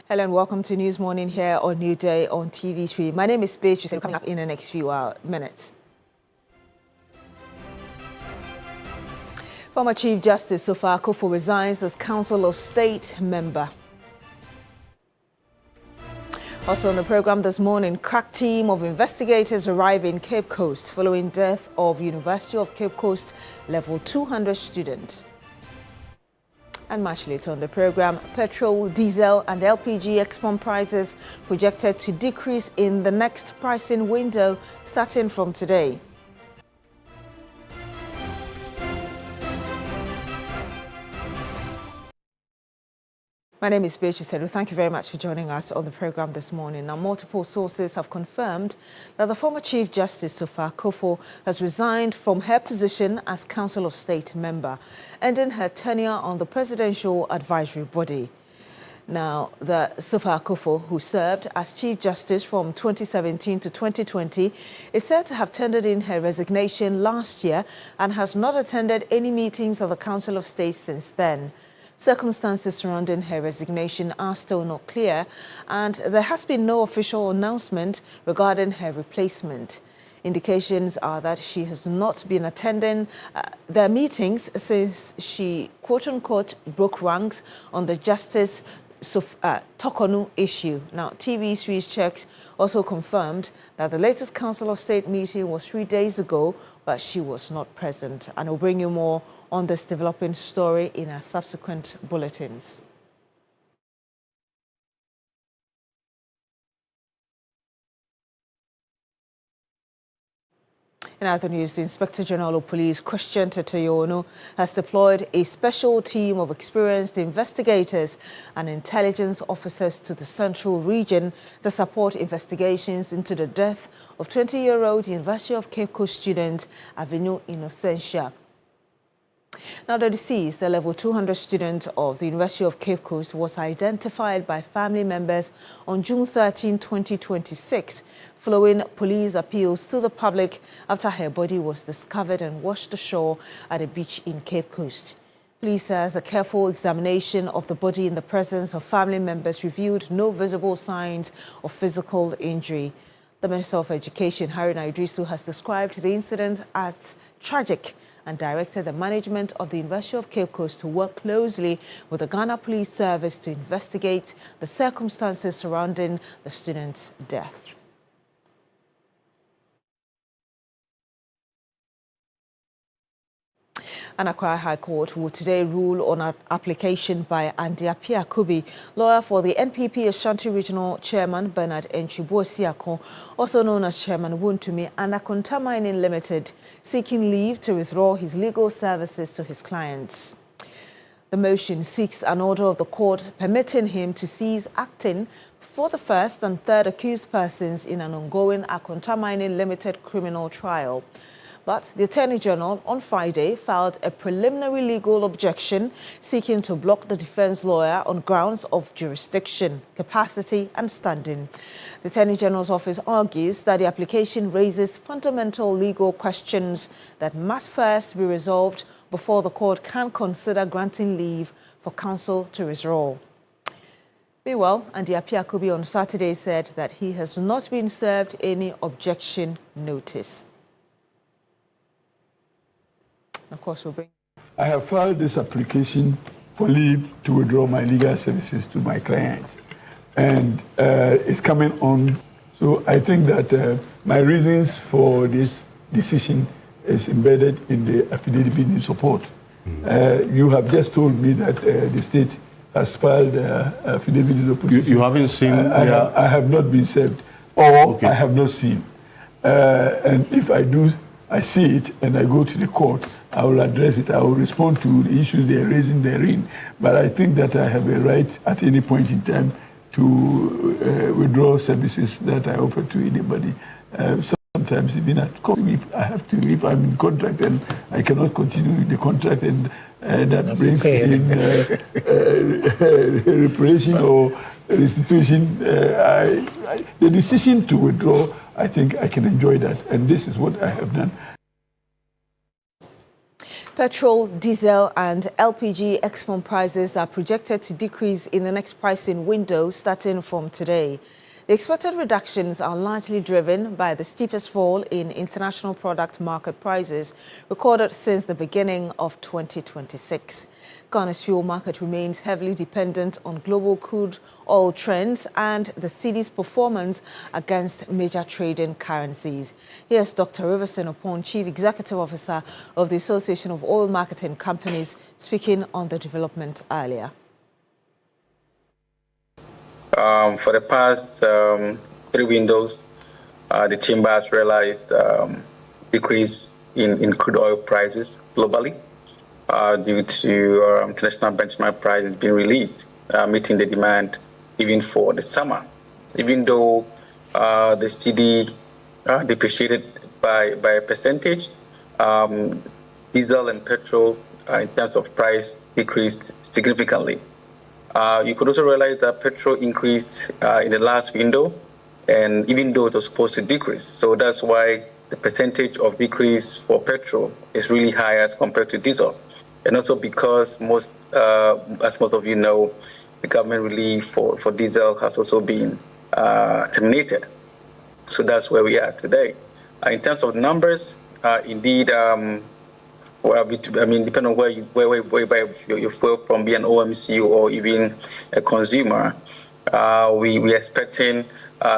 Hello and welcome to News Morning here on New Day on TV3. My name is Beatrice and coming up in the next few minutes. Former Chief Justice Sofa Akufo resigns as Council of State member. Also on the program this morning, crack team of investigators arrive in Cape Coast following death of University of Cape Coast level 200 student. And much later on the program, petrol, diesel and LPG export prices projected to decrease in the next pricing window starting from today. My name is Beatrice. Thank you very much for joining us on the program this morning. Now, multiple sources have confirmed that the former Chief Justice Sofa Akufo has resigned from her position as Council of State member, ending her tenure on the Presidential Advisory Body. Now, the Sofa Akufo, who served as Chief Justice from 2017 to 2020, is said to have tendered in her resignation last year and has not attended any meetings of the Council of State since then. Circumstances surrounding her resignation are still not clear, and there has been no official announcement regarding her replacement. Indications are that she has not been attending their meetings since she, quote-unquote, broke ranks on the Justice Tokonu issue. Now, TV3's checks also confirmed that the latest Council of State meeting was 3 days ago, but she was not present. And we'll bring you more on this developing story in our subsequent bulletins. In other news, the Inspector General of Police, Christian Tetoyono, has deployed a special team of experienced investigators and intelligence officers to the central region to support investigations into the death of 20-year-old University of Cape Coast student Avenue Innocentia. Now, the deceased, the level 200 student of the University of Cape Coast, was identified by family members on June 13, 2026, following police appeals to the public after her body was discovered and washed ashore at a beach in Cape Coast. Police says a careful examination of the body in the presence of family members revealed no visible signs of physical injury. The Minister of Education, Haruna Idrisu, has described the incident as tragic and directed the management of the University of Cape Coast to work closely with the Ghana Police Service to investigate the circumstances surrounding the student's death. An Accra High Court will today rule on an application by Andiapia Kubi, lawyer for the NPP Ashanti Regional Chairman Bernard Enchibuosiako, also known as Chairman Wuntumi, and Akonta Mining Limited, seeking leave to withdraw his legal services to his clients. The motion seeks an order of the court permitting him to cease acting for the first and third accused persons in an ongoing Akonta Mining Limited criminal trial. But the Attorney General on Friday filed a preliminary legal objection seeking to block the defense lawyer on grounds of jurisdiction, capacity and standing. The Attorney General's office argues that the application raises fundamental legal questions that must first be resolved before the court can consider granting leave for counsel to withdraw. Meanwhile, Andiapia Kubi on Saturday said that he has not been served any objection notice. Of course, we'll bring. I have filed this application for leave to withdraw my legal services to my client, and it's coming on. So I think that my reasons for this decision is embedded in the affidavit in support. You have just told me that the state has filed affidavit in opposition. You haven't seen? I have not been served, or okay. I have not seen. And if I do, I see it and I go to the court, I will address it. I will respond to the issues they are raising therein. But I think that I have a right at any point in time to withdraw services that I offer to anybody. Sometimes even at court, if I have to, if I'm in contract and I cannot continue the contract, and that brings in reparation or restitution, the decision to withdraw, I think I can enjoy that. And this is what I have done. Petrol, diesel and LPG export prices are projected to decrease in the next pricing window starting from today. The expected reductions are largely driven by the steepest fall in international product market prices recorded since the beginning of 2026. Ghana's fuel market remains heavily dependent on global crude oil trends and the cedi's performance against major trading currencies. Here's Dr. Riverson Opon, Chief Executive Officer of the Association of Oil Marketing Companies, speaking on the development earlier. For the past 3 windows, the chamber has realized decrease in crude oil prices globally due to international benchmark prices being released, meeting the demand even for the summer. Even though the cedi depreciated by a percentage, diesel and petrol in terms of price decreased significantly. You could also realize that petrol increased in the last window, and even though it was supposed to decrease. So that's why the percentage of decrease for petrol is really high as compared to diesel. And also because as most of you know, the government relief for diesel has also been terminated. So that's where we are today. In terms of numbers, indeed, depending on where you buy your fuel from, be an OMC or even a consumer, we are expecting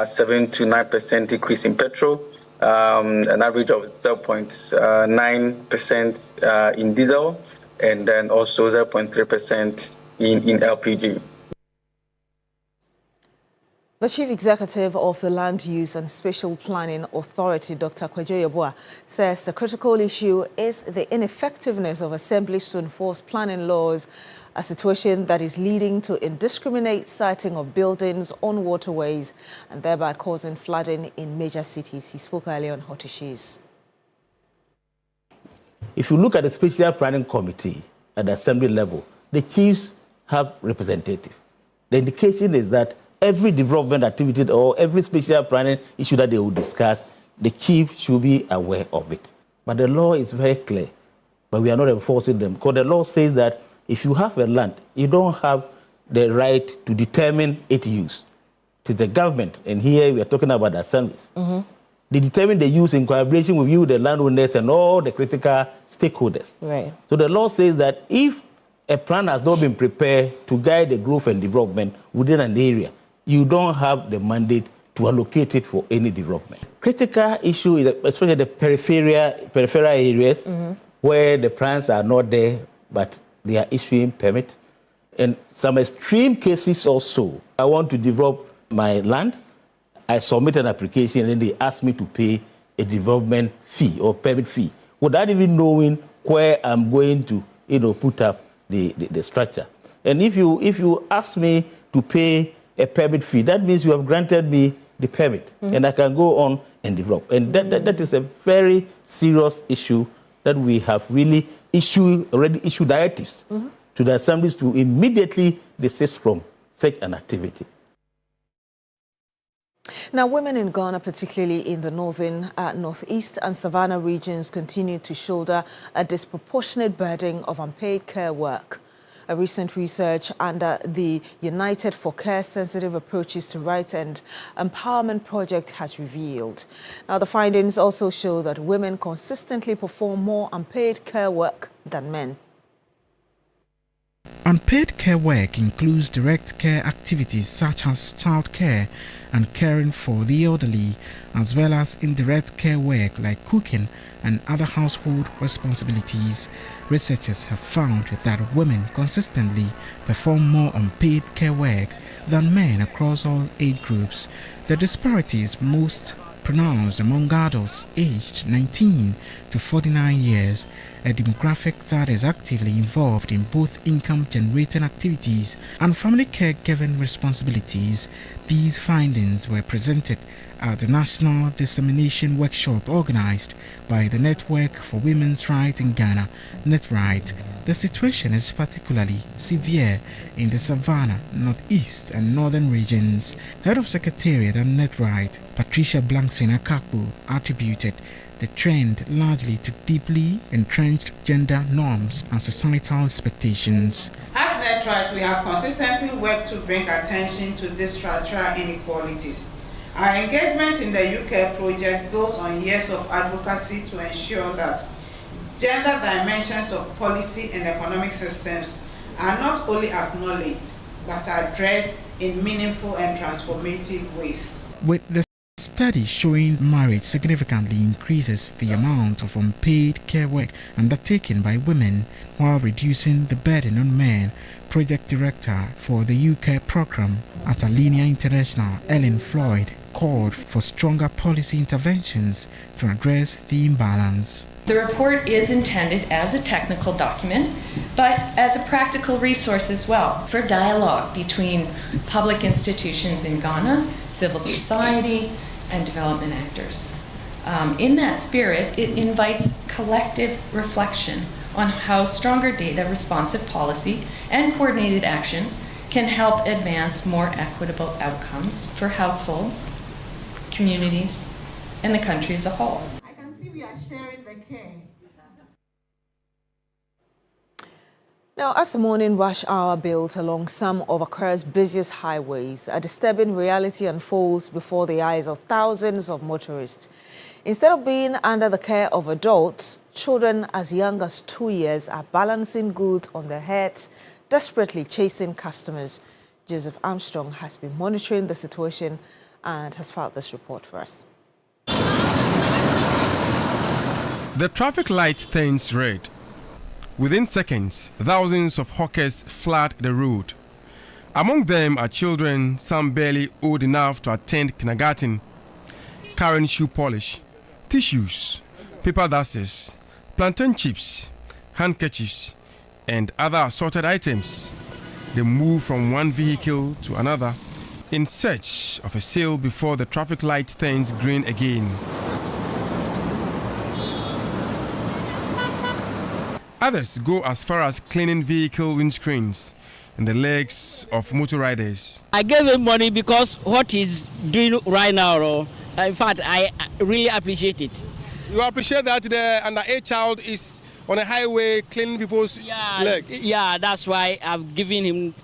7 to 9% decrease in petrol, an average of 0.9% in diesel, and then also 0.3% in LPG. The Chief Executive of the Land Use and Spatial Planning Authority, Dr. Kwadwo Yeboah, says the critical issue is the ineffectiveness of assemblies to enforce planning laws, a situation that is leading to indiscriminate siting of buildings on waterways and thereby causing flooding in major cities. He spoke earlier on Hot Issues. If you look at the Spatial Planning Committee at the assembly level, the chiefs have representative. The indication is that every development activity or every spatial planning issue that they will discuss, the chief should be aware of it. But the law is very clear, but we are not enforcing them. Because the law says that if you have a land, you don't have the right to determine its use. It is the government, and here we are talking about the assemblies. They determine the use in collaboration with you, the landowners, and all the critical stakeholders. Right. So the law says that if a plan has not been prepared to guide the growth and development within an area, you don't have the mandate to allocate it for any development. Critical issue is especially the peripheral areas where the plans are not there, but they are issuing permit. And some extreme cases also, I want to develop my land, I submit an application and they ask me to pay a development fee or permit fee without even knowing where I'm going to put up the structure. And if you ask me to pay a permit fee, that means you have granted me the permit and I can go on and develop. And that is a very serious issue that we have really already issued directives to the assemblies to immediately desist from such an activity. Now, women in Ghana, particularly in the northern, northeast and savannah regions, continue to shoulder a disproportionate burden of unpaid care work. A recent research under the United for Care Sensitive Approaches to Rights and Empowerment Project has revealed. Now, the findings also show that women consistently perform more unpaid care work than men. Unpaid care work includes direct care activities such as child care and caring for the elderly, as well as indirect care work like cooking and other household responsibilities. Researchers have found that women consistently perform more unpaid care work than men across all age groups. The disparity is most pronounced among adults aged 19 to 49 years, a demographic that is actively involved in both income-generating activities and family caregiving responsibilities. These findings were presented at the National Dissemination Workshop organized by the Network for Women's Rights in Ghana, NetRight. The situation is particularly severe in the Savannah, Northeast and Northern regions. Head of Secretariat at NetRight, Patricia Blankson Akakpo, attributed the trend largely to deeply entrenched gender norms and societal expectations. As Netrite, we have consistently worked to bring attention to these structural inequalities. Our engagement in the UK project builds on years of advocacy to ensure that gender dimensions of policy and economic systems are not only acknowledged, but are addressed in meaningful and transformative ways. With the study showing marriage significantly increases the amount of unpaid care work undertaken by women while reducing the burden on men, project director for the UK program at Alinea International, Ellen Floyd, called for stronger policy interventions to address the imbalance. The report is intended as a technical document, but as a practical resource as well for dialogue between public institutions in Ghana, civil society, and development actors. In that spirit, it invites collective reflection on how stronger data, responsive policy, and coordinated action can help advance more equitable outcomes for households, communities, and the country as a whole. I can see we are sharing the care. Now, as the morning rush hour builds along some of Accra's busiest highways, a disturbing reality unfolds before the eyes of thousands of motorists. Instead of being under the care of adults, children as young as 2 years are balancing goods on their heads, desperately chasing customers. Joseph Armstrong has been monitoring the situation and has filed this report for us. The traffic light turns red. Within seconds, thousands of hawkers flood the road. Among them are children, some barely old enough to attend kindergarten, carrying shoe polish, tissues, paper dusters, plantain chips, handkerchiefs, and other assorted items. They move from one vehicle to another in search of a sale before the traffic light turns green again. Others go as far as cleaning vehicle windscreens and the legs of motor riders. I gave him money because what he's doing right now, in fact, I really appreciate it. You appreciate that the underage child is on a highway cleaning people's legs? Yeah, that's why I've given him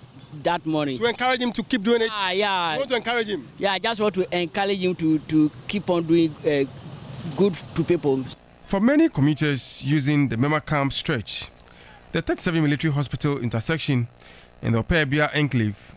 that money. To encourage him to keep doing it? Yeah. You want to encourage him? Yeah, I just want to encourage him to keep on doing good to people. For many commuters using the Mema Camp stretch, the 37 Military Hospital intersection and the Opebia Enclave,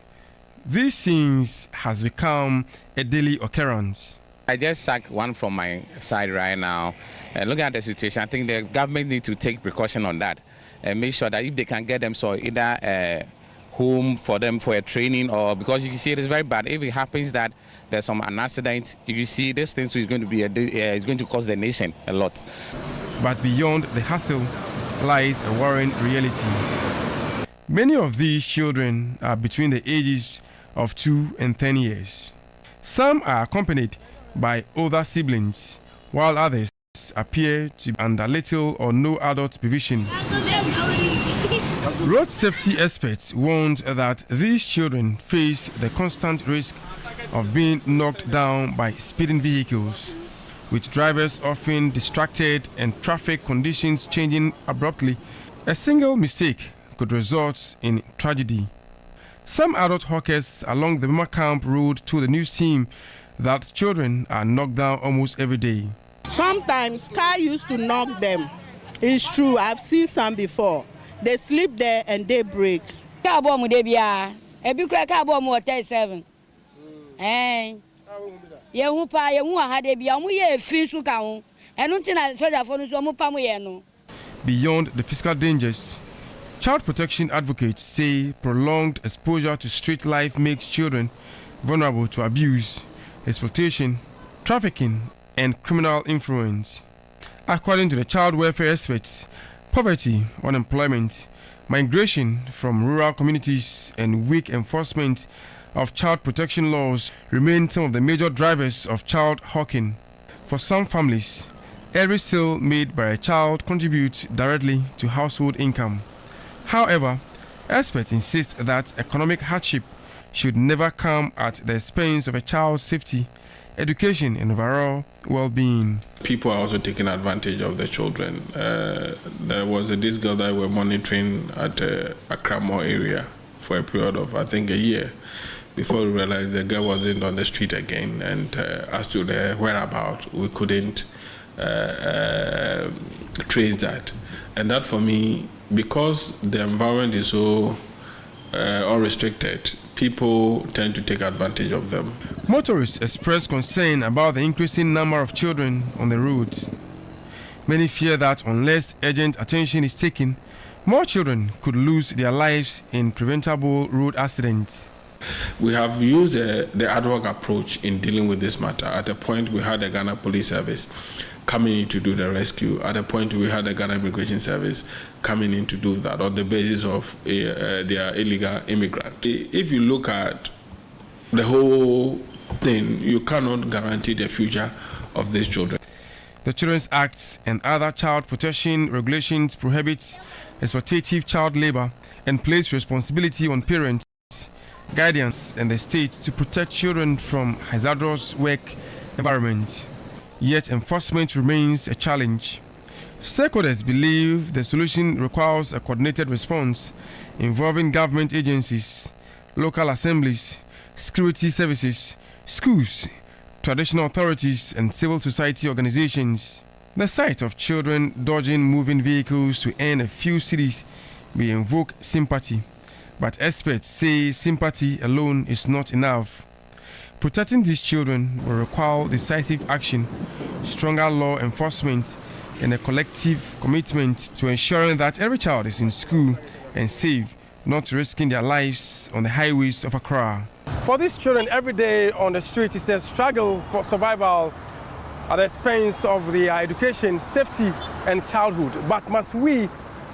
these scenes has become a daily occurrence. I just sacked one from my side right now. Looking at the situation, I think the government needs to take precaution on that and make sure that if they can get them so either home for them for a training, or because you can see it is very bad. If it happens that there's an accident, you see this thing is going to be it's going to cost the nation a lot. But beyond the hassle lies a worrying reality. Many of these children are between the ages of 2 and 10 years. Some are accompanied by older siblings, while others appear to be under little or no adult supervision. Road safety experts warned that these children face the constant risk of being knocked down by speeding vehicles, with drivers often distracted and traffic conditions changing abruptly. A single mistake could result in tragedy. Some adult hawkers along the Mema Camp Road told the news team that children are knocked down almost every day. Sometimes car used to knock them. It's true, I've seen some before. They sleep there and they break. Car bomb de bia. E bi kra car bomb 37. Ye hu pa ye hu ha de bia omo ye fi su ka ho. Enu ntina soldier for no so omo pa mo ye no. Beyond the physical dangers, child protection advocates say prolonged exposure to street life makes children vulnerable to abuse, exploitation, trafficking, and criminal influence. According to the child welfare experts, poverty, unemployment, migration from rural communities, and weak enforcement of child protection laws remain some of the major drivers of child hawking. For some families, every sale made by a child contributes directly to household income. However, experts insist that economic hardship should never come at the expense of a child's safety education, and overall well-being. People are also taking advantage of the children. There was this girl that we were monitoring at Accra Mall area for a period of, I think, a year before we realized the girl wasn't on the street again. And as to the whereabouts, we couldn't trace that. And that for me, because the environment is so unrestricted, people tend to take advantage of them. Motorists express concern about the increasing number of children on the roads. Many fear that unless urgent attention is taken, more children could lose their lives in preventable road accidents. We have used the ad hoc approach in dealing with this matter. At a point, we had the Ghana Police Service coming in to do the rescue. At a point, we had the Ghana Immigration Service coming in to do that on the basis of their illegal immigrant. If you look at the whole thing, you cannot guarantee the future of these children. The Children's Act and other child protection regulations prohibit exploitative child labor and place responsibility on parents, guardians, and the state to protect children from hazardous work environment. Yet enforcement remains a challenge. Stakeholders believe the solution requires a coordinated response involving government agencies, local assemblies, security services, schools, traditional authorities, and civil society organizations. The sight of children dodging moving vehicles to earn a few cedis may invoke sympathy, but experts say sympathy alone is not enough. Protecting these children will require decisive action, stronger law enforcement, and a collective commitment to ensuring that every child is in school and safe, not risking their lives on the highways of Accra. For these children, every day on the street is a struggle for survival at the expense of their education, safety, and childhood. But must we,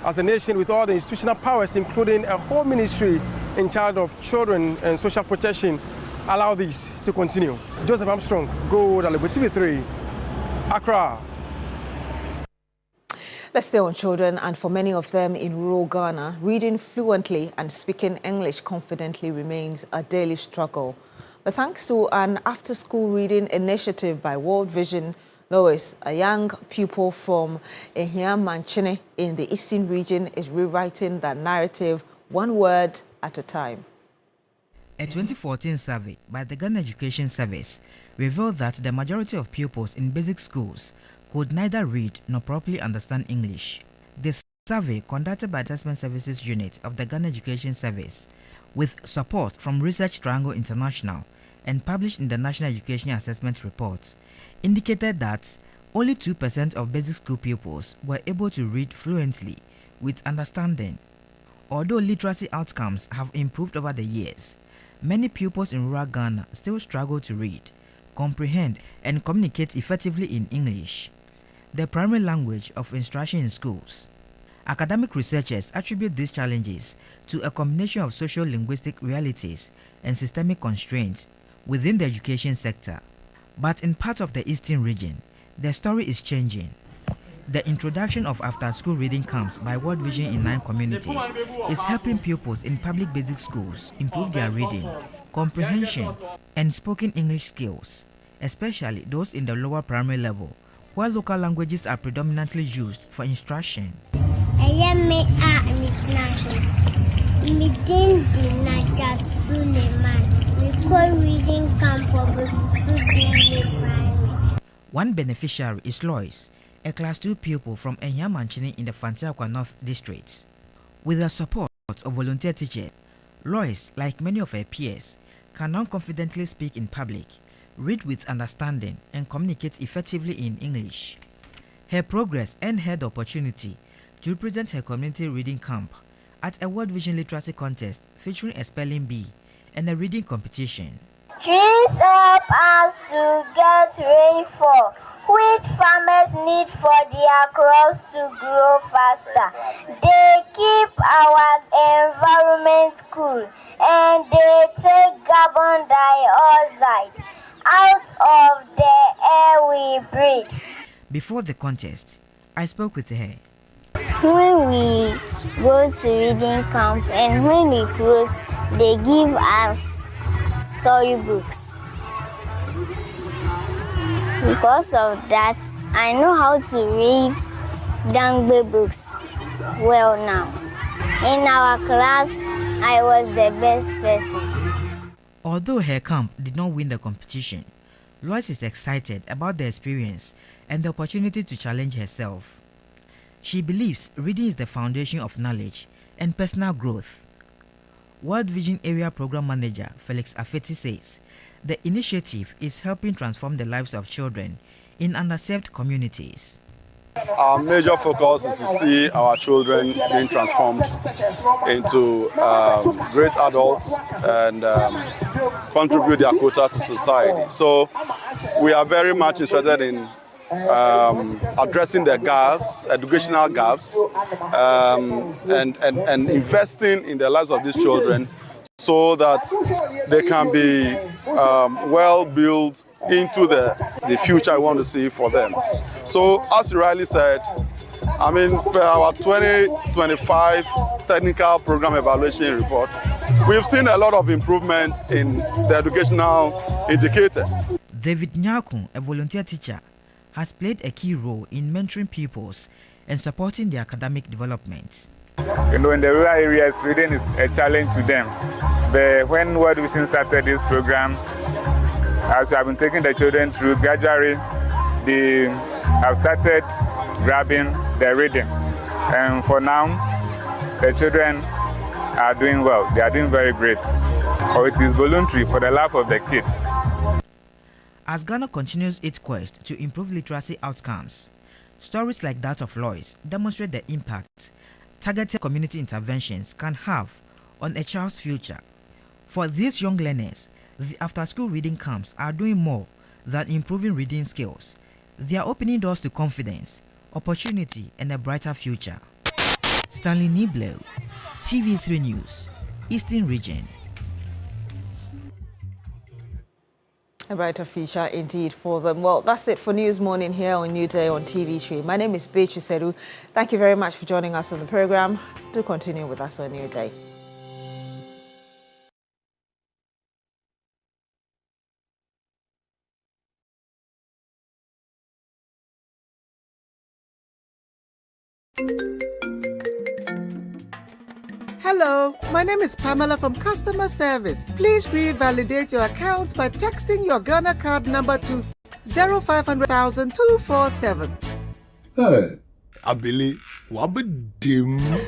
as a nation with all the institutional powers, including a whole ministry in charge of children and social protection, allow this to continue? Joseph Armstrong, Gold Alibo, TV3, Accra. Let's stay on children, and for many of them in rural Ghana, reading fluently and speaking English confidently remains a daily struggle. But thanks to an after-school reading initiative by World Vision, Lois, a young pupil from Ehiamanchene in the Eastern region, is rewriting that narrative one word at a time. A 2014 survey by the Ghana Education Service revealed that the majority of pupils in basic schools could neither read nor properly understand English. This survey, conducted by the Assessment Services Unit of the Ghana Education Service, with support from Research Triangle International and published in the National Education Assessment Report, indicated that only 2% of basic school pupils were able to read fluently with understanding. Although literacy outcomes have improved over the years, many pupils in rural Ghana still struggle to read, comprehend, and communicate effectively in English, the primary language of instruction in schools. Academic researchers attribute these challenges to a combination of social-linguistic realities and systemic constraints within the education sector. But in part of the Eastern region, the story is changing. The introduction of after-school reading camps by World Vision in 9 communities is helping pupils in public basic schools improve their reading, comprehension, and spoken English skills, especially those in the lower primary level, where local languages are predominantly used for instruction. One beneficiary is Lois, a Class 2 pupil from Ehiamanchene in the Fantiakwa North District. With the support of volunteer teachers, Lois, like many of her peers, can now confidently speak in public, read with understanding, and communicate effectively in English. Her progress earned her the opportunity to represent her community reading camp at a World Vision Literacy Contest featuring a spelling bee and a reading competition. Trees help us to get rainfall, which farmers need for their crops to grow faster. They keep our environment cool, and they take carbon dioxide out of the air we breathe. Before the contest, I spoke with her. When we go to reading camp and when we close, they give us storybooks. Because of that, I know how to read Dangbe books well now. In our class, I was the best person. Although her camp did not win the competition, Lois is excited about the experience and the opportunity to challenge herself. She believes reading is the foundation of knowledge and personal growth. World Vision Area Program Manager Felix Afeti says the initiative is helping transform the lives of children in underserved communities. Our major focus is to see our children being transformed into great adults and contribute their quota to society. So we are very much interested in addressing the gaps, educational gaps, and investing in the lives of these children so that they can be well built into the future we want to see for them. So as you rightly said, I mean, for our 2025 technical program evaluation report, we've seen a lot of improvement in the educational indicators. David Nyakun, a volunteer teacher, has played a key role in mentoring pupils and supporting their academic development. You know, in the rural areas, reading is a challenge to them. But when World Vision started this program, as we have been taking the children through, gradually they have started grabbing the reading. And for now, the children are doing well. They are doing very great. Or it is voluntary for the love of the kids. As Ghana continues its quest to improve literacy outcomes, stories like that of Lois demonstrate the impact targeted community interventions can have on a child's future. For these young learners, the after-school reading camps are doing more than improving reading skills. They are opening doors to confidence, opportunity, and a brighter future. Stanley Niblo, TV3 News, Eastern Region. A brighter future indeed for them. Well, that's it for News Morning here on Newday on TV3. My name is Beatrice Seru. Thank you very much for joining us on the program. Do continue with us on Newday. Hello, my name is Pamela from Customer Service. Please revalidate your account by texting your Ghana card number to 0500,247. Hey, Abili, wabadim.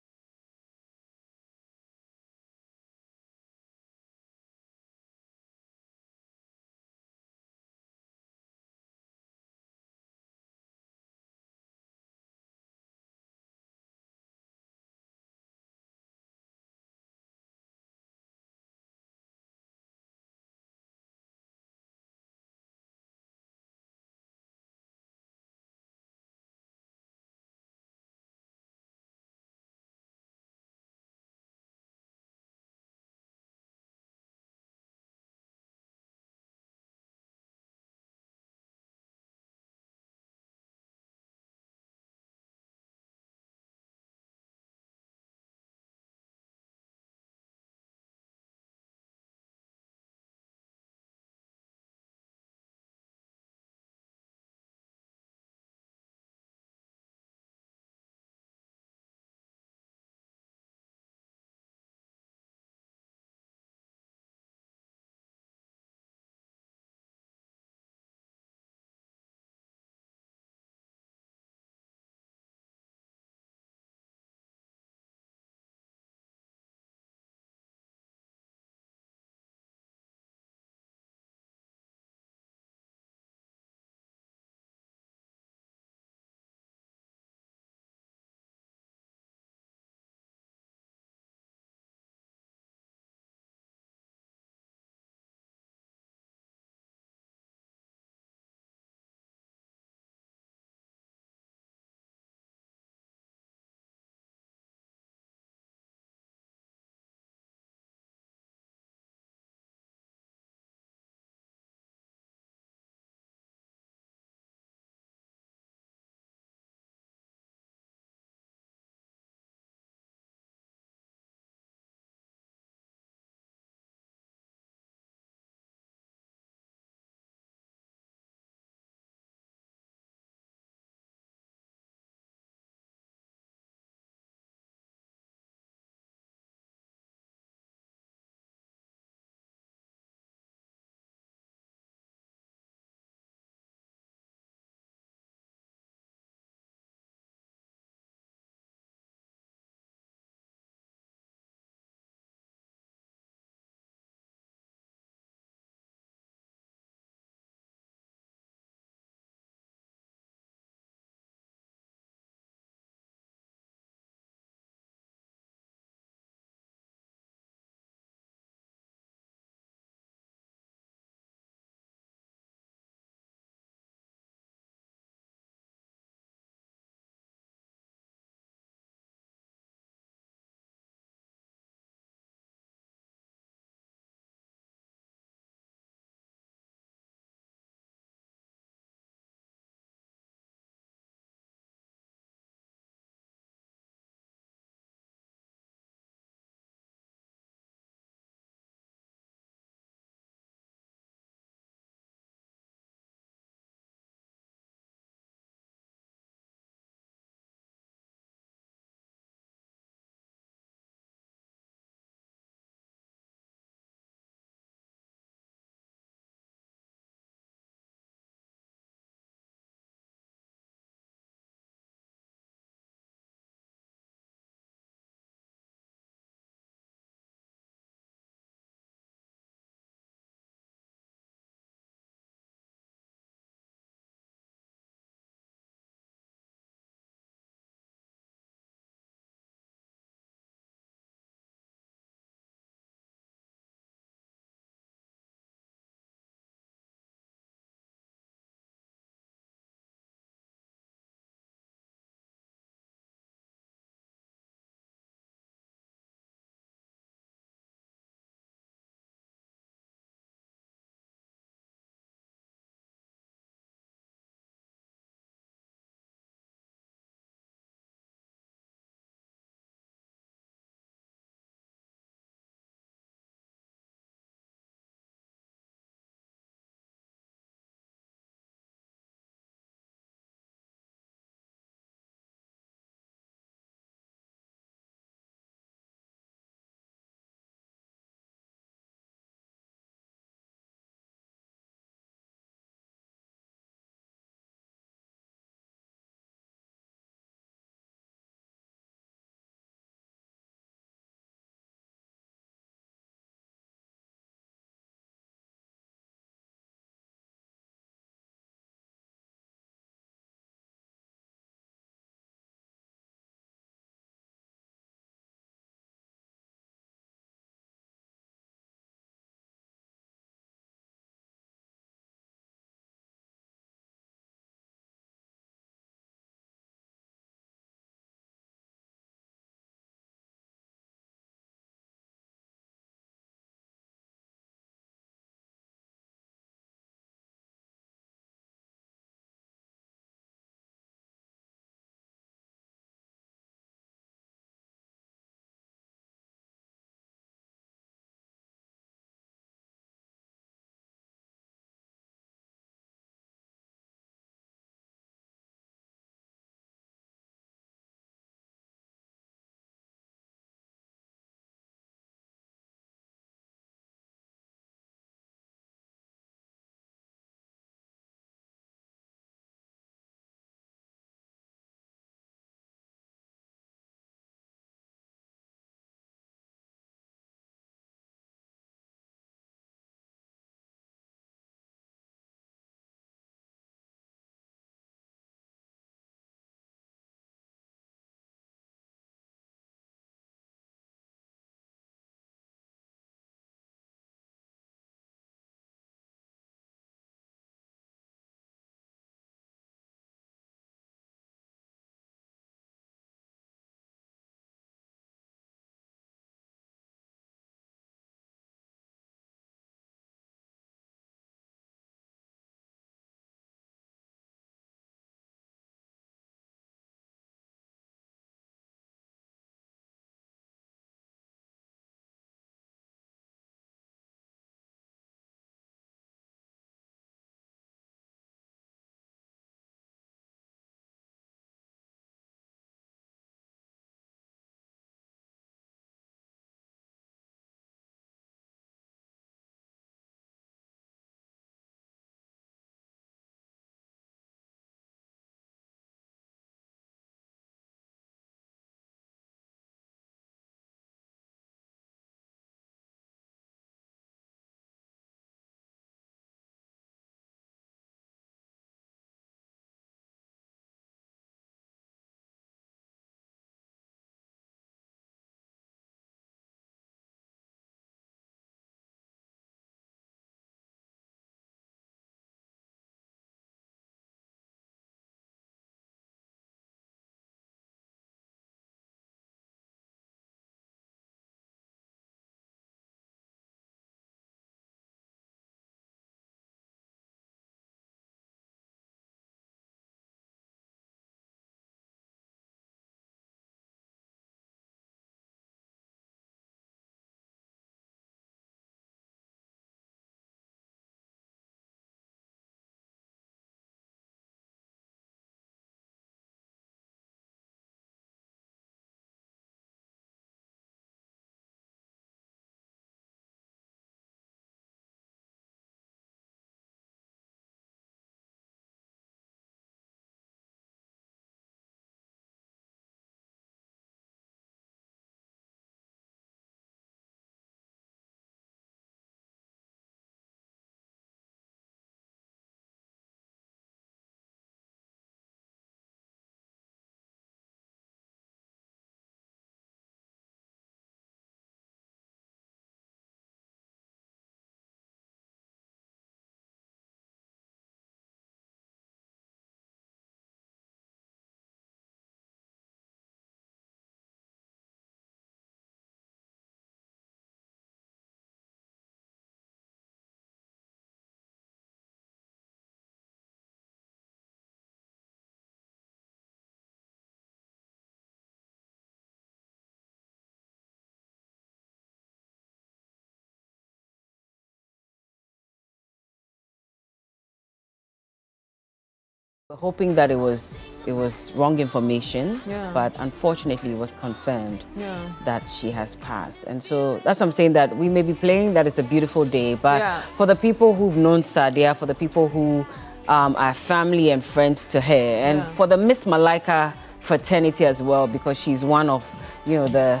We're hoping that it was wrong information, Yeah. but unfortunately it was confirmed Yeah. that she has passed. And so that's what I'm saying, that we may be playing that it's a beautiful day, but Yeah. for the people who've known Sadia, for the people who are family and friends to her, and Yeah. for the Miss Malaika fraternity as well, because she's one of, the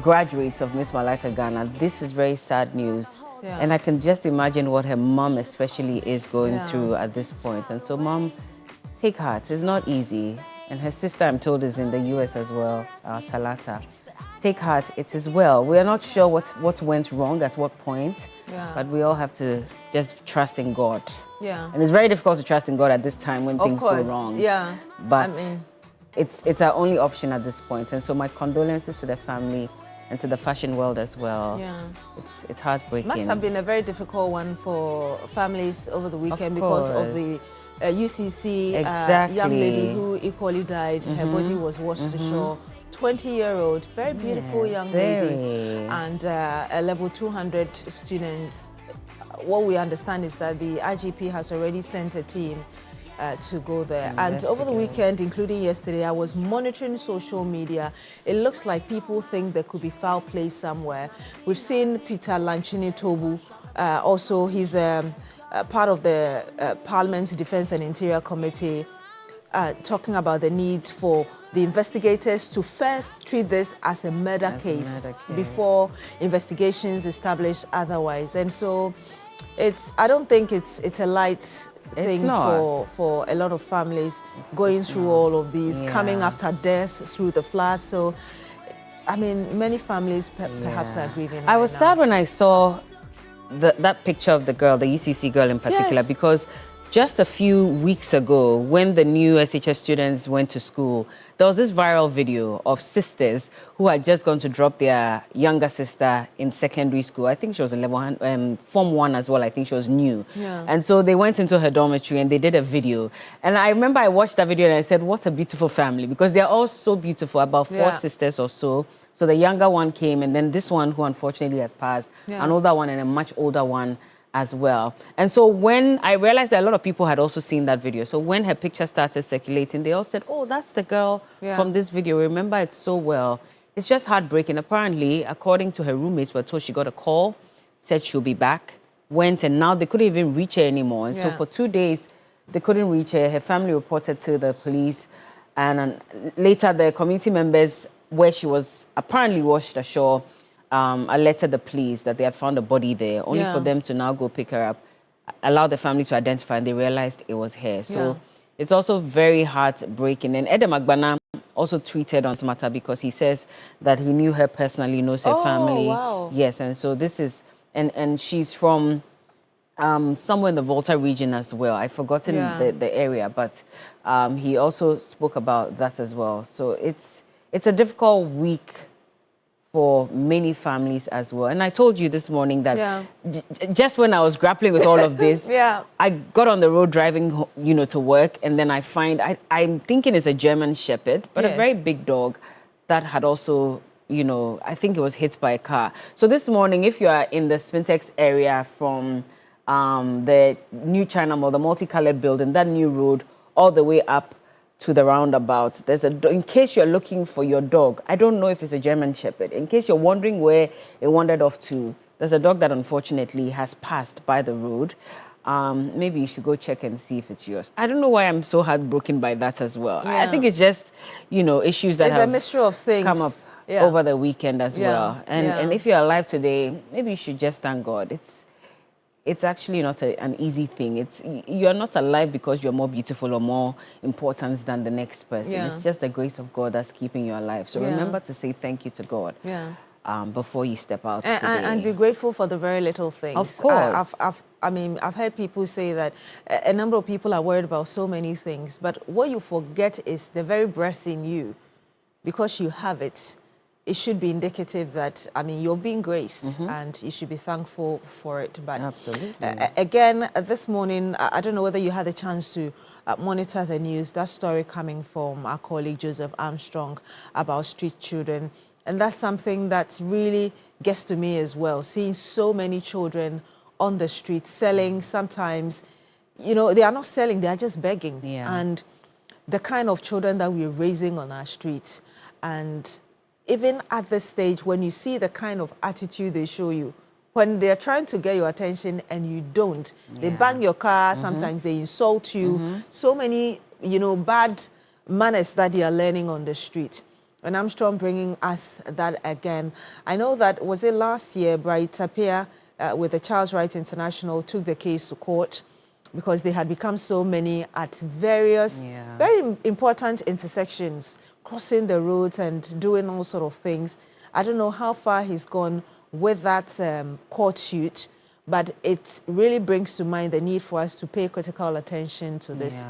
graduates of Miss Malaika Ghana, this is very sad news. Yeah. And I can just imagine what her mom especially is going Yeah. through at this point. And so, Mom, take heart. It's not easy. And her sister, I'm told, is in the US as well, Talata. Take heart. It is well. We are not sure what went wrong at what point, Yeah. but we all have to just trust in God. Yeah. And it's very difficult to trust in God at this time when Of things go course. wrong. Yeah. But I mean, it's our only option at this point. And so my condolences to the family and to the fashion world as well. Yeah. It's heartbreaking. Must have been a very difficult one for families over the weekend because of the UCC young lady who equally died. Her body was washed ashore. 20-year-old, very beautiful young lady, and a level 200 student. What we understand is that the IGP has already sent a team to go there. And over the weekend, including yesterday, I was monitoring social media. It looks like people think there could be foul play somewhere. We've seen Peter Lanchini Tobu, also he's part of the Parliament's Defence and Interior Committee, talking about the need for the investigators to first treat this as a murder case before investigations establish otherwise. And so I don't think it's a light thing for a lot of families going through all of these, coming after deaths through the floods. So, I mean, many families perhaps are grieving. I was sad when I saw that picture of the girl, the UCC girl in particular, because just a few weeks ago, when the new SHS students went to school, there was this viral video of sisters who had just gone to drop their younger sister in secondary school. I think she was in Form 1 as well. I think she was new. Yeah. And so they went into her dormitory and they did a video. And I remember I watched that video and I said, what a beautiful family, because they're all so beautiful, about 4 sisters or so. So the younger one came, and then this one who unfortunately has passed, an older one and a much older one as well. And so when I realized that a lot of people had also seen that video, so when her picture started circulating, they all said, oh, that's the girl from this video. Remember it so well. It's just heartbreaking. Apparently, according to her roommates, were told she got a call, said she'll be back, went, and now they couldn't even reach her anymore. And so for 2 days, they couldn't reach her. Her family reported to the police, and later the community members, where she was apparently washed ashore, alerted the police that they had found a body there, only for them to now go pick her up, allow the family to identify, and they realized it was her. So it's also very heartbreaking. And Edem Agbana also tweeted on this matter because he says that he knew her personally, knows her family. Wow. Yes, and so this is, and she's from somewhere in the Volta region as well. I've forgotten the area, but he also spoke about that as well. So it's a difficult week for many families as well. And I told you this morning that just when I was grappling with all of this, I got on the road driving, to work, and then I find, I'm thinking it's a German Shepherd, but a very big dog that had also, I think it was hit by a car. So this morning, if you are in the Spintex area from the new China Mall, the multicolored building, that new road, all the way up to the roundabout, there's in case you're looking for your dog, I don't know if it's a German Shepherd, in case you're wondering where it wandered off to, there's a dog that unfortunately has passed by the road. Maybe you should go check and see if it's yours. I don't know why I'm so heartbroken by that as well. I think it's just, issues that have a mixture of things come up over the weekend as well. And if you're alive today, maybe you should just thank God. It's actually not an easy thing. You're not alive because you're more beautiful or more important than the next person. It's just the grace of God that's keeping you alive. So remember to say thank you to God before you step out today. And be grateful for the very little things. Of course. I've heard people say that a number of people are worried about so many things, but what you forget is the very breath in you. Because you have it, it should be indicative that, you're being graced and you should be thankful for it. But absolutely. Again, this morning, I don't know whether you had a chance to monitor the news, that story coming from our colleague Joseph Armstrong about street children. And that's something that really gets to me as well, seeing so many children on the street selling sometimes, you know, they are not selling, they are just begging. Yeah. And the kind of children that we're raising on our streets. And even at this stage, when you see the kind of attitude they show you, when they're trying to get your attention and you don't, they bang your car, sometimes they insult you. So many, you know, bad manners that they are learning on the street. And Armstrong bringing us that again. I know that, was it last year, Bright Tapia with the Child's Rights International took the case to court because they had become so many at various, very important intersections, crossing the roads and doing all sort of things. I don't know how far he's gone with that court suit, but it really brings to mind the need for us to pay critical attention to this.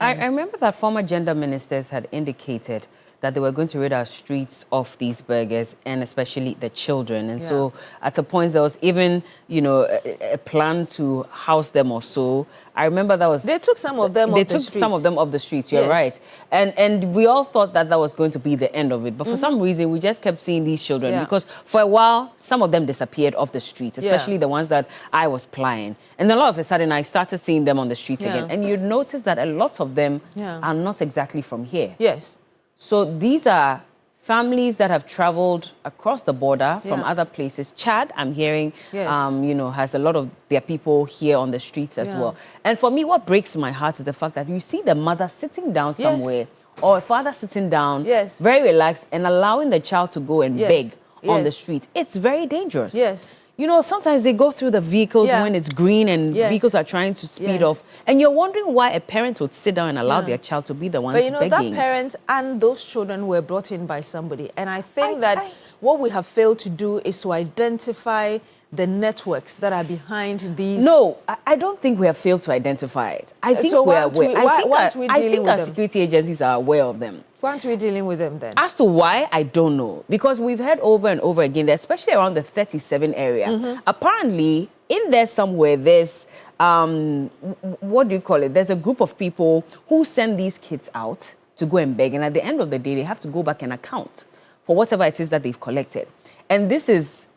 I remember that former gender ministers had indicated that they were going to rid our streets of these burgers and especially the children. And so at a point there was even, you know, a plan to house them or so. I remember that was... They took some of them off the streets. They took some of them off the streets, you're right. And we all thought that that was going to be the end of it. But for some reason, we just kept seeing these children because for a while, some of them disappeared off the streets, especially the ones that I was plying. And then all of a sudden, I started seeing them on the streets again. And you'd notice that a lot of them are not exactly from here. Yes. So these are families that have traveled across the border from other places. Chad, I'm hearing, you know, has a lot of their people here on the streets as well. And for me, what breaks my heart is the fact that you see the mother sitting down somewhere or a father sitting down, very relaxed, and allowing the child to go and beg on the street. It's very dangerous. Yes. You know, sometimes they go through the vehicles when it's green and vehicles are trying to speed off. And you're wondering why a parent would sit down and allow their child to be the one begging. But you know, that parent and those children were brought in by somebody. And I think what we have failed to do is to identify the networks that are behind these. No, I don't think we have failed to identify it. I think So we're why aware. aren't we I dealing think with our them? security agencies are aware of them. Why aren't we dealing with them then? As to why, I don't know. Because we've heard over and over again that especially around the 37 area, apparently in there somewhere there's, what do you call it? There's a group of people who send these kids out to go and beg. And at the end of the day, they have to go back and account for whatever it is that they've collected. And this is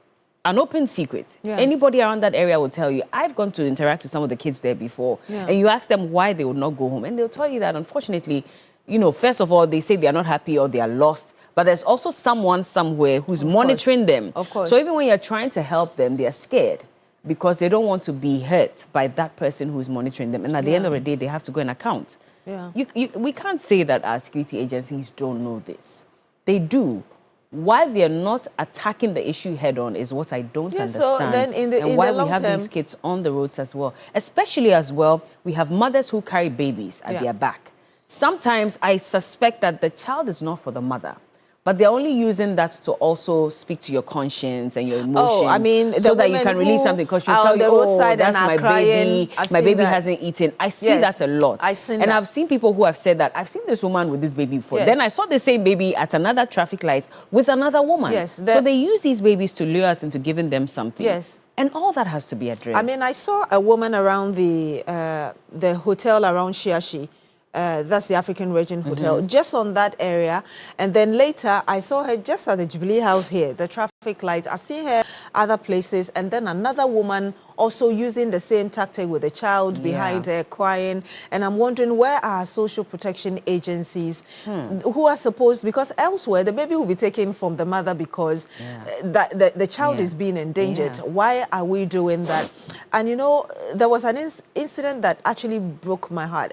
an open secret. Anybody around that area will tell you, I've gone to interact with some of the kids there before. And you ask them why they would not go home. And they'll tell you that, unfortunately, you know, first of all, they say they are not happy or they are lost. But there's also someone somewhere who's monitoring them. Of course. So even when you're trying to help them, they are scared because they don't want to be hurt by that person who's monitoring them. And at the end of the day, they have to go and account. We can't say that our security agencies don't know this. They do. Why they're not attacking the issue head on is what I don't understand. So then and why we have these kids on the roads as well. Especially as well, we have mothers who carry babies at their back. Sometimes I suspect that the child is not for the mother, but they're only using that to also speak to your conscience and your emotions. Oh, I mean, so that you can release something because she'll tell you, oh, that's my baby. My baby hasn't eaten. I see that a lot. And I've seen people who have said that. I've seen this woman with this baby before. Then I saw the same baby at another traffic light with another woman. So they use these babies to lure us into giving them something. And all that has to be addressed. I mean, I saw a woman around the hotel around Shiashi. That's the African Region Hotel, just on that area. And then later, I saw her just at the Jubilee House here, the traffic light. I've seen her other places. And then another woman also using the same tactic with a child behind her crying. And I'm wondering, where are social protection agencies who are supposed, because elsewhere, the baby will be taken from the mother because the child is being endangered. Why are we doing that? And you know, there was an incident that actually broke my heart.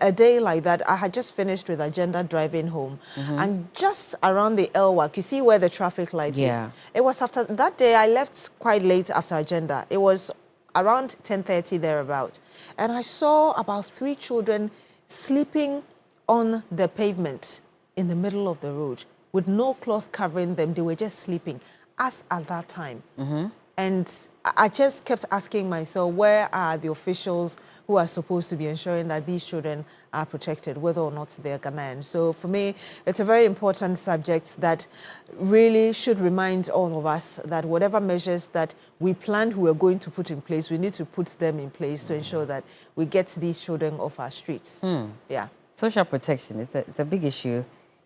A day like that, I had just finished with Agenda driving home. And just around the L-Walk, you see where the traffic light is. It was after that day, I left quite late after Agenda. It was around 10:30 thereabout. And I saw about 3 children sleeping on the pavement in the middle of the road with no cloth covering them. They were just sleeping, as at that time. And I just kept asking myself, where are the officials who are supposed to be ensuring that these children are protected, whether or not they're Ghanaian? So for me, it's a very important subject that really should remind all of us that whatever measures that we planned we were going to put in place, we need to put them in place to ensure that we get these children off our streets. Social protection, it's a big issue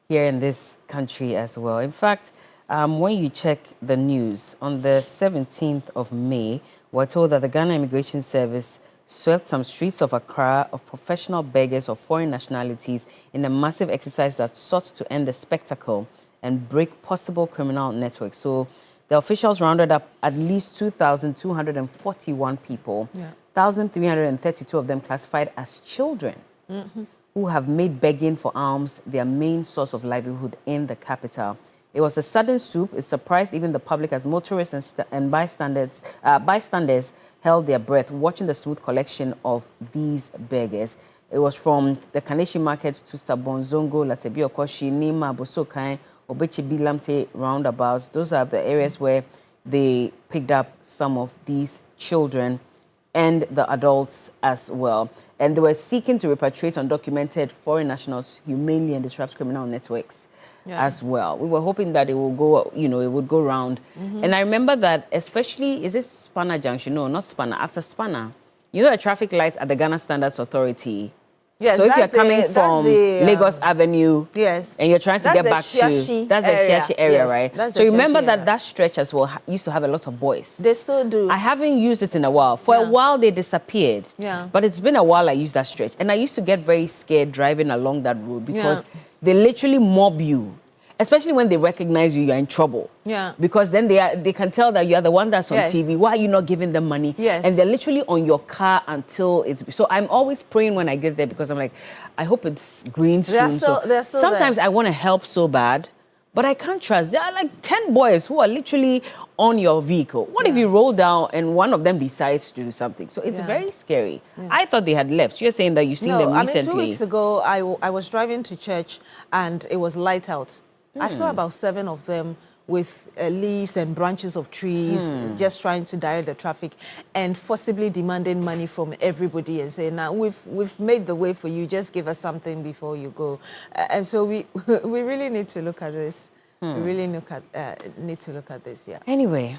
here in this country as well. In fact, when you check the news, on the 17th of May, we're told that the Ghana Immigration Service swept some streets of Accra of professional beggars of foreign nationalities in a massive exercise that sought to end the spectacle and break possible criminal networks. So the officials rounded up at least 2,241 people, 1,332 of them classified as children, who have made begging for alms their main source of livelihood in the capital. It was a sudden swoop. It surprised even the public as motorists and bystanders held their breath watching the smooth collection of these beggars. It was from the Kaneshi market to Sabonzongo, Latebiokoshi, Nima, Bosokai, Obechibi, Lamte roundabouts. Those are the areas where they picked up some of these children and the adults as well. And they were seeking to repatriate undocumented foreign nationals humanely and disrupt criminal networks as well. We were hoping that it will go, it would go round. And I remember that, especially, is it Spanner Junction? No, not Spanner, after Spanner. You know the traffic lights at the Ghana Standards Authority? Yes, so if you're coming from Lagos Avenue and you're trying to get back to, that's the Shiashi area, right? So remember that stretch as well used to have a lot of boys. They still do. I haven't used it in a while. For a while, they disappeared. But it's been a while I used that stretch. And I used to get very scared driving along that road because they literally mob you. Especially when they recognize you're in trouble. Because then they can tell that you are the one that's on TV. Why are you not giving them money? And they're literally on your car until it's... So I'm always praying when I get there because I'm like, I hope it's green soon. Sometimes I want to help so bad, but I can't trust. There are like 10 boys who are literally on your vehicle. What if you roll down and one of them decides to do something? So it's very scary. I thought they had left. You're saying that you've seen them recently. 2 weeks ago, I was driving to church and it was light out. I saw about 7 of them with leaves and branches of trees, just trying to direct the traffic and forcibly demanding money from everybody and saying, now we've made the way for you, just give us something before you go. And so we really need to look at this. We really need to look at this, Anyway,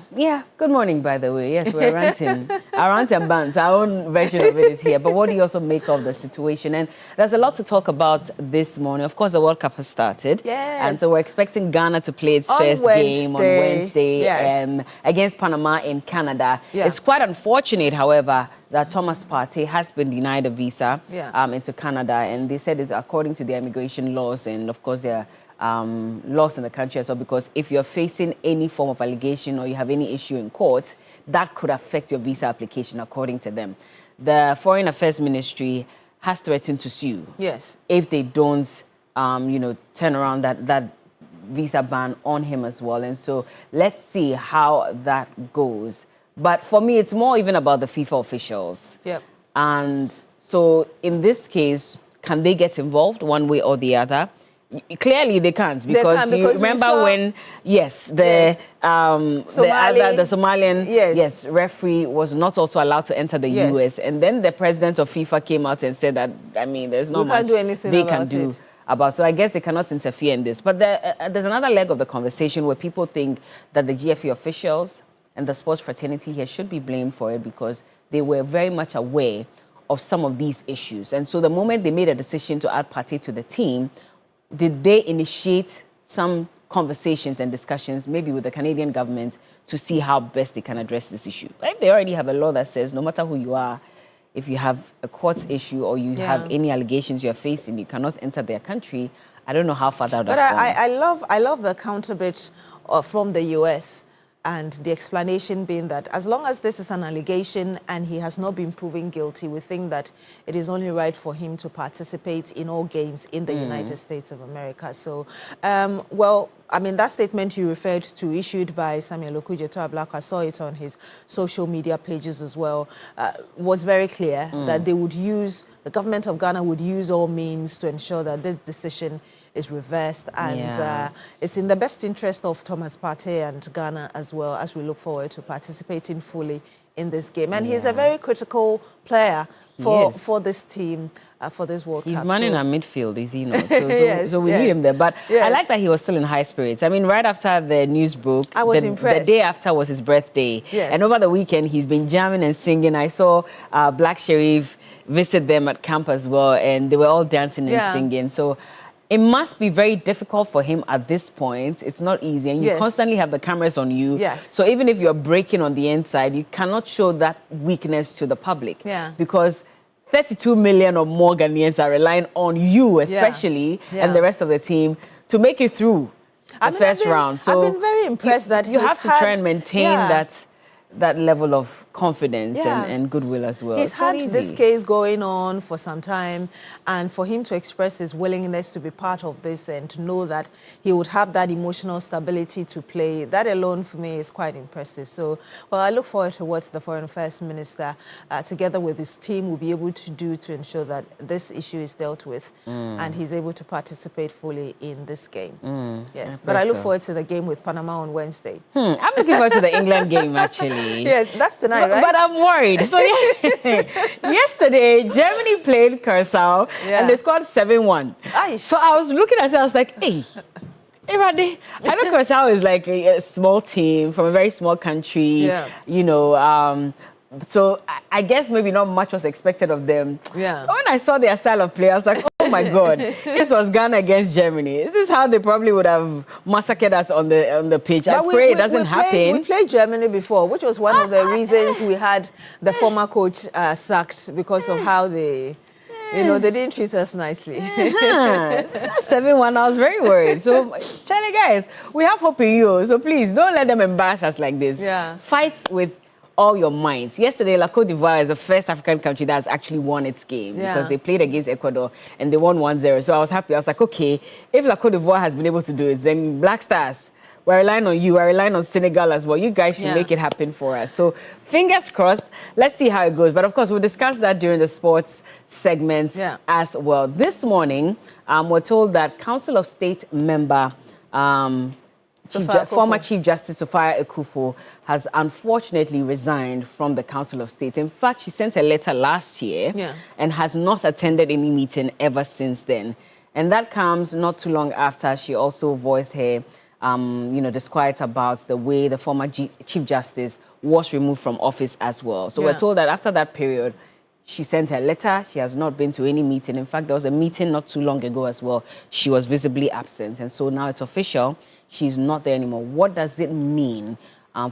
good morning, by the way. Yes, we're ranting. Our rant and bant, our own version of it is here. But what do you also make of the situation? And there's a lot to talk about this morning. Of course, the World Cup has started. And so we're expecting Ghana to play its first game on Wednesday against Panama in Canada. It's quite unfortunate, however, that Thomas Partey has been denied a visa into Canada. And they said it's according to their immigration laws and, of course, their laws in the country as well, because if you're facing any form of allegation or you have any issue in court, that could affect your visa application according to them. The Foreign Affairs Ministry has threatened to sue if they don't, turn around that visa ban on him as well. And so let's see how that goes. But for me, it's more even about the FIFA officials. And so in this case, can they get involved one way or the other? Clearly they can't because you remember when the Somalian referee was not also allowed to enter the US, and then the president of FIFA came out and said that there's not much they can do about. So I guess they cannot interfere in this. But there's another leg of the conversation where people think that the GFA officials and the sports fraternity here should be blamed for it because they were very much aware of some of these issues. And so the moment they made a decision to add Partey to the team, did they initiate some conversations and discussions, maybe with the Canadian government, to see how best they can address this issue? But if they already have a law that says no matter who you are, if you have a court issue or you have any allegations you're facing, you cannot enter their country, I don't know how far that would have gone. I love the counter bit from the US. And the explanation being that as long as this is an allegation and he has not been proven guilty, we think that it is only right for him to participate in all games in the United States of America. So, that statement you referred to, issued by Samuel Okudzeto-Ablakwa, I saw it on his social media pages as well, was very clear that the government of Ghana would use all means to ensure that this decision is reversed, and it's in the best interest of Thomas Partey and Ghana as well, as we look forward to participating fully in this game. And he's a very critical player for this team, for this World Cup. He's manning our midfield, is he not? So we need him there. But I like that he was still in high spirits. I mean, right after the news broke, I was impressed. The day after was his birthday. And over the weekend, he's been jamming and singing. I saw Black Sherif visit them at camp as well, and they were all dancing and singing. So it must be very difficult for him at this point. It's not easy, and you constantly have the cameras on you. Yes. So even if you're breaking on the inside, you cannot show that weakness to the public. Yeah. Because 32 million or more Ghanaians are relying on you, especially, and the rest of the team, to make it through the first round. So I've been very impressed that you have to try and maintain that level of confidence and goodwill as well. He's had this case going on for some time, and for him to express his willingness to be part of this and to know that he would have that emotional stability to play, that alone for me is quite impressive. So, well, I look forward to what the Foreign Affairs Minister, together with his team, will be able to do to ensure that this issue is dealt with and he's able to participate fully in this game. Yes, but I look forward to the game with Panama on Wednesday. I'm looking forward to the England game, actually. Yes, that's tonight, right? But I'm worried. So yesterday, Germany played Curacao and they scored 7-1. So I was looking at it, I was like, hey, Randy, I know Curacao is like a small team from a very small country, you know, so I guess maybe not much was expected of them. Yeah. When I saw their style of play, I was like, oh my God, this was Ghana against Germany. Is this how they probably would have massacred us on the pitch? I pray it doesn't happen. We played Germany before, which was one of the reasons we had the former coach sacked, because of how they... You know, they didn't treat us nicely. 7-1, I was very worried. So, Charlie, guys, we have hope in you. So please, don't let them embarrass us like this. Yeah. Fight with all your minds. Yesterday, La Côte d'Ivoire is the first African country that has actually won its game because they played against Ecuador and they won 1-0. So I was happy. I was like, okay, if La Côte d'Ivoire has been able to do it, then Black Stars, we're relying on you. We're relying on Senegal as well. You guys should make it happen for us. So fingers crossed. Let's see how it goes. But of course, we'll discuss that during the sports segment as well. This morning, we're told that Council of State member, former Chief Justice Sophia Akufo has unfortunately resigned from the Council of State. In fact, she sent a letter last year and has not attended any meeting ever since then. And that comes not too long after she also voiced her disquiet about the way the former Chief Justice was removed from office as well. So we're told that after that period, she sent her letter. She has not been to any meeting. In fact, there was a meeting not too long ago as well. She was visibly absent. And so now it's official. She's not there anymore. What does it mean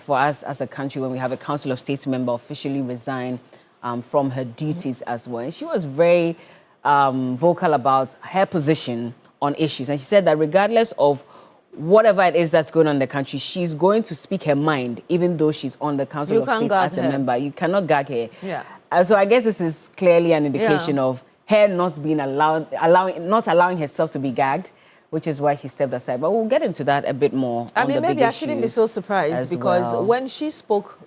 for us as a country when we have a Council of State member officially resign from her duties as well? And she was very vocal about her position on issues. And she said that regardless of whatever it is that's going on in the country, she's going to speak her mind, even though she's on the Council of State as a member. You cannot gag her. Yeah. So I guess this is clearly an indication of her not being not allowing herself to be gagged, which is why she stepped aside. But we'll get into that a bit more. I mean, maybe I shouldn't be so surprised because when she spoke,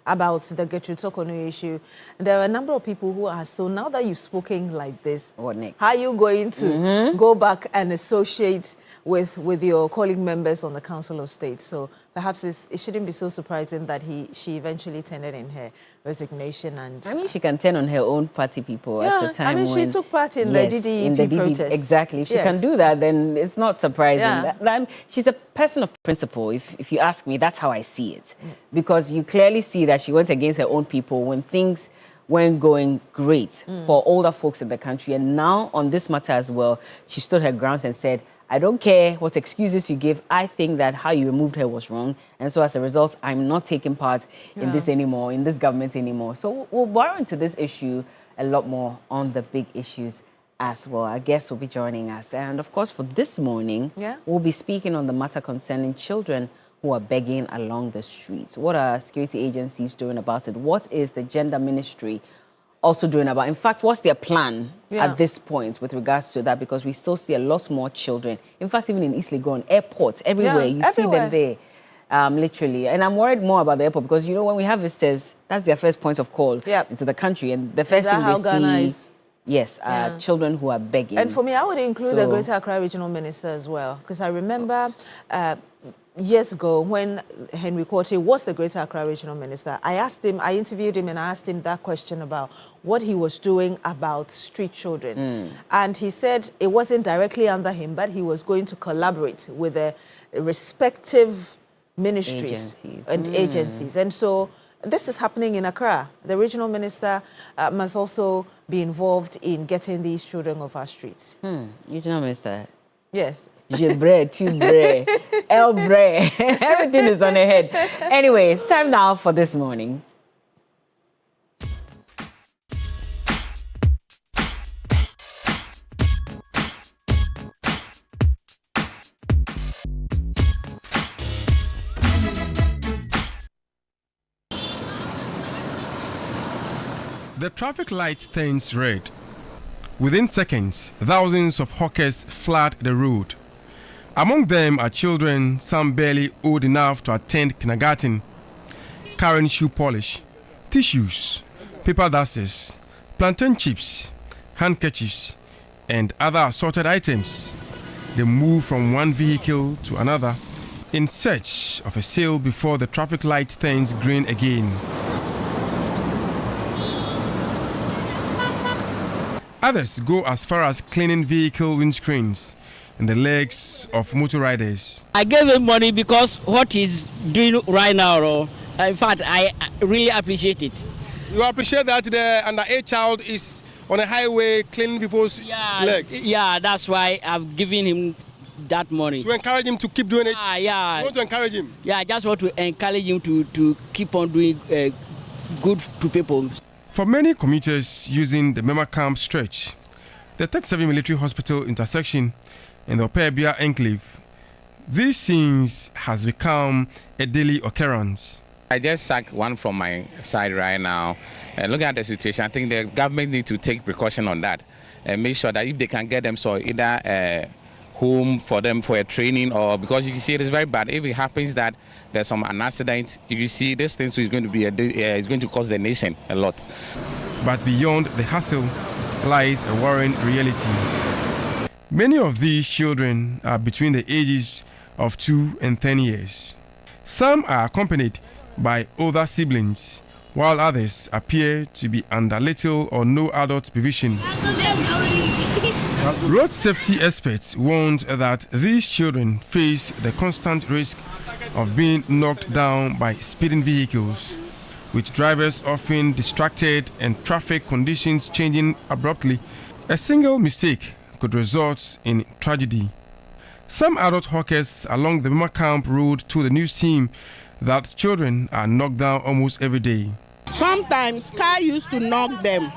about the Gertrude Tokonu issue, there are a number of people who are, so now that you've spoken like this, what next? How are you going to go back and associate with your colleague members on the Council of State? So perhaps it shouldn't be so surprising that she eventually tendered in her resignation. And I mean, she can turn on her own party people at the time. I mean, she took part in the DDEP protest. Exactly. If she can do that, then it's not surprising. She's a person of principle. If you ask me, that's how I see it. Because you clearly see that she went against her own people when things weren't going great for older folks in the country. And now on this matter as well, she stood her grounds and said, I don't care what excuses you give. I think that how you removed her was wrong. And so as a result, I'm not taking part in this anymore, in this government anymore. So we'll borrow into this issue a lot more on the big issues as well. Our guests will be joining us. And of course, for this morning, we'll be speaking on the matter concerning children who are begging along the streets. What are security agencies doing about it? What is the gender ministry also doing about it? In fact, what's their plan at this point with regards to that? Because we still see a lot more children. In fact, even in East Legon, airports, everywhere, you see them there, literally. And I'm worried more about the airport because, you know, when we have visitors, that's their first point of call into the country. And the first thing they see... Yes, children who are begging. And for me, I would include the Greater Accra Regional Minister as well, because I remember years ago when Henry Quartey was the Greater Accra Regional Minister, I interviewed him and I asked him that question about what he was doing about street children. And he said it wasn't directly under him, but he was going to collaborate with the respective ministries and agencies. And so this is happening in Accra. The regional minister must also be involved in getting these children off our streets. Regional minister? Yes. Jebre, Tubre, Elbre. Everything is on the head. Anyway, it's time now for This Morning. The traffic light turns red. Within seconds, thousands of hawkers flood the road. Among them are children, some barely old enough to attend kindergarten, carrying shoe polish, tissues, paper dusters, plantain chips, handkerchiefs, and other assorted items. They move from one vehicle to another in search of a sale before the traffic light turns green again. Others go as far as cleaning vehicle windscreens and the legs of motor riders. I gave him money because what he's doing right now, in fact, I really appreciate it. You appreciate that the underage child is on a highway cleaning people's legs? Yeah, that's why I've given him that money. To encourage him to keep doing it? Yeah. You want to encourage him? Yeah, I just want to encourage him to keep on doing good to people. For many commuters using the Mema Camp stretch, the 37 Military Hospital intersection and the Opebia Enclave, these scenes has become a daily occurrence. I just sacked one from my side right now. And looking at the situation, I think the government needs to take precaution on that and make sure that if they can get them so either home for them for a training, or because you can see it is very bad. If it happens that there's an accident, you can see this thing is going to be it's going to cost the nation a lot. But beyond the hassle lies a worrying reality. Many of these children are between the ages of 2 and 10 years. Some are accompanied by older siblings, while others appear to be under little or no adult supervision. Road safety experts warned that these children face the constant risk of being knocked down by speeding vehicles, with drivers often distracted and traffic conditions changing abruptly. A single mistake could result in tragedy. Some adult hawkers along the Mema Camp Road told the news team that children are knocked down almost every day. Sometimes car used to knock them.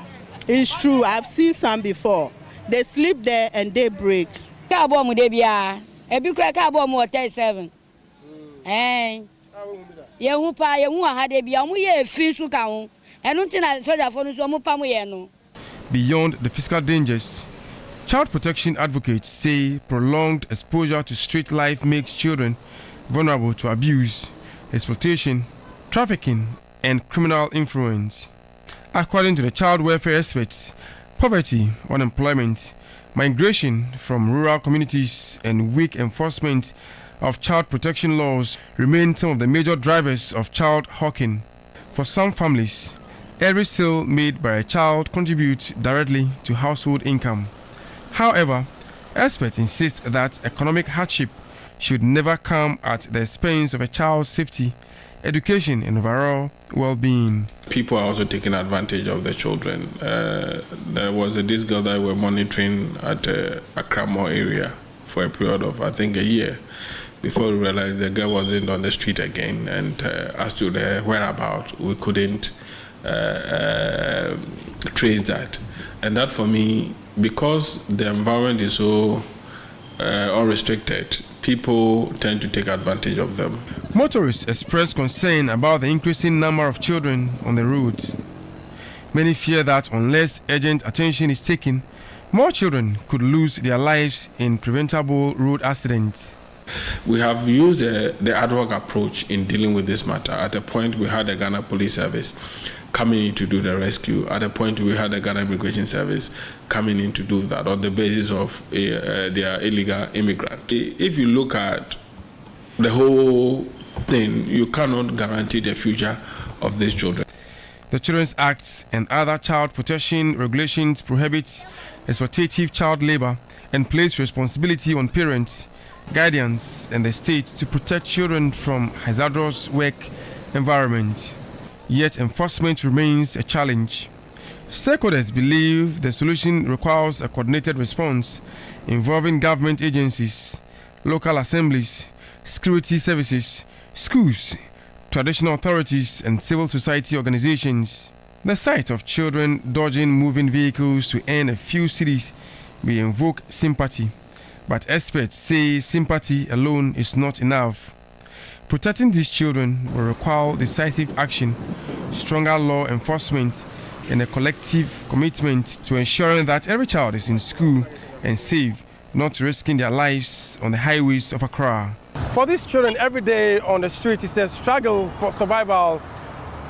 It's true, I've seen some before. They sleep there and they break. Car bomb de bia. E bi kra car bomb 37. Ye hu pa ye hu ha de bia mu ye fi su ka ho. Enu ntina soldier for no so mu pa mu ye no. Beyond the physical dangers, child protection advocates say prolonged exposure to street life makes children vulnerable to abuse, exploitation, trafficking, and criminal influence. According to the child welfare experts, poverty, unemployment, migration from rural communities, and weak enforcement of child protection laws remain some of the major drivers of child hawking. For some families, every sale made by a child contributes directly to household income. However, experts insist that economic hardship should never come at the expense of a child's safety, education, and overall well-being. People are also taking advantage of the children. There was this girl that we were monitoring at Accra Mall area for a period of, I think, a year, before we realized the girl wasn't on the street again, and as to the whereabouts, we couldn't trace that. And that, for me, because the environment is so unrestricted, people tend to take advantage of them. Motorists express concern about the increasing number of children on the roads. Many fear that unless urgent attention is taken, more children could lose their lives in preventable road accidents. We have used the ad hoc approach in dealing with this matter. At a point, we had the Ghana Police Service coming in to do the rescue. At a point, we had the Ghana Immigration Service coming in to do that on the basis of their illegal immigrant. If you look at the whole thing, you cannot guarantee the future of these children. The Children's Act and other child protection regulations prohibit exploitative child labor and place responsibility on parents, guardians, and the state to protect children from hazardous work environment. yet enforcement remains a challenge. Stakeholders believe the solution requires a coordinated response involving government agencies, local assemblies, security services, schools, traditional authorities, and civil society organizations. The sight of children dodging moving vehicles to earn a few cedis may invoke sympathy, but experts say sympathy alone is not enough. Protecting these children will require decisive action, stronger law enforcement, and a collective commitment to ensuring that every child is in school and safe, not risking their lives on the highways of Accra. For these children, every day on the street is a struggle for survival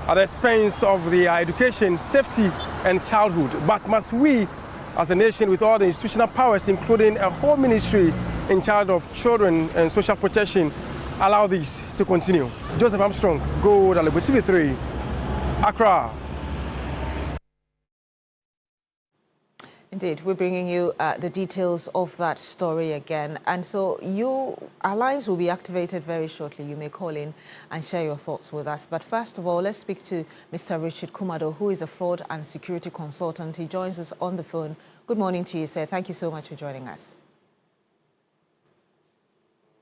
at the expense of their education, safety, and childhood. But must we, as a nation with all the institutional powers, including a whole ministry in charge of children and social protection, allow this to continue? Joseph Armstrong, Gold Alibo, TV3, Accra. Indeed, we're bringing you the details of that story again. And so our lines will be activated very shortly. You may call in and share your thoughts with us. But first of all, let's speak to Mr. Richard Kumado, who is a fraud and security consultant. He joins us on the phone. Good morning to you, sir. Thank you so much for joining us.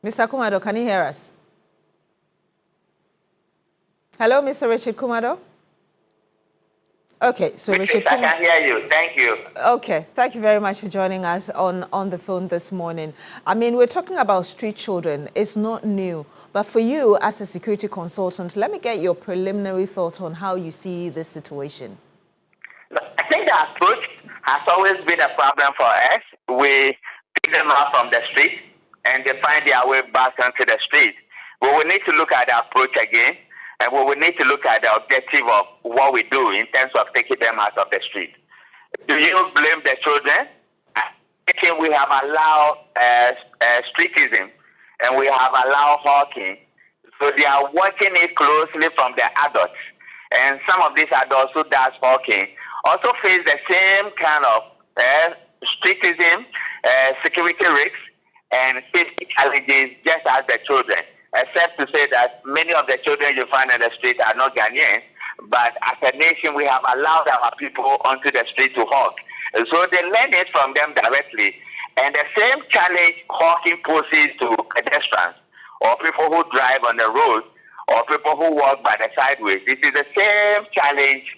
Mr. Kumado, can you hear us? Hello, Mr. Richard Kumado? Okay, so Richard, I can hear you. Thank you. Okay, thank you very much for joining us on the phone this morning. I mean, we're talking about street children. It's not new, but for you as a security consultant, let me get your preliminary thoughts on how you see this situation. I think the approach has always been a problem for us. We pick them up from the street and they find their way back onto the street. We will need to look at the approach again. And we will need to look at the objective of what we do in terms of taking them out of the street. Do you blame the children? I think we have allowed streetism and we have allowed hawking. So they are watching it closely from the adults. And some of these adults who does hawking also face the same kind of streetism, security risks, and safety challenges just as the children. Except to say that many of the children you find on the street are not Ghanaians, but as a nation we have allowed our people onto the street to hawk. So they learn it from them directly. And the same challenge hawking poses to pedestrians or people who drive on the road or people who walk by the sideways. This is the same challenge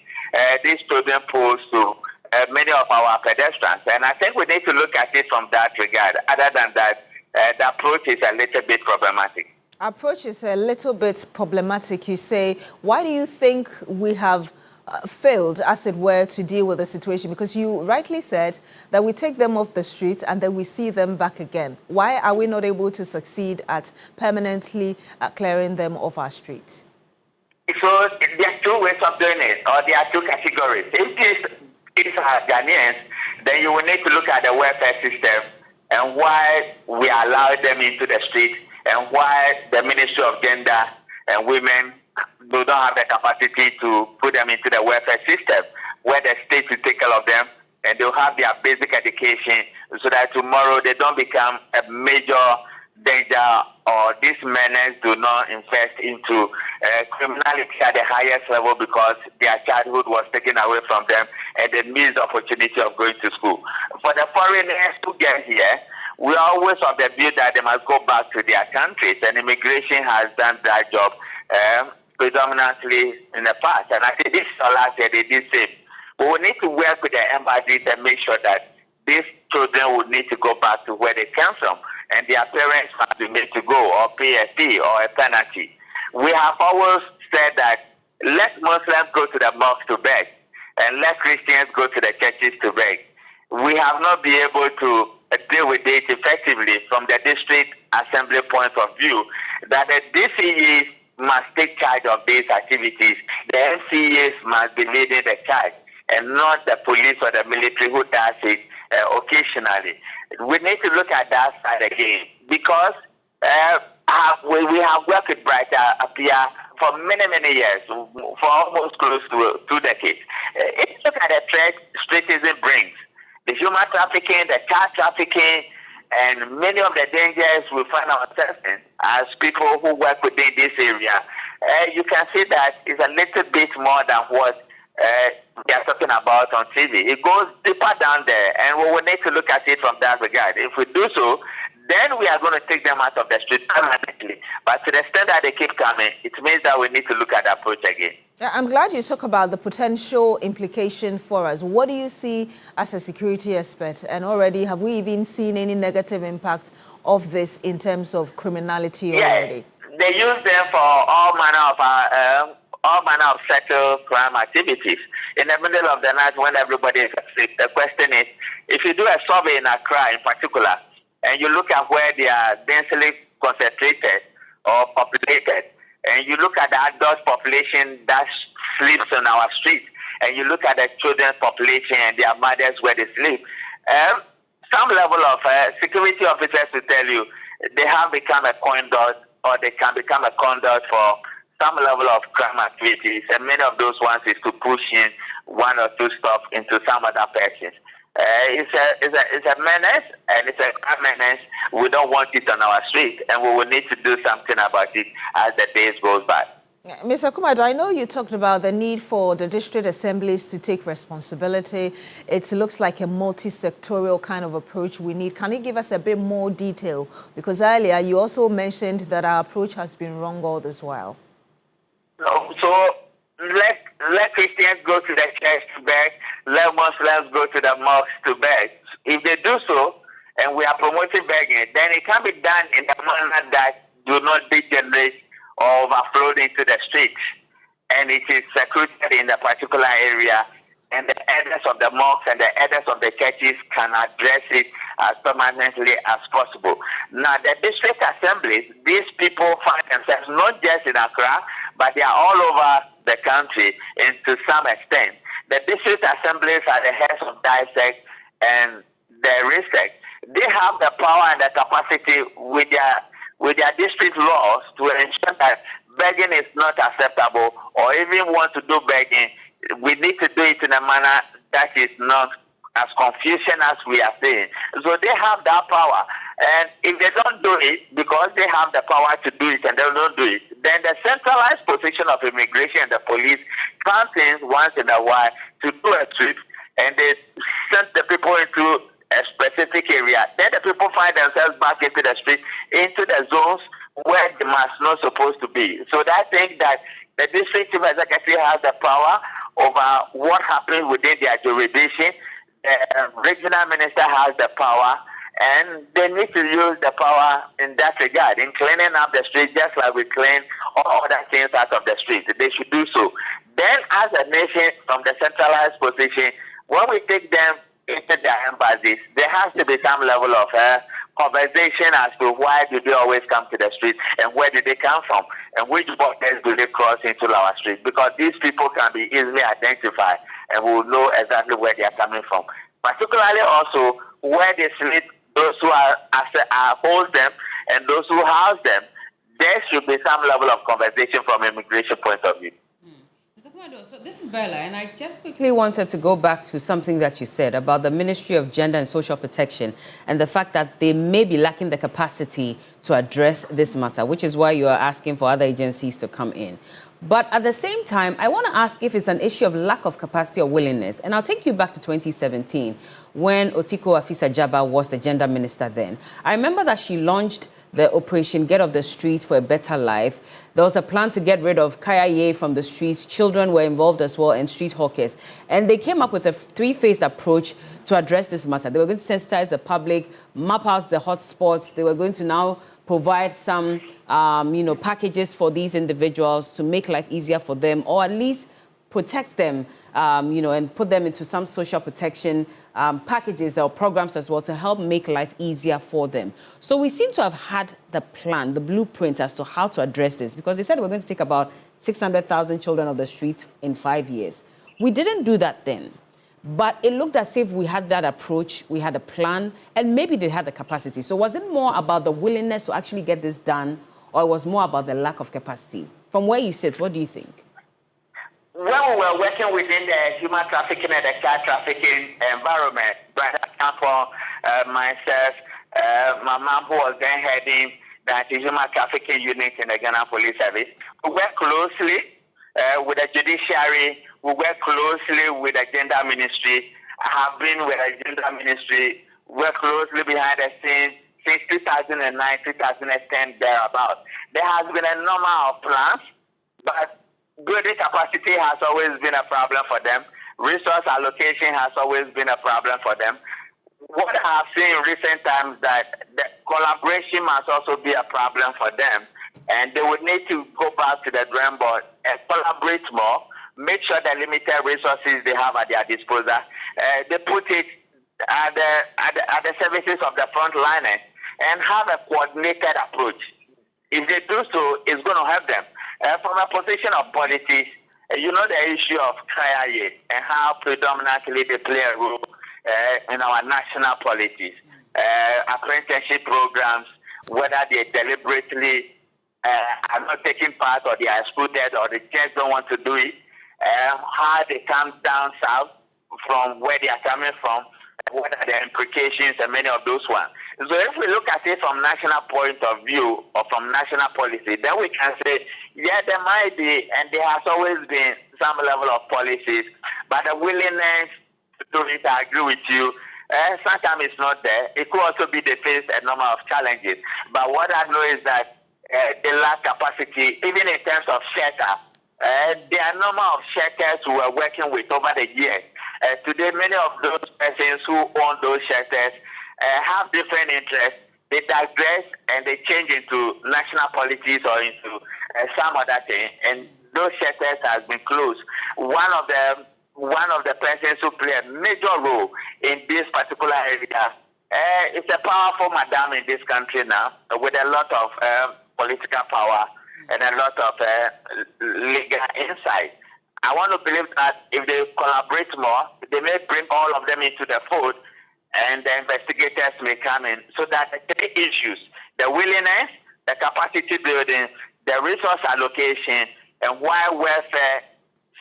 these children pose to many of our pedestrians. And I think we need to look at it from that regard. Other than that, the approach is a little bit problematic. Approach is a little bit problematic, you say. Why do you think we have failed, as it were, to deal with the situation? Because you rightly said that we take them off the streets and then we see them back again. Why are we not able to succeed at permanently clearing them off our streets? So there are two ways of doing it, or there are two categories. If these are Ghanaians, then you will need to look at the welfare system and why we allow them into the street, and why the Ministry of Gender and Women do not have the capacity to put them into the welfare system, where the state will take care of them and they'll have their basic education so that tomorrow they don't become a major danger or these menace do not infest into criminality at the highest level because their childhood was taken away from them and they missed the opportunity of going to school. For the foreigners who get here, we are always of the view that they must go back to their countries, and immigration has done that job predominantly in the past. And I think this is our last year they did same. But we need to work with the embassies and make sure that these children would need to go back to where they came from, and their parents must be made to go or pay a fee or a penalty. We have always said that let Muslims go to the mosque to beg, and let Christians go to the churches to beg. We have not been able to deal with it effectively from the district assembly point of view, that the DCEs must take charge of these activities. The MCEs must be leading the charge and not the police or the military who does it occasionally. We need to look at that side again because we have worked with Brighter Appear for many, many years, for almost close to 2 decades. If you look at the threat streetism brings, the human trafficking, the child trafficking, and many of the dangers we find ourselves in as people who work within this area, you can see that it's a little bit more than what they are talking about on TV. It goes deeper down there, and we will need to look at it from that regard. If we do so, then we are going to take them out of the street permanently. But to the extent that they keep coming, it means that we need to look at the approach again. I'm glad you talk about the potential implication for us. What do you see as a security expert? And already, have we even seen any negative impact of this in terms of criminality already? They use them for all manner of sexual crime activities. In the middle of the night when everybody is asleep, the question is, if you do a survey in Accra in particular, and you look at where they are densely concentrated or populated, and you look at the adult population that sleeps on our streets, and you look at the children's population and their mothers where they sleep, some level of security officers will tell you they have become a conduit, or they can become a conduit for some level of crime activities, and many of those ones is to push in one or two stuff into some other persons. It's a menace, and it's a crime menace. We don't want it on our street, and we will need to do something about it as the days goes by. Mr. Kumado, I know you talked about the need for the district assemblies to take responsibility. It looks like a multi-sectorial kind of approach we need. Can you give us a bit more detail? Because earlier you also mentioned that our approach has been wrong all this while. So let Christians go to the church to beg, let Muslims go to the mosque to beg. If they do so, and we are promoting begging, then it can be done in a manner that do not degenerate or overflow into the streets. And it is secluded in a particular area, and the elders of the mosques and the elders of the churches can address it as permanently as possible. Now, the district assemblies, these people find themselves not just in Accra, but they are all over the country, and to some extent. The district assemblies are the heads of district and the RISEC. They have the power and the capacity with their district laws to ensure that begging is not acceptable, or even want to do begging, we need to do it in a manner that is not as confusion as we are saying. So they have that power. And if they don't do it, because they have the power to do it and they don't do it, then the centralized position of immigration and the police comes in once in a while to do a sweep, and they send the people into a specific area. Then the people find themselves back into the street, into the zones where they must not supposed to be. So I think that the district chief executive has the power over what happens within their jurisdiction. The regional minister has the power, and they need to use the power in that regard, in cleaning up the street, just like we clean all other things out of the street. They should do so. Then, as a nation, from the centralized position, when we take them into their embassies, there has to be some level of conversation as to why do they always come to the street, and where do they come from, and which borders do they cross into our street, because these people can be easily identified, and we will know exactly where they are coming from. Particularly also where they sleep, those who hold them, and those who house them. There should be some level of conversation from an immigration point of view. So this is Bella, and I just quickly wanted to go back to something that you said about the Ministry of Gender and Social Protection and the fact that they may be lacking the capacity to address this matter, which is why you are asking for other agencies to come in. But at the same time, I want to ask if it's an issue of lack of capacity or willingness. And I'll take you back to 2017 when Otiko Afisa-Jaba was the gender minister then. I remember that she launched the Operation Get Off the Streets for a Better Life. There was a plan to get rid of Kaya from the streets. Children were involved as well, and street hawkers. And they came up with a three-phased approach to address this matter. They were going to sensitize the public, map out the hotspots. They were going to now provide some, packages for these individuals to make life easier for them, or at least protect them, and put them into some social protection packages or programs as well to help make life easier for them. So we seem to have had the plan, the blueprint as to how to address this, because they said we're going to take about 600,000 children off the streets in 5 years. We didn't do that then, but it looked as if we had that approach, we had a plan, and maybe they had the capacity. So was it more about the willingness to actually get this done, or it was more about the lack of capacity? From where you sit, what do you think? When we were working within the human trafficking and the child trafficking environment, Brother Campo, myself, my mom who was then heading the anti-human trafficking unit in the Ghana Police Service. We work closely with the judiciary. We work closely with the gender ministry. I have been with the gender ministry, work closely behind the scenes since 2009, 2010, thereabout. There has been a number of plans, but building capacity has always been a problem for them. Resource allocation has always been a problem for them. What I have seen in recent times that the collaboration must also be a problem for them, and they would need to go back to the drawing board and collaborate more, make sure the limited resources they have at their disposal, they put it at the services of the frontliners and have a coordinated approach. If they do so, it's going to help them. From a position of politics, you know the issue of trial aid and how predominantly they play a role in our national politics. Apprenticeship programs, whether they deliberately are not taking part or they are excluded or they just don't want to do it, how they come down south from where they are coming from, what are the implications and many of those ones. So if we look at it from national point of view or from national policy, then we can say, yeah, there might be, and there has always been some level of policies, but the willingness to do it, I agree with you, sometimes it's not there. It could also be they face a number of challenges. But what I know is that they lack capacity, even in terms of shelter. There are a number of shelters we are working with over the years. Today, many of those persons who own those shelters have different interests. They digress and they change into national politics or into some other thing. And those shelters have been closed. One of the persons who play a major role in this particular area is a powerful madam in this country now with a lot of political power and a lot of legal insight. I want to believe that if they collaborate more, they may bring all of them into the fold and the investigators may come in so that the three issues, the willingness, the capacity building, the resource allocation, and why welfare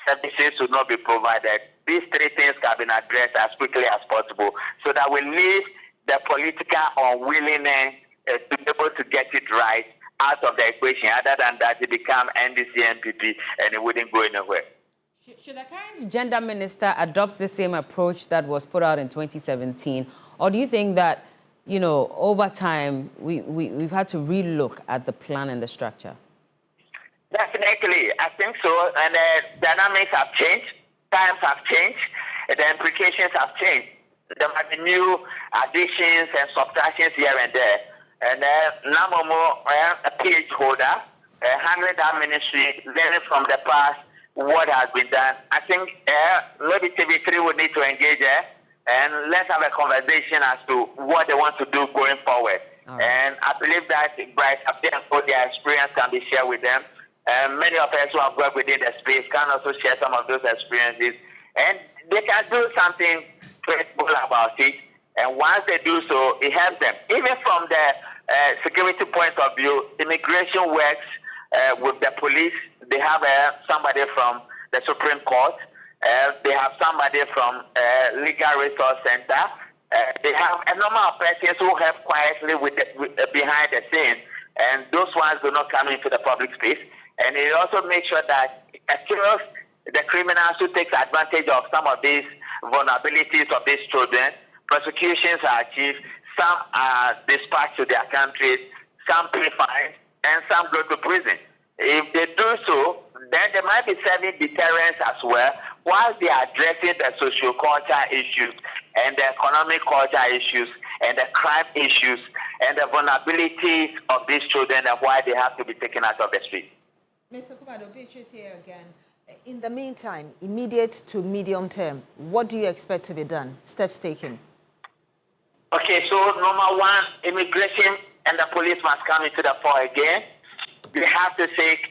services should not be provided, these three things can be addressed as quickly as possible so that we leave the political unwillingness to be able to get it right out of the equation. Other than that, it become NDC, NPP, and it wouldn't go anywhere. Should the current gender minister adopt the same approach that was put out in 2017? Or do you think that, you know, over time, we've had to relook at the plan and the structure? Definitely, I think so. And the dynamics have changed, times have changed, the implications have changed. There might be new additions and subtractions here and there. And number more, a PhD holder, handling that ministry, learning from the past, what has been done. I think maybe TV3 would need to engage and let's have a conversation as to what they want to do going forward. And I believe that by their experience can be shared with them. Many of us who have worked within the space can also share some of those experiences. And they can do something credible about it. And once they do so, it helps them. Even from the security point of view, immigration works with the police. They have somebody from the Supreme Court. They have somebody from Legal Resource Center. They have a number of persons who help quietly behind the scenes. And those ones do not come into the public space. And it also makes sure that it kills the criminals who take advantage of some of these vulnerabilities of these children. Prosecutions are achieved, some are dispatched to their countries, some pay fines, and some go to prison. If they do so, then they might be serving deterrence as well, while they are addressing the socio-cultural issues and the economic culture issues and the crime issues and the vulnerabilities of these children and why they have to be taken out of the street. Mr. Kumado, Beatrice here again. In the meantime, immediate to medium term, what do you expect to be done? Steps taken? Okay, so number one, immigration and the police must come into the fore again. They have to take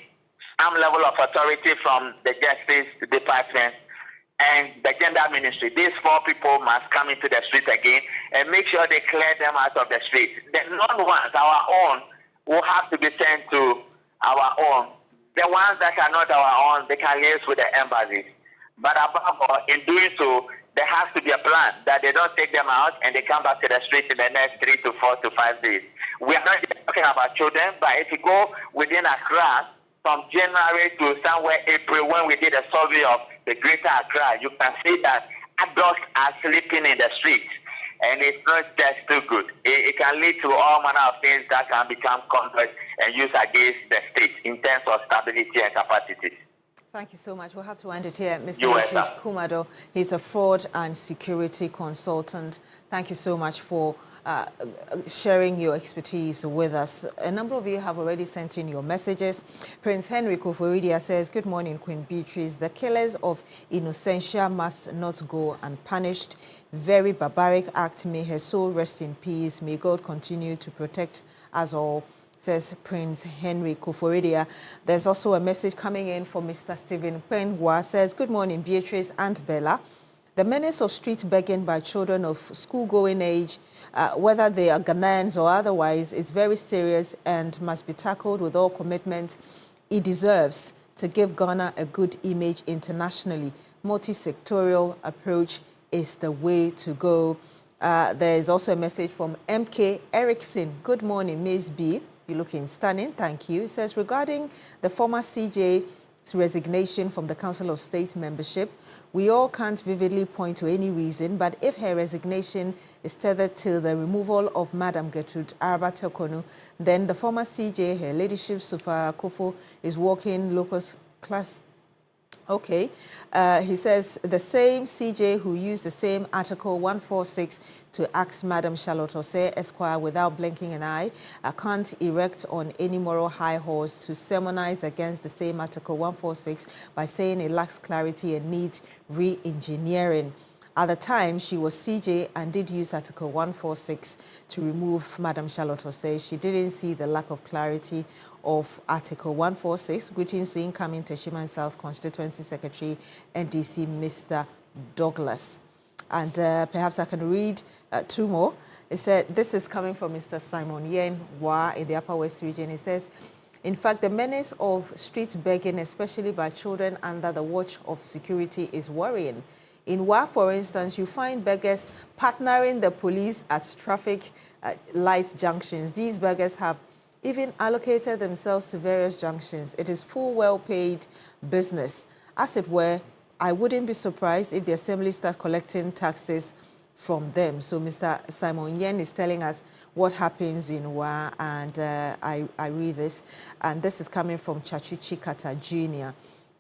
some level of authority from the Justice Department and the Gender Ministry. These four people must come into the street again and make sure they clear them out of the street. The non-ones, our own, will have to be sent to our own. The ones that are not our own, they can liaise with the embassies. But above all, in doing so, there has to be a plan that they don't take them out and they come back to the street in the next 3 to 4 to 5 days. We are not just talking about children, but if you go within Accra, from January to somewhere April, when we did a survey of the greater Accra, you can see that adults are sleeping in the streets. And it's not just too good. It can lead to all manner of things that can become complex and used against the state in terms of stability and capacity. Thank you so much. We'll have to end it here. Mr. You're Richard welcome. Kumado, he's a fraud and security consultant. Thank you so much for sharing your expertise with us. A number of you have already sent in your messages. Prince Henry Koforidia says, good morning, Queen Beatrice. The killers of Innocentia must not go unpunished. Very barbaric act. May her soul rest in peace. May God continue to protect us all, says Prince Henry Koforidia. There's also a message coming in from Mr. Stephen Penwa. Says, good morning, Beatrice and Bella. The menace of street begging by children of school-going age, whether they are Ghanaians or otherwise, is very serious and must be tackled with all commitment it deserves to give Ghana a good image internationally. Multi-sectorial approach is the way to go. There is also a message from MK Erickson. Good morning, Ms. B. You're looking stunning. Thank you. It says, regarding the former CJ's resignation from the Council of State membership, we all can't vividly point to any reason, but if her resignation is tethered to the removal of Madam Gertrude Araba Tekonu, then the former CJ, her ladyship Sufa Akufo, is walking locus class. Okay. He says the same CJ who used the same Article 146 to ask Madam Charlotte Osei Esquire without blinking an eye can't erect on any moral high horse to sermonize against the same Article 146 by saying it lacks clarity and needs re-engineering. At the time, she was CJ and did use Article 146 to remove Madam Charlotte Osei. She didn't see the lack of clarity of Article 146. Greetings to incoming Teshiman South Constituency Secretary, NDC, Mr. Douglas. And perhaps I can read 2 more. It said, this is coming from Mr. Simon Yen Wa in the Upper West region. He says, in fact, the menace of street begging, especially by children under the watch of security, is worrying. In Wa, for instance, you find beggars partnering the police at traffic light junctions. These beggars have even allocated themselves to various junctions. It is full, well-paid business. As it were, I wouldn't be surprised if the assembly start collecting taxes from them. So Mr. Simon Yen is telling us what happens in Wa, and I read this. And this is coming from Chachuchi Kata Jr.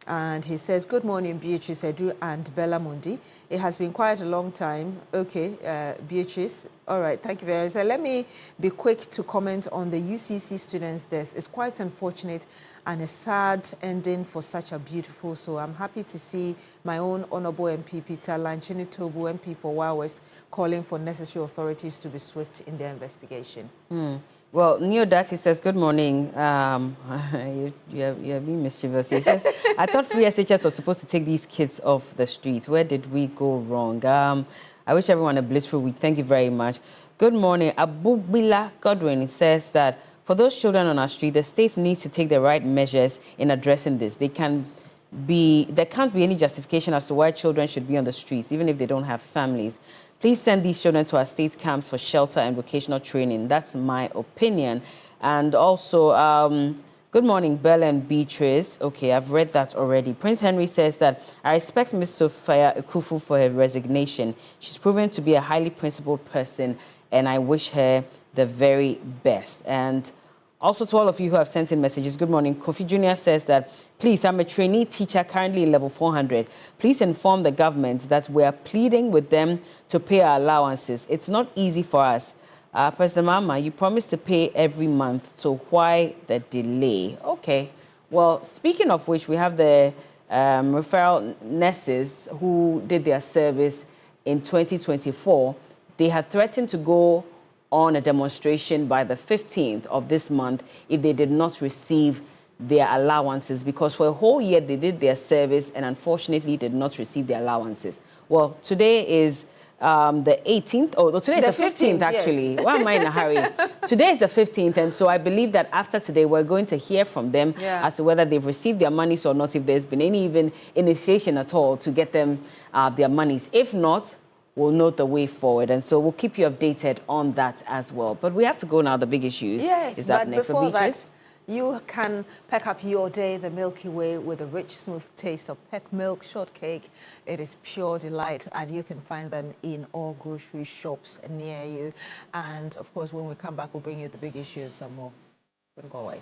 And he says, good morning, Beatrice Edu and Bella Mundi. It has been quite a long time. Okay, Beatrice. All right, thank you very much. So let me be quick to comment on the UCC student's death. It's quite unfortunate and a sad ending for such a beautiful soul. I'm happy to see my own Honorable MP, Peter Lanchini Tobu, MP for Wa West, calling for necessary authorities to be swift in their investigation. Well, Neo Dati says, good morning. You're being mischievous. He says, I thought free SHS was supposed to take these kids off the streets. Where did we go wrong? I wish everyone a blissful week. Thank you very much. Good morning. Abubila Godwin says that for those children on our street, the state needs to take the right measures in addressing this. There can't be any justification as to why children should be on the streets, even if they don't have families. Please send these children to our state camps for shelter and vocational training. That's my opinion. And also, good morning, Bella and Beatrice. Okay, I've read that already. Prince Henry says that I respect Ms. Sophia Ekufu for her resignation. She's proven to be a highly principled person, and I wish her the very best. And also to all of you who have sent in messages, good morning. Kofi Jr. says that, please, I'm a trainee teacher currently in level 400. Please inform the government that we are pleading with them to pay our allowances. It's not easy for us. President Mama, you promised to pay every month, so why the delay? Okay. Well, speaking of which, we have the referral nurses who did their service in 2024. They had threatened to go on a demonstration by the 15th of this month if they did not receive their allowances, because for a whole year they did their service and unfortunately did not receive their allowances. Well, today is the 18th. Oh, no, today is the 15th, actually. Yes. Why am I in a hurry? Today is the 15th, and so I believe that after today, we're going to hear from them as to whether they've received their monies or not, if there's been any even initiation at all to get them their monies. If not, we'll note the way forward, and so we'll keep you updated on that as well. But we have to go now. The big issues is up next. Before that, you can pack up your day the Milky Way with a rich, smooth taste of peck milk shortcake. It is pure delight, and you can find them in all grocery shops near you. And of course, when we come back, we'll bring you the big issues some more. Don't go away.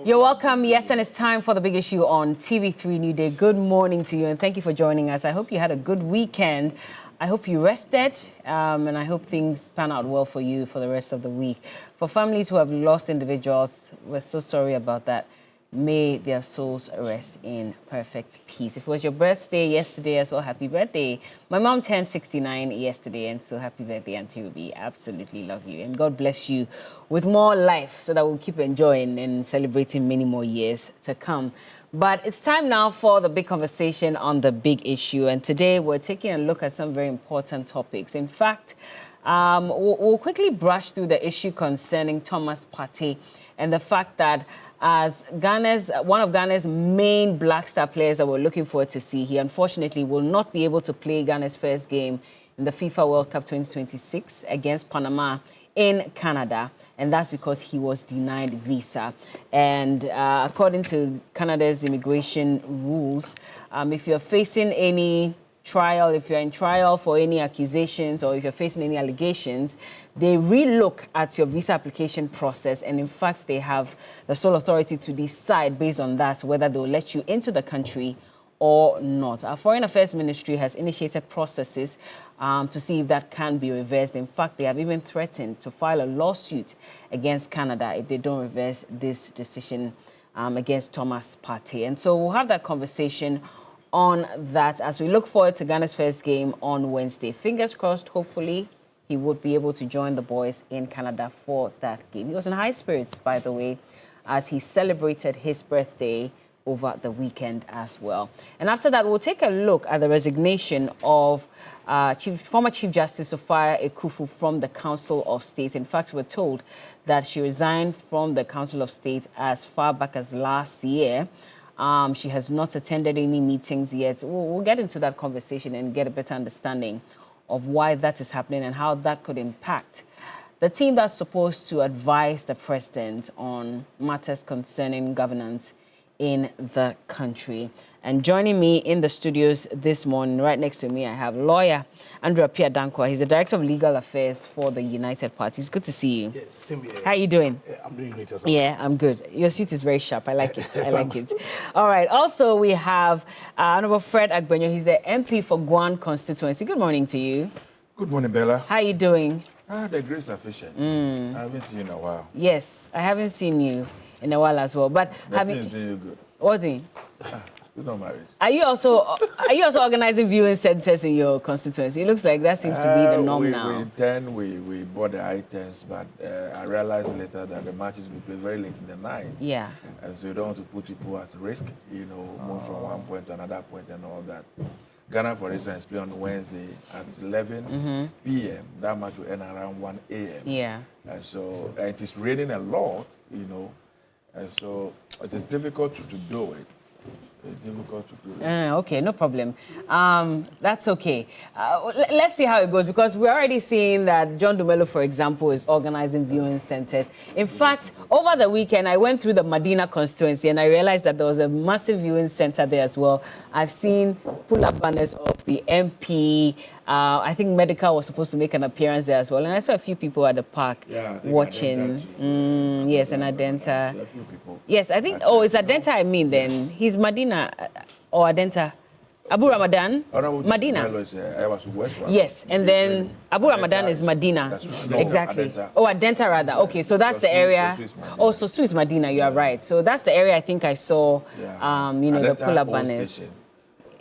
You're welcome. Yes, and it's time for the big issue on TV3 Newday. Good morning to you, and thank you for joining us. I hope you had a good weekend. I hope you rested, and I hope things pan out well for you for the rest of the week. For families who have lost individuals, we're so sorry about that. May their souls rest in perfect peace. If it was your birthday yesterday as well, happy birthday. My mom turned 69 yesterday, and so happy birthday, Auntie Ruby. Absolutely love you. And God bless you with more life so that we'll keep enjoying and celebrating many more years to come. But it's time now for the big conversation on the big issue. And today we're taking a look at some very important topics. In fact, we'll quickly brush through the issue concerning Thomas Partey and the fact that as one of Ghana's main Black Star players that we're looking forward to see, he unfortunately will not be able to play Ghana's first game in the FIFA World Cup 2026 against Panama in Canada, and that's because he was denied visa. And according to Canada's immigration rules, if you're facing any trial, if you're in trial for any accusations or if you're facing any allegations, they relook at your visa application process, and in fact they have the sole authority to decide based on that whether they'll let you into the country or not. Our Foreign Affairs Ministry has initiated processes to see if that can be reversed. In fact, they have even threatened to file a lawsuit against Canada if they don't reverse this decision against Thomas Partey. And so we'll have that conversation on that as we look forward to Ghana's first game on Wednesday. Fingers crossed, hopefully, he would be able to join the boys in Canada for that game. He was in high spirits, by the way, as he celebrated his birthday over the weekend as well. And after that, we'll take a look at the resignation of former Chief Justice Sophia Ekufu from the Council of State. In fact, we're told that she resigned from the Council of State as far back as last year. She has not attended any meetings yet. We'll get into that conversation and get a better understanding of why that is happening and how that could impact the team that's supposed to advise the president on matters concerning governance in the country. And joining me in the studios this morning, right next to me, I have lawyer Andrew Appiah-Dankwa. He's the Director of Legal Affairs for the United Party. It's good to see you. Yes, same here. How are you doing? Yeah, I'm doing great. Yeah, I'm good. Your suit is very sharp. I like it. I like it. All right. Also, we have Honorable Fred Agbenyo. He's the MP for Guan constituency. Good morning to you. Good morning, Bella. How are you doing? The great sufficient. I haven't seen you in a while. Yes, I haven't seen you in a while as well. But have you doing you good? What thing? You're not married. Are you also organizing viewing centers in your constituency? It looks like that seems to be the norm now. We bought the items, but I realized later that the matches will play very late in the night. Yeah. And so you don't want to put people at risk, move from one point to another point and all that. Ghana, for instance, play on Wednesday at 11 p.m. That match will end around 1 a.m. Yeah. And so it is raining a lot, and so it is difficult to do it. It's difficult to do it. Okay, no problem. That's okay. Let's see how it goes, because we're already seeing that John Dumelo, for example, is organizing viewing centers. In fact, over the weekend, I went through the Medina constituency and I realized that there was a massive viewing center there as well. I've seen pull-up banners of the MP. I think Medical was supposed to make an appearance there as well. And I saw a few people at the park watching. Yes, and Adenta. A few people. Yes, I think, it's Adenta I mean then. He's Medina or Adenta. Abu Ramadan, Medina. Yes, and then Abu Ramadan is Medina. Exactly. Adenta rather. Okay, so that's the area. So Su is Medina, you are right. So that's the area I think I saw, the pull-up banners.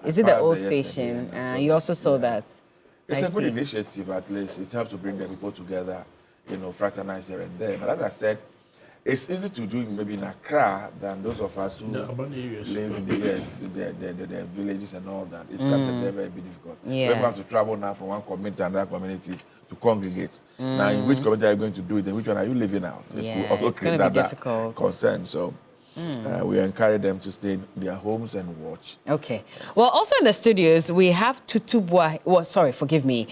Is it the old station? You also saw that. It's a good initiative, at least. It helps to bring the people together, fraternize here and there. But as I said, it's easy to do maybe in Accra than those of us who live in the US, the villages and all that. It becomes very, very difficult. Yeah. We have to travel now from one community to another community to congregate. Now, in which community are you going to do it? In which one are you living out? Yeah, also it's going to be difficult. Concern. So we encourage them to stay in their homes and watch. Okay. Well, also in the studios, we have Tutubwa. Forgive me.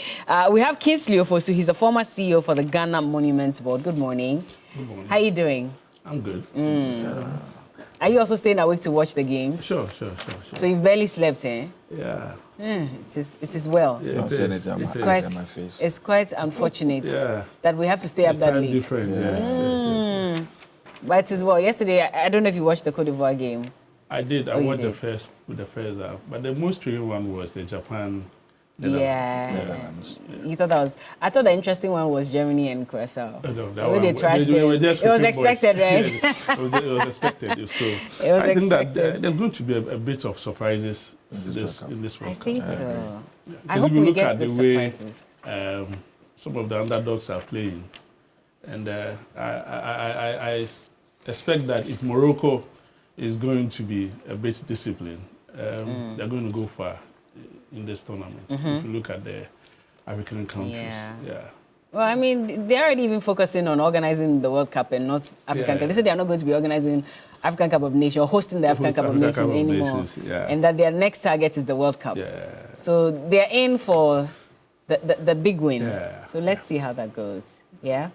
We have Kingsley Ofosu. He's the former CEO for the Ghana Monuments Board. Good morning. Good morning. How are you doing? I'm good. Are you also staying awake to watch the games? Sure. So you've barely slept, eh? Yeah. It is well. Yeah, it's quite unfortunate that we have to stay up that late. Difference, yes. But it is well. Yesterday, I don't know if you watched the Cote d'Ivoire game. I did. I watched the first half. But the most thrilling one was the Japan. Netherlands. You thought that was... I thought the interesting one was Germany and Curacao. No, that one, they trashed it was expected, right? It was expected. So I think that there's going to be a bit of surprises in this World Cup. I think so. Yeah. I hope we get good surprises. Some of the underdogs are playing. And I expect that if Morocco is going to be a bit disciplined, they're going to go far in this tournament. If you look at the African countries. Yeah. Well, I mean, they're already even focusing on organizing the World Cup and not African Cup. They said they're not going to be organizing African Cup of Nations or hosting the African Cup of Nations anymore. And that their next target is the World Cup. So they're in for the big win. So let's see how that goes. Yeah.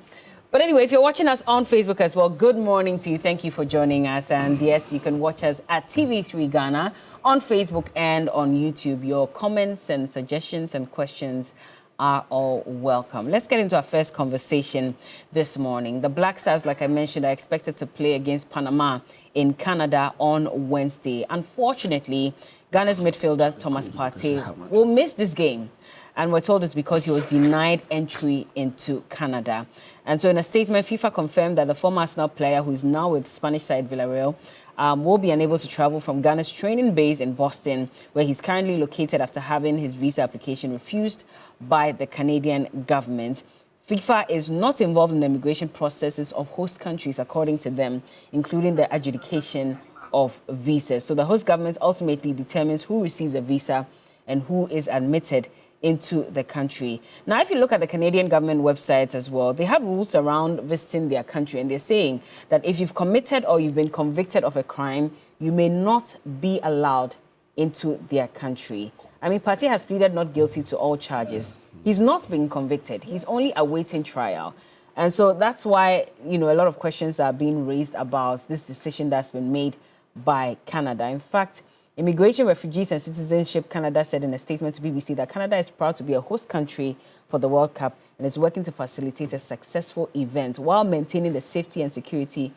But anyway, if you're watching us on Facebook as well, good morning to you. Thank you for joining us. And yes, you can watch us at TV3 Ghana on Facebook and on YouTube. Your comments and suggestions and questions are all welcome. Let's get into our first conversation this morning. The Black Stars, like I mentioned, are expected to play against Panama in Canada on Wednesday. Unfortunately, Ghana's midfielder Thomas Partey will miss this game. And we're told it's because he was denied entry into Canada. And so in a statement, FIFA confirmed that the former Arsenal player, who is now with Spanish side Villarreal, will be unable to travel from Ghana's training base in Boston, where he's currently located after having his visa application refused by the Canadian government. FIFA is not involved in the immigration processes of host countries, according to them, including the adjudication of visas. So the host government ultimately determines who receives a visa and who is admitted into the country. Now, if you look at the Canadian government websites as well, they have rules around visiting their country, and they're saying that if you've committed or you've been convicted of a crime, you may not be allowed into their country. I mean, Partey has pleaded not guilty to all charges. He's not been convicted. He's only awaiting trial. And so that's why, a lot of questions are being raised about this decision that's been made by Canada. In fact, Immigration, Refugees and Citizenship Canada said in a statement to BBC that Canada is proud to be a host country for the World Cup and is working to facilitate a successful event while maintaining the safety and security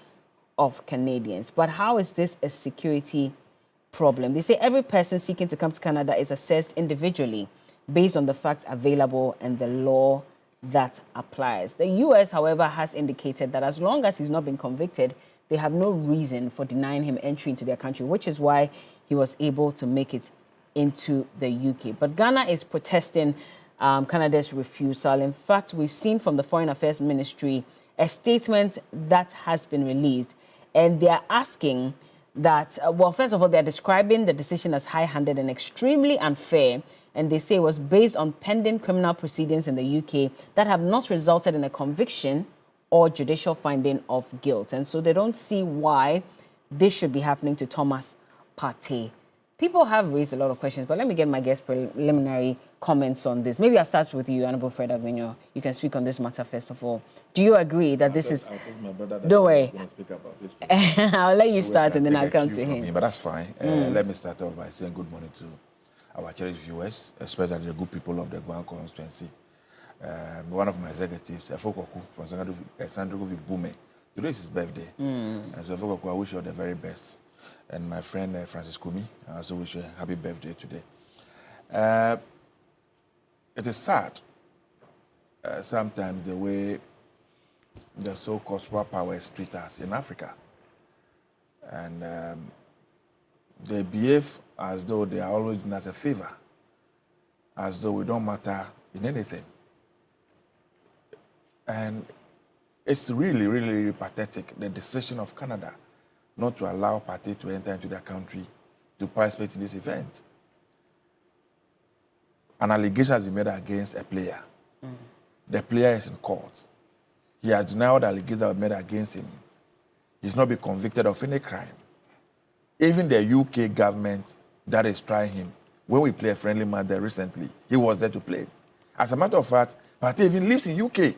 of Canadians. But how is this a security problem? They say every person seeking to come to Canada is assessed individually based on the facts available and the law that applies. The U.S., however, has indicated that as long as he's not been convicted, they have no reason for denying him entry into their country, which is why he was able to make it into the UK. But Ghana is protesting Canada's refusal. In fact, we've seen from the Foreign Affairs Ministry a statement that has been released, and they're asking that, first of all, they're describing the decision as high-handed and extremely unfair, and they say it was based on pending criminal proceedings in the UK that have not resulted in a conviction or judicial finding of guilt. And so they don't see why this should be happening to Thomas Partey. People have raised a lot of questions, but let me get my guest preliminary comments on this. Maybe I'll start with you, Honorable Fred Agwinyo. You can speak on this matter first of all. Do you agree that this is... Don't worry. I'll let you start and then I'll come to him. But that's fine. Let me start off by saying good morning to our cherished viewers, especially the good people of the Guan constituency. One of my executives, Fokoku from Sandrogo Bume. Today is his birthday. And so Fokoku, I wish you all the very best. And my friend Francis Kumi, I also wish you a happy birthday today. It is sad sometimes the way the so-called superpowers treat us in Africa. And they behave as though they are always doing us a favor, as though we don't matter in anything. And it's really, really, really pathetic, the decision of Canada not to allow Partey to enter into their country to participate in this event. An allegation has been made against a player. The player is in court. He has denied the allegations that were made against him. He's not been convicted of any crime. Even the UK government that is trying him, when we played a friendly match there recently, he was there to play. As a matter of fact, Partey even lives in UK.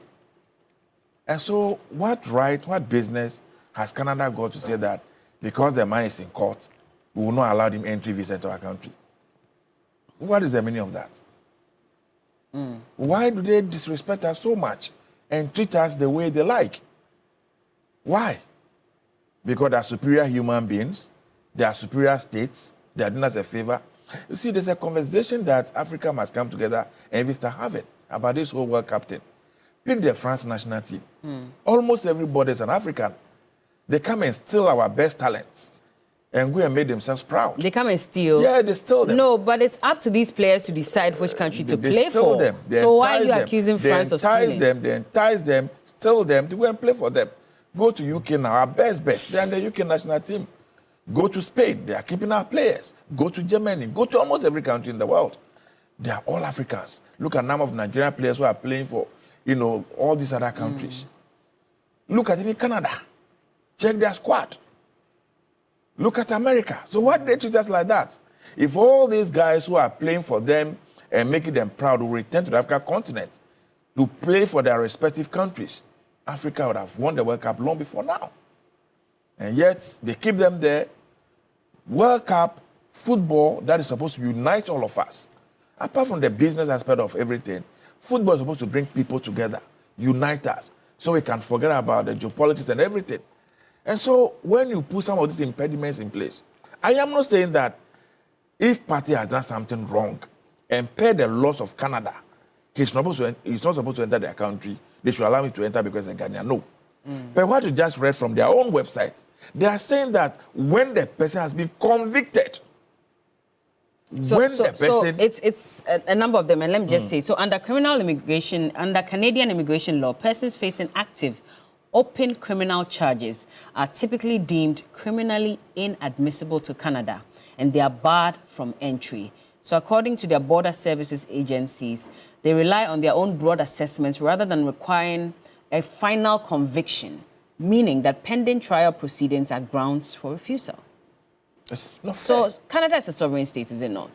And so what right, what business has Canada got to say that because the man is in court, we will not allow him entry visa to our country? What is the meaning of that? Why do they disrespect us so much and treat us the way they like? Why? because they are superior human beings, they are superior states, they are doing us a favor. You see, there's a conversation that Africa must come together and even start having about this whole World Cup thing. Pick the France national team. Almost everybody is an African. They come and steal our best talents and go and make themselves proud. They come and steal? Yeah, they steal them. No, but it's up to these players to decide which country to play for. Them. So why are you accusing France of stealing? They entice them, steal them to go and play for them. Go to UK now, our best bets. They're in the UK national team. Go to Spain, they are keeping our players. Go to Germany, go to almost every country in the world. They are all Africans. Look at the number of Nigerian players who are playing for, all these other countries. Look at even Canada. Check their squad. Look at America. So why do they treat us like that? If all these guys who are playing for them and making them proud will return to the African continent to play for their respective countries, Africa would have won the World Cup long before now. And yet, they keep them there. World Cup, football, that is supposed to unite all of us. Apart from the business aspect of everything, football is supposed to bring people together, unite us, so we can forget about the geopolitics and everything. And so, when you put some of these impediments in place, I am not saying that if Partey has done something wrong and paid the loss of Canada, he's not supposed to enter their country. They should allow him to enter because they're Ghanaian. No. But what you just read from their own website, they are saying that when the person has been convicted, So it's a number of them, and let me just say, so under Canadian immigration law, persons facing active, open criminal charges are typically deemed criminally inadmissible to Canada, and they are barred from entry. So according to their border services agencies, they rely on their own broad assessments rather than requiring a final conviction, meaning that pending trial proceedings are grounds for refusal. It's not fair. So Canada is a sovereign state, is it not?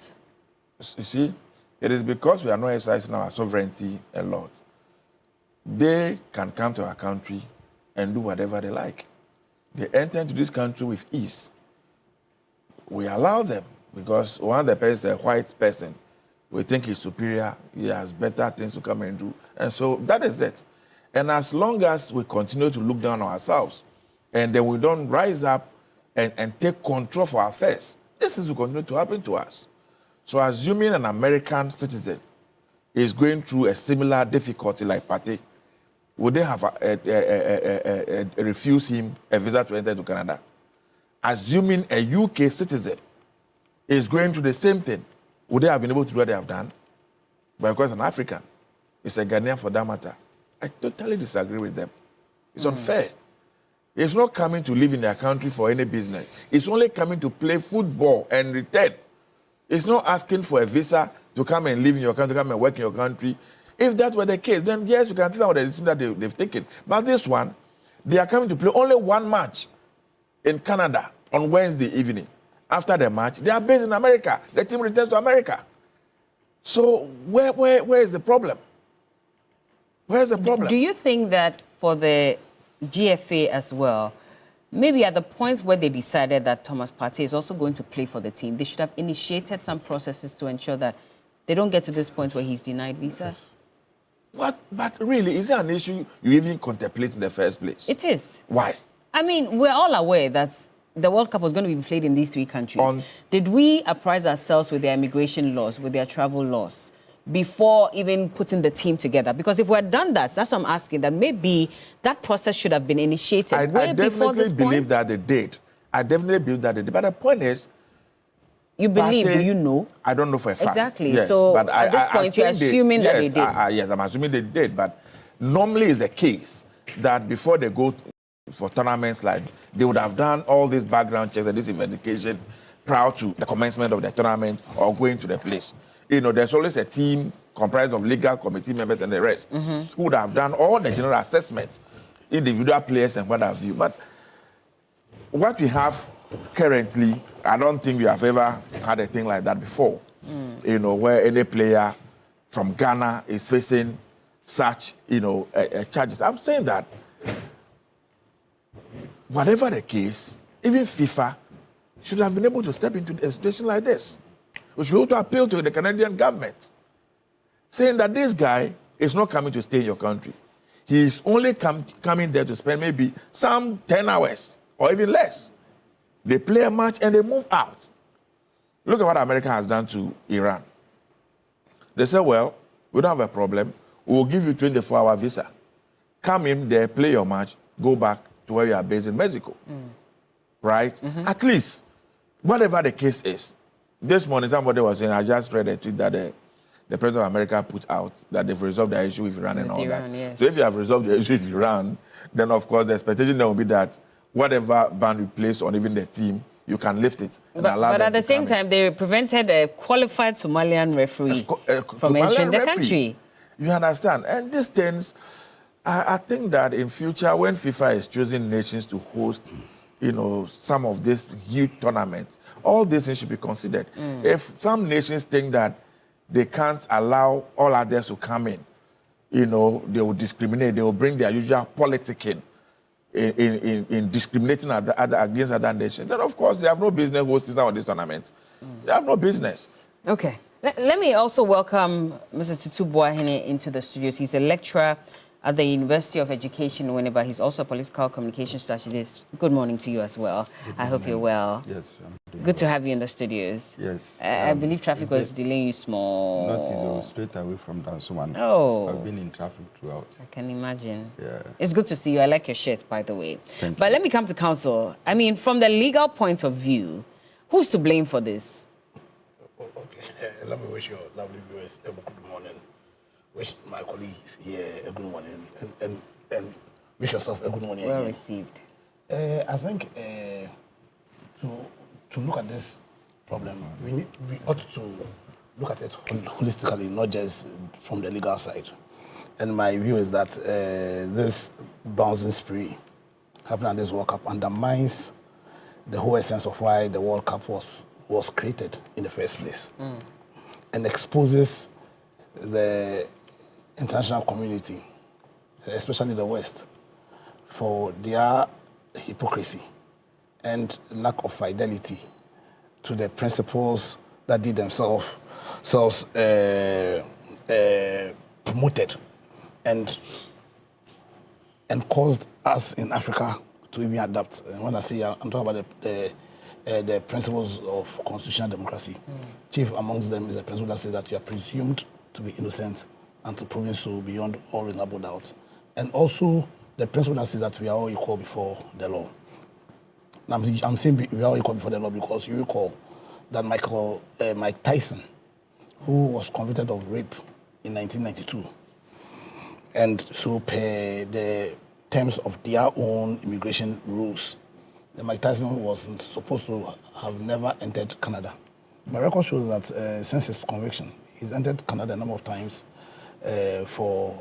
You see, it is because we are not exercising our sovereignty a lot. They can come to our country and do whatever they like. They enter into this country with ease. We allow them because one of the person, a white person, we think he's superior, he has better things to come and do. And so that is it. And as long as we continue to look down on ourselves and then we don't rise up and take control for our affairs, this is will continue to happen to us. So assuming an American citizen is going through a similar difficulty like Partey, would they have refused him a visa to enter to Canada? Assuming a UK citizen is going through the same thing, would they have been able to do what they have done? But because an African is a Ghanaian for that matter, I totally disagree with them. It's unfair. It's not coming to live in their country for any business. It's only coming to play football and return. It's not asking for a visa to come and live in your country, come and work in your country. If that were the case, then yes, you can tell what the decision that they've taken. But this one, they are coming to play only one match in Canada on Wednesday evening. After the match, they are based in America. The team returns to America. So where is the problem? Where's the problem? Do you think that for the GFA as well, maybe at the point where they decided that Thomas Partey is also going to play for the team, they should have initiated some processes to ensure that they don't get to this point where he's denied visa? What? But really, is it an issue you even contemplate in the first place? It is. Why? I mean, we're all aware that the World Cup was going to be played in these three countries. Did we apprise ourselves with their immigration laws, with their travel laws, before even putting the team together? Because if we had done that, that's what I'm asking, that maybe that process should have been initiated way before this point. I definitely believe that they did. I definitely believe that they did. But the point is, you believe, do you know? I don't know for a fact. Exactly. Yes, so but at this point, you're assuming that they did. Yes, I'm assuming they did. But normally it's the case that before they go for tournaments like they would have done all these background checks and this investigation prior to the commencement of the tournament or going to the place. You know, there's always a team comprised of legal committee members and the rest who would have done all the general assessments, individual players and what have you. But what we have currently, I don't think we have ever had a thing like that before. You know, where any player from Ghana is facing such, charges. I'm saying that whatever the case, even FIFA should have been able to step into a situation like this. We should be able to appeal to the Canadian government, saying that this guy is not coming to stay in your country. He is only coming there to spend maybe some 10 hours or even less. They play a match and they move out. Look at what America has done to Iran. They said, well, we don't have a problem. We'll give you 24-hour visa. Come in there, play your match, go back to where you are based in Mexico. Right? At least, whatever the case is. This morning, somebody was saying, I just read a tweet that the President of America put out that they've resolved the issue with Iran and all that. Yes. So if you have resolved the issue with Iran, then of course the expectation there will be that whatever ban you place on even the team, you can lift it. And allow But them at the to same come time, they prevented a qualified Somalian referee from Somalian entering the referee. country. You understand? And these things, I think that in future, when FIFA is choosing nations to host, some of these huge tournaments, all these things should be considered. If some nations think that they can't allow all others to come in, they will discriminate. They will bring their usual politicking in discriminating against other nations. Then, of course, they have no business hosting some of these tournaments. They have no business. Okay. Let me also welcome Mr. Tutu Boahene into the studios. He's a lecturer at the University of Education, Winneba. He's also a political communication strategist. Good morning to you as well. I hope you're well. Yes, I'm doing Good to have you in the studios. Yes. I believe traffic was delaying you small. Not easy, straight away from Dansuman. Oh. I've been in traffic throughout. I can imagine. Yeah. It's good to see you. I like your shirt, by the way. Thank But you. let me come to counsel. I mean, from the legal point of view, who's to blame for this? Okay, let me wish your lovely viewers a good morning. Wish my colleagues here a good morning, and wish yourself a good morning. Well again. received. I think to look at this problem, we ought to look at it holistically, not just from the legal side. And my view is that this bouncing spree happening at this World Cup undermines the whole essence of why the World Cup was created in the first place, and exposes the international community, especially the West, for their hypocrisy and lack of fidelity to the principles that they themselves promoted and caused us in Africa to even adapt. And when I say I'm talking about the principles of constitutional democracy. Chief amongst them is a principle that says that you are presumed to be innocent and to prove so beyond all reasonable doubt. And also the principle that says that we are all equal before the law. I'm saying we are all equal before the law because you recall that Mike Tyson, who was convicted of rape in 1992, and so per the terms of their own immigration rules, Mike Tyson was supposed to have never entered Canada. My record shows that since his conviction, he's entered Canada a number of times for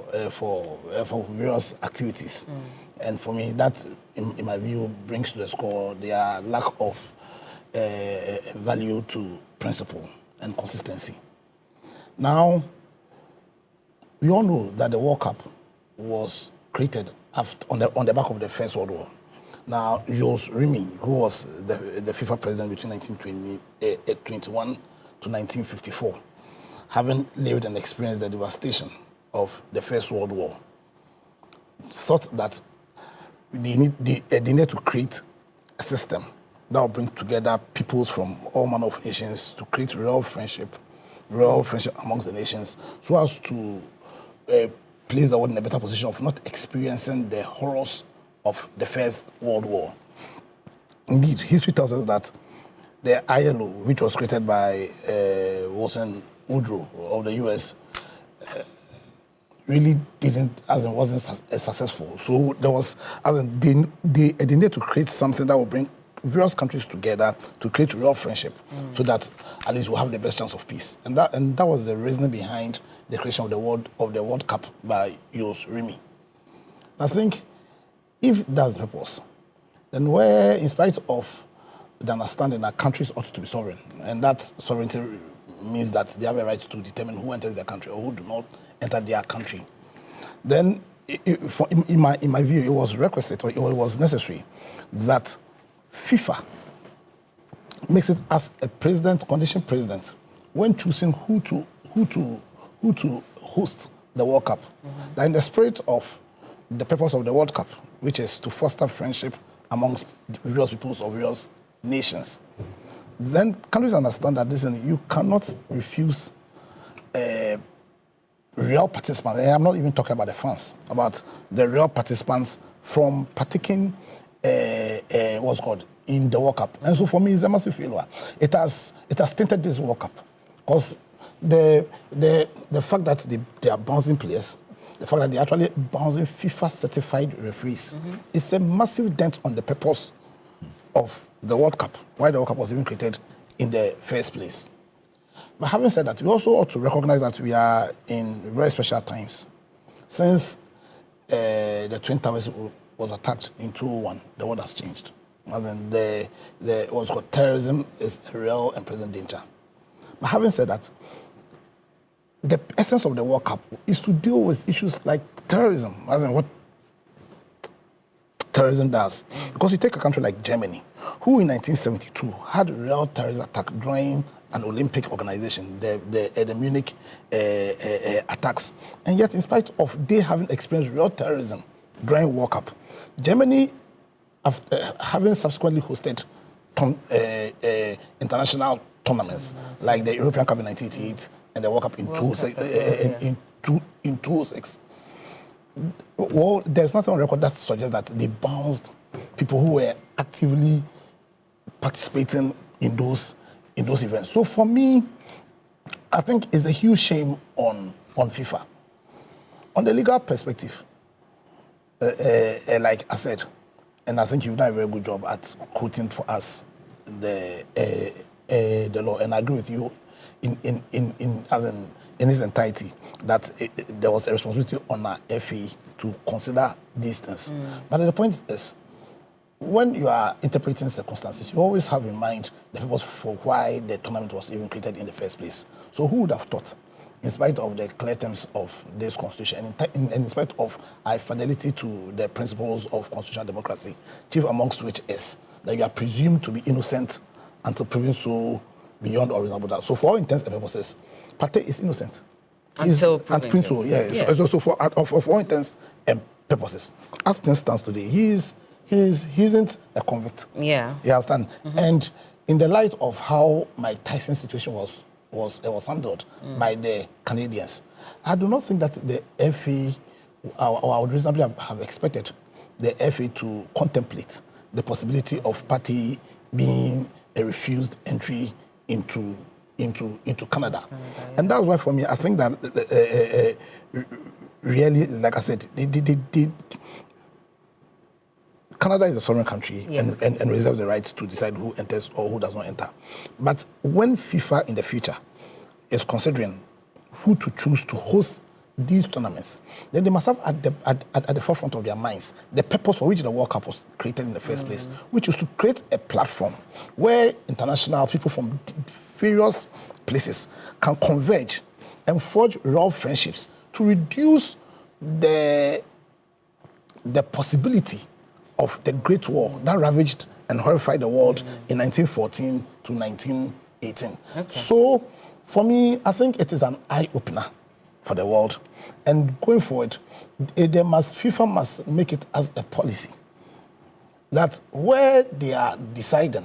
various activities. And for me, that, in my view, brings to the score their lack of value to principle and consistency. Now, we all know that the World Cup was created on the back of the First World War. Now, Jules Rimet, who was the FIFA president between 1921 to 1954, having lived and experienced the devastation of the First World War, thought that they need to create a system that will bring together peoples from all manner of nations to create real friendship amongst the nations, so as to place the world in a better position of not experiencing the horrors of the First World War. Indeed, history tells us that the ILO, which was created by Wilson Woodrow of the US, really wasn't successful. So there was, they needed to create something that would bring various countries together to create real friendship, so that at least we'll have the best chance of peace. And that was the reason behind the creation of the World Cup by Jules Rimet. I think if that's the purpose, then where, in spite of the understanding that countries ought to be sovereign, and that sovereignty means that they have a right to determine who enters their country or who do not enter their country, then in my view, it was requisite, or it was necessary that FIFA makes it as a condition president when choosing who to host the World Cup. That in the spirit of the purpose of the World Cup, which is to foster friendship amongst various peoples of various nations, then countries understand that you cannot refuse real participants. And I'm not even talking about the fans, about the real participants from partaking what's called in the World Cup. And so for me, it's a massive failure. It has tainted this World Cup because the fact that they are bouncing players, the fact that they're actually bouncing FIFA certified referees, is a massive dent on the purpose of the World Cup, why the World Cup was even created in the first place. But having said that, we also ought to recognize that we are in very special times. Since the Twin Towers was attacked in 2001, the world has changed. As in what's called terrorism is a real and present danger. But having said that, the essence of the World Cup is to deal with issues like terrorism, as in what terrorism does. Because you take a country like Germany, who in 1972 had a real terrorist attack during an Olympic organization, the Munich attacks. And yet, in spite of they having experienced real terrorism during World Cup, Germany, having subsequently hosted international tournaments like the European Cup in 1988 and the World Cup in 2006. Well, there's nothing on record that suggests that they bounced people who were actively participating in those events. So for me, I think it's a huge shame on FIFA. On the legal perspective, like I said, and I think you've done a very good job at quoting for us the law, and I agree with you in its entirety that there was a responsibility on our FA to consider these things. But the point is, when you are interpreting circumstances, you always have in mind the purpose for why the tournament was even created in the first place. So who would have thought, in spite of the clear terms of this constitution, and in spite of our fidelity to the principles of constitutional democracy, chief amongst which is that you are presumed to be innocent until proven so beyond all reasonable doubt. So for all intents and purposes, Partey is innocent. Until proven so, yeah. Yes. So for all intents and purposes, as things stands today, he isn't a convict. Yeah. You understand? And in the light of how Mike Tyson's situation was handled by the Canadians, I do not think that the FA, or I would reasonably have expected the FA to contemplate the possibility of Partey being a refused entry into Canada. And that's why for me, I think that really, like I said, Canada is a sovereign country, yes, and reserves the right to decide who enters or who does not enter. But when FIFA in the future is considering who to choose to host these tournaments, then they must have at the forefront of their minds the purpose for which the World Cup was created in the first place, which is to create a platform where international people from various places can converge and forge real friendships to reduce the possibility of the Great War that ravaged and horrified the world in 1914 to 1918. Okay. So, for me, I think it is an eye-opener for the world. And going forward, FIFA must make it as a policy that where they are deciding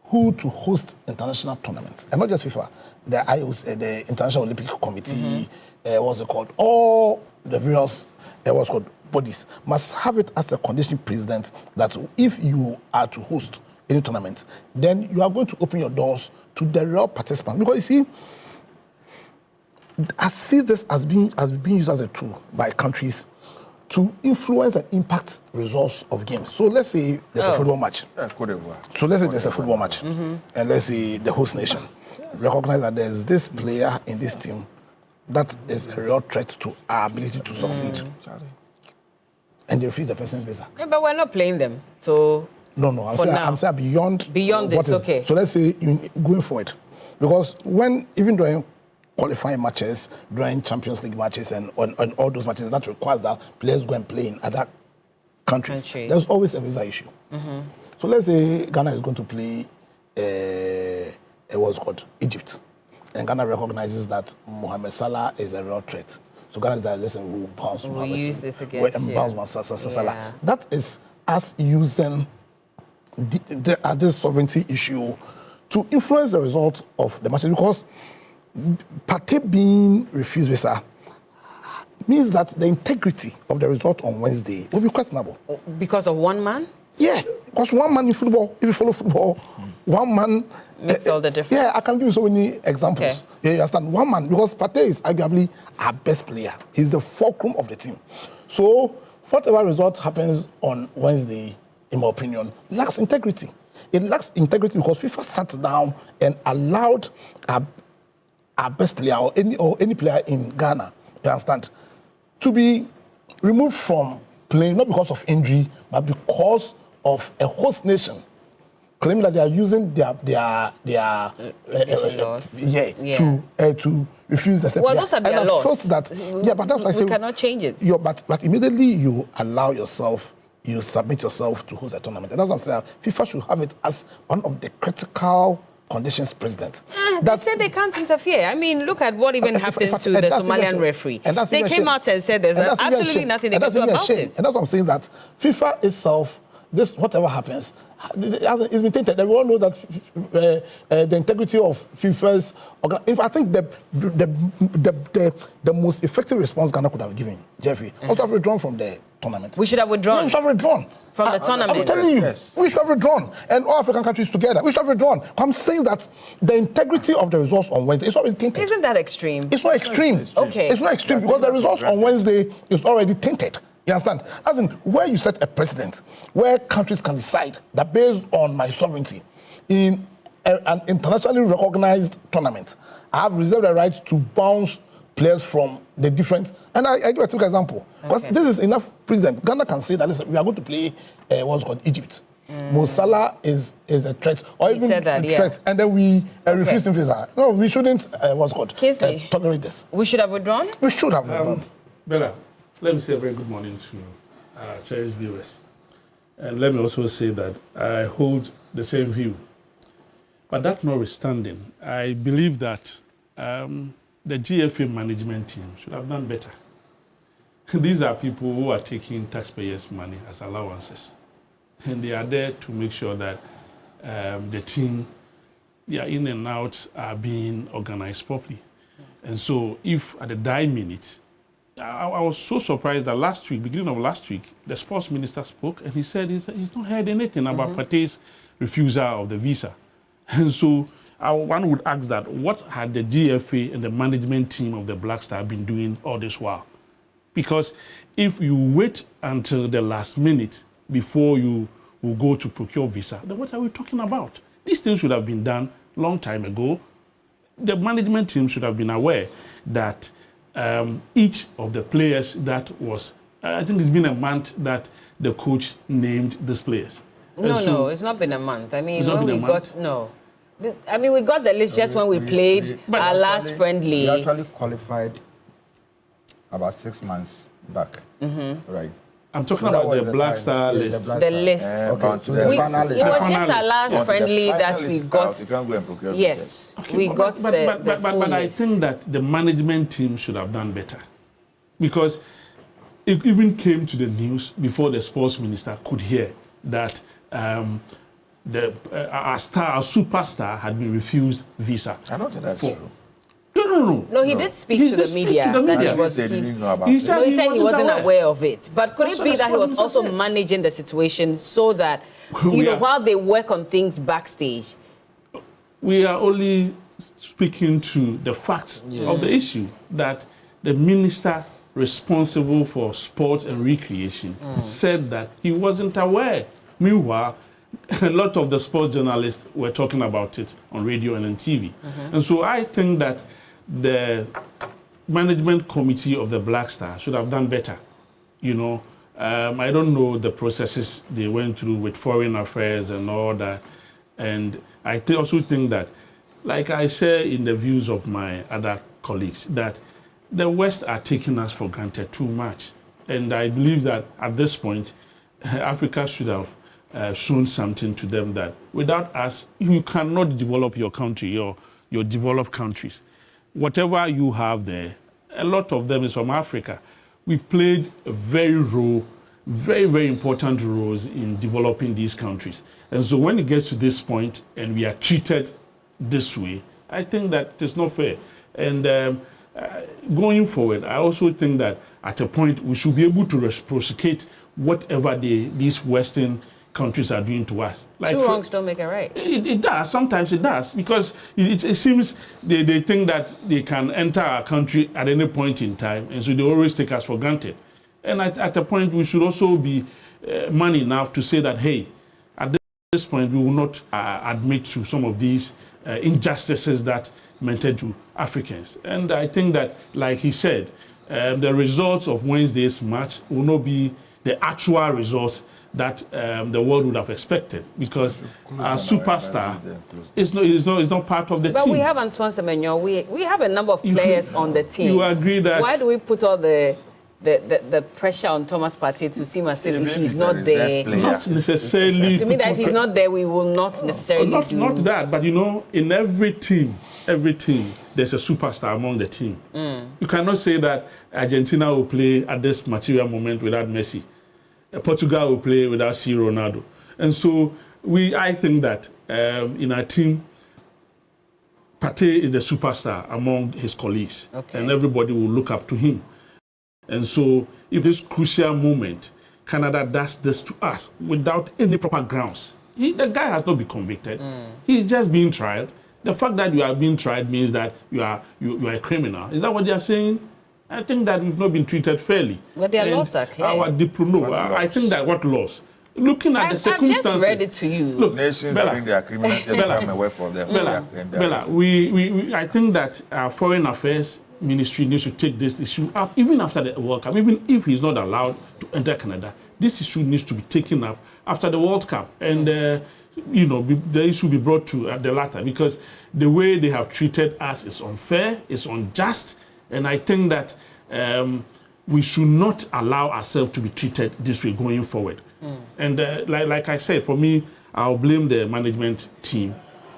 who to host international tournaments, and not just FIFA, the IOC, the International Olympic Committee, what's it called, all the various what's called bodies must have it as a condition precedent that if you are to host any tournament, then you are going to open your doors to the real participants. Because you see, I see this as being used as a tool by countries to influence and impact results of games. So let's say there's a football match. So let's say there's a football match, and let's say the host nation recognize that there's this player in this team that is a real threat to our ability to succeed. And they refuse the person's visa. Yeah, but we're not playing them, so... No, I'm saying beyond this, okay. So let's say going forward, because even during qualifying matches, during Champions League matches and all those matches, that requires that players go and play in other countries. There's always a visa issue. So let's say Ghana is going to play what's called Egypt, and Ghana recognizes that Mohamed Salah is a real threat. So Ghana is like, listen, we'll bounce Mohamed Salah. Use this against Salah. That is us using this sovereignty issue to influence the result of the matches, because Partey being refused visa means that the integrity of the result on Wednesday will be questionable. Because of one man? Yeah, because one man in football, if you follow football, one man makes all the difference. Yeah, I can give you so many examples. Okay. Yeah, you understand? One man, because Partey is arguably our best player. He's the fulcrum of the team. So whatever result happens on Wednesday, in my opinion, lacks integrity. It lacks integrity because FIFA sat down and allowed our best player or any player in Ghana, you understand, to be removed from playing, not because of injury, but because of a host nation claiming that they are using their laws. To refuse the step. Well, those are their laws. Felt that, but that's why I say we cannot change it. But immediately you allow yourself, you submit yourself to host a tournament. And that's what I'm saying. FIFA should have it as one of the critical conditions precedent. They said they can't interfere. I mean, look at what even happened to the Somalian referee. They came out and said there's absolutely nothing they can do about it. And that's what I'm saying, that FIFA itself, this whatever happens, it's been tainted. Everyone knows that the integrity of FIFA's. I think the most effective response Ghana could have given, Jeffrey, also have withdrawn from the tournament. We should have withdrawn. Yeah, we should have withdrawn from the tournament. I'm telling you, we should have withdrawn, and all African countries together, we should have withdrawn. I'm saying that the integrity of the results on Wednesday is already tainted. Isn't that extreme? It's not extreme. Okay. It's not extreme because the results on Wednesday is already tainted. You understand? As in, where you set a precedent, where countries can decide that based on my sovereignty, in an internationally recognized tournament, I have reserved the right to bounce players from the different. And I give a typical example. Because this is enough precedent. Ghana can say that, listen, we are going to play what's called Egypt. Mo Salah is a threat, or even a threat, and then we refuse him visa. No, we shouldn't. Tolerate this. We should have withdrawn. We should have withdrawn. Bella, let me say a very good morning to our cherished viewers, and let me also say that I hold the same view. But that notwithstanding, I believe that the GFA management team should have done better. These are people who are taking taxpayers' money as allowances. And they are there to make sure that the team, their in and out, are being organized properly. And so if at the dying minute, I was so surprised that last week, beginning of last week, the sports minister spoke and he said he's not heard anything about Partey's refusal of the visa. And so one would ask that, what had the GFA and the management team of the Black Star been doing all this while? Because if you wait until the last minute before you will go to procure visa, then what are we talking about? These things should have been done long time ago. The management team should have been aware that each of the players that was, I think it's been a month that the coach named these players. No, it's not been a month. I mean, when we got, we got the list just when we played our last friendly. We actually qualified about 6 months back, right? I'm talking about the Black Star list. The list. Okay. It was just our last friendly that we got. You can't go and procure yes, we got the full But I think that the management team should have done better. Because it even came to the news before the sports minister could hear that our superstar had been refused visa. I don't think that's true. No, he did speak to the media. He said he wasn't aware of it. But could it be that he was also managing the situation so that, while they work on things backstage? We are only speaking to the facts of the issue, that the minister responsible for sports and recreation said that he wasn't aware. Meanwhile, a lot of the sports journalists were talking about it on radio and on TV. And so I think that the management committee of the Black Star should have done better. I don't know the processes they went through with foreign affairs and all that. And I also think that, like I share in the views of my other colleagues, that the West are taking us for granted too much. And I believe that at this point, Africa should have shown something to them that without us, you cannot develop your country, your developed countries. Whatever you have there, a lot of them is from Africa. We've played a very very, very important roles in developing these countries. And so when it gets to this point and we are treated this way, I think that it's not fair. And going forward, I also think that at a point we should be able to reciprocate whatever these Western countries are doing to us. Like two wrongs don't make it right. It does. Sometimes it does. Because it seems they think that they can enter our country at any point in time. And so they always take us for granted. And at a point, we should also be man enough to say that, hey, at this point, we will not admit to some of these injustices that meted to Africans. And I think that, like he said, the results of Wednesday's match will not be the actual results that the world would have expected, because our superstar is not part of the team. But we have Antoine Semenyo. We have a number of players on the team. You agree that? Why do we put all the pressure on Thomas Partey to seem as if he's not there? Not necessarily. To me, that if he's not there, we will not necessarily not that, but you know, in every team, there's a superstar among the team. You cannot say that Argentina will play at this material moment without Messi. Portugal will play without C. Ronaldo. And so I think that in our team, Partey is the superstar among his colleagues. Okay. And everybody will look up to him. And so if this crucial moment, Canada does this to us without any proper grounds, the guy has not been convicted. He's just being tried. The fact that you are being tried means that you are a criminal. Is that what they are saying? I think that we've not been treated fairly. But their laws are clear. I think that what laws? Looking at the circumstances. I've just read it to you. Look, nations bring their criminals and come away from them. Bella, I think that our Foreign Affairs Ministry needs to take this issue up, even after the World Cup, even if he's not allowed to enter Canada. This issue needs to be taken up after the World Cup. And, the issue be brought to the latter, because the way they have treated us is unfair, it's unjust. And I think that we should not allow ourselves to be treated this way going forward. And like I said, for me, I'll blame the management team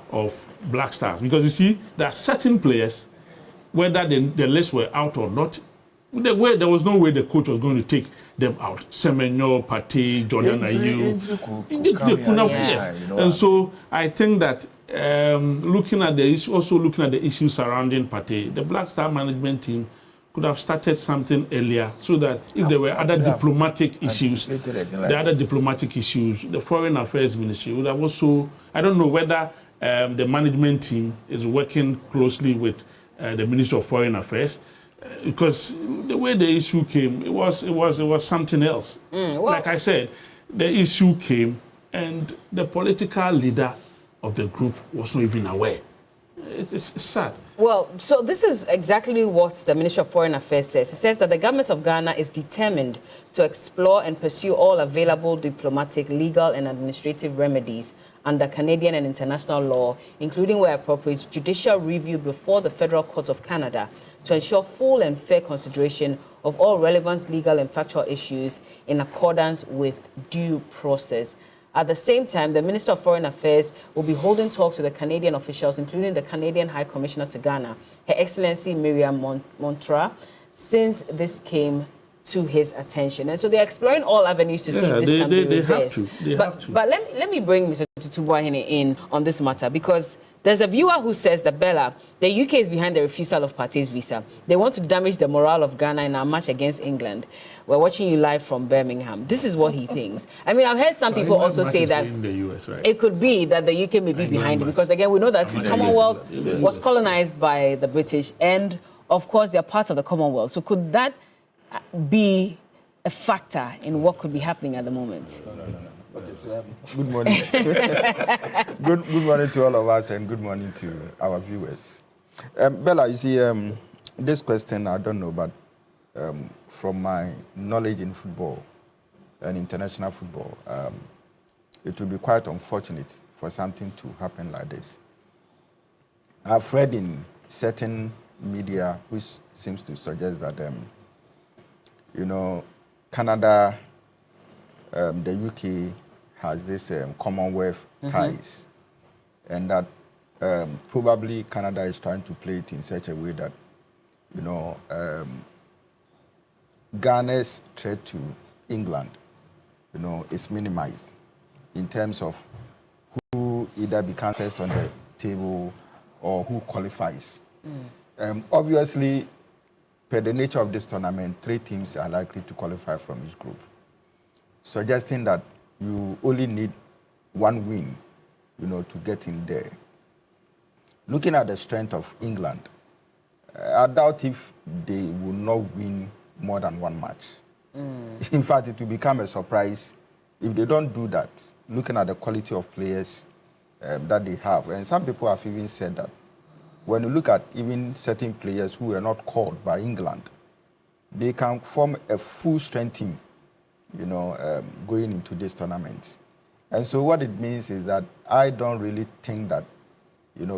of Black Stars. Because you see, there are certain players, whether the lists were out or not, there was no way the coach was going to take them out. Semenyo, Partey, Jordan Ayew. And so I think that looking at the issue surrounding Partey, the Black Star management team could have started something earlier, so that if there were other diplomatic issues, the Foreign Affairs Ministry would have also, I don't know whether the management team is working closely with the Ministry of Foreign Affairs, because the way the issue came, it was something else. Like I said, the issue came and the political leader of the group was not even aware. It's sad. Well, so this is exactly what the Ministry of Foreign Affairs says. It says that the government of Ghana is determined to explore and pursue all available diplomatic, legal and administrative remedies under Canadian and international law, including where appropriate judicial review before the Federal Court of Canada, to ensure full and fair consideration of all relevant legal and factual issues in accordance with due process. At the same time, the Minister of Foreign Affairs will be holding talks with the Canadian officials, including the Canadian High Commissioner to Ghana, Her Excellency Miriam Montra, since this came to his attention. And so they're exploring all avenues to see if this can be reversed. They have to. But let me bring Mr. Tutubuahene in on this matter, because there's a viewer who says that, Bella, the UK is behind the refusal of Partey's visa. They want to damage the morale of Ghana in our match against England. We're watching you live from Birmingham. This is what he thinks. I mean, I've heard some people also say that the US, right? It could be that the UK may be behind it, because, again, we know that the Commonwealth was colonized by the British, and, of course, they're part of the Commonwealth. So could that be a factor in what could be happening at the moment? No. Okay, so, good morning. good morning to all of us, and good morning to our viewers. Bella, you see, this question, I don't know, but from my knowledge in football and international football, it would be quite unfortunate for something to happen like this. I've read in certain media which seems to suggest that, Canada, the UK has this Commonwealth ties, and that probably Canada is trying to play it in such a way that, Ghana's threat to England is minimized in terms of who either becomes first on the table or who qualifies. Obviously, per the nature of this tournament, 3 teams are likely to qualify from each group, suggesting that you only need 1 win, to get in there. Looking at the strength of England, I doubt if they will not win more than 1 match. In fact, it will become a surprise if they don't do that, looking at the quality of players that they have. And some people have even said that when you look at even certain players who were not called by England, they can form a full-strength team, going into this tournament. And so what it means is that I don't really think that,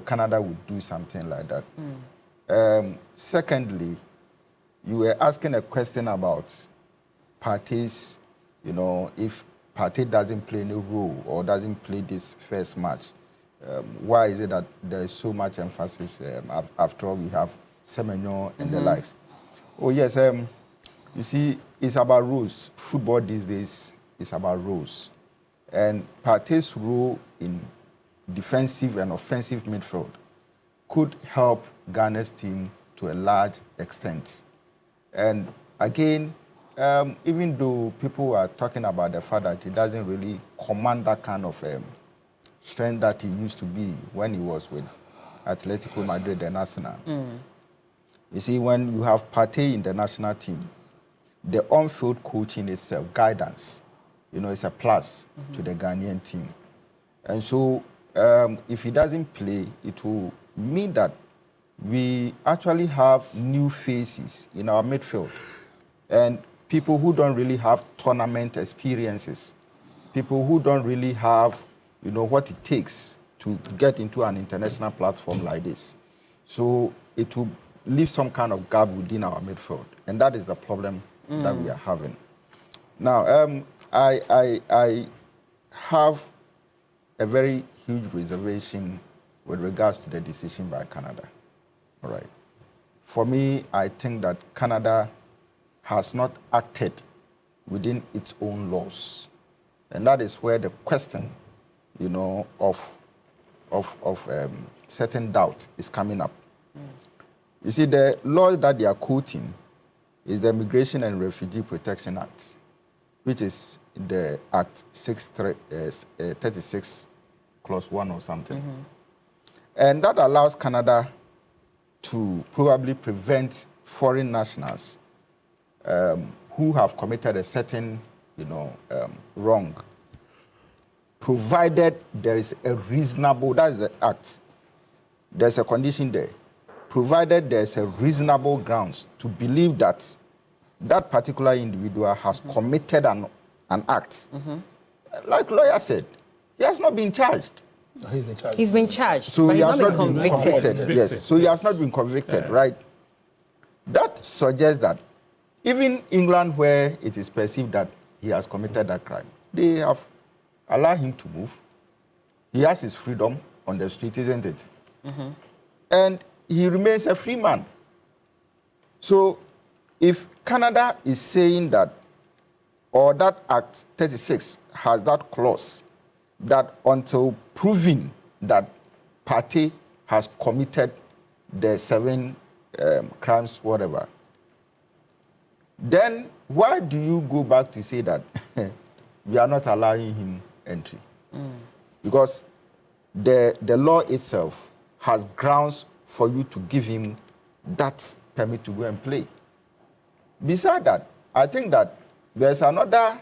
Canada would do something like that. Secondly, you were asking a question about Partey's, if Partey doesn't play any role or doesn't play this first match, why is it that there is so much emphasis? After all, we have Semenyo and the likes. Oh, yes, you see, it's about rules. Football these days is about rules. And Partey's role in defensive and offensive midfield could help Ghana's team to a large extent. And again, even though people are talking about the fact that he doesn't really command that kind of strength that he used to be when he was with Atletico Madrid and Arsenal. You see, when you have Partey in the national team, the on-field coaching itself, guidance, is a plus to the Ghanaian team. And so if he doesn't play, it will mean that we actually have new faces in our midfield. And people who don't really have tournament experiences, people who don't really have, what it takes to get into an international platform like this. So it will leave some kind of gap within our midfield. And that is the problem that we are having. Now, I have a very huge reservation with regards to the decision by Canada. All right. For me, I think that Canada has not acted within its own laws. And that is where the question, of certain doubt is coming up. You see, the law that they are quoting is the Immigration and Refugee Protection Act, which is the Act 36, Clause 1 or something. And that allows Canada to probably prevent foreign nationals who have committed a certain, wrong, provided there is a reasonable, that is the act, there's a condition there, provided there's a reasonable grounds to believe that that particular individual has committed an act. Like lawyer said, he has not been charged. No, he's been charged. He's been charged, so but he he's has not been convicted. Yes, so he has not been convicted, right? That suggests that even England, where it is perceived that he has committed that crime, they have allowed him to move. He has his freedom on the street, isn't it? And he remains a free man. So if Canada is saying that, or that Act 36 has that clause, that until proven that Partey has committed the 7 crimes, whatever, then why do you go back to say that we are not allowing him entry? Because the law itself has grounds for you to give him that permit to go and play. Beside that, I think that there's another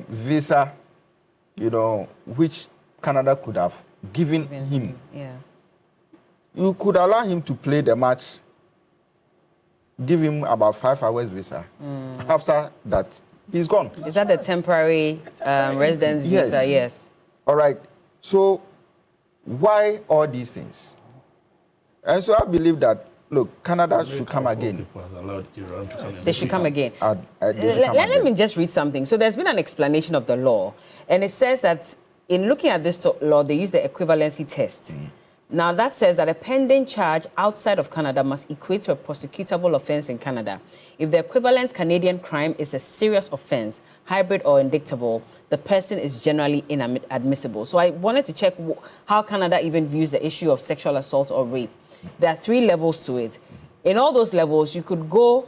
visa, which Canada could have given him. You could allow him to play the match, give him about 5 hours visa. After that, he's gone. Is that the temporary residence visa? Yes. All right. So why all these things? And so I believe that, look, Canada should come again. They should come again. Let me just read something. So there's been an explanation of the law, and it says that in looking at this law, they use the equivalency test. Now, that says that a pending charge outside of Canada must equate to a prosecutable offense in Canada. If the equivalent Canadian crime is a serious offense, hybrid or indictable, the person is generally inadmissible. So I wanted to check how Canada even views the issue of sexual assault or rape. There are 3 levels to it. In all those levels, you could go,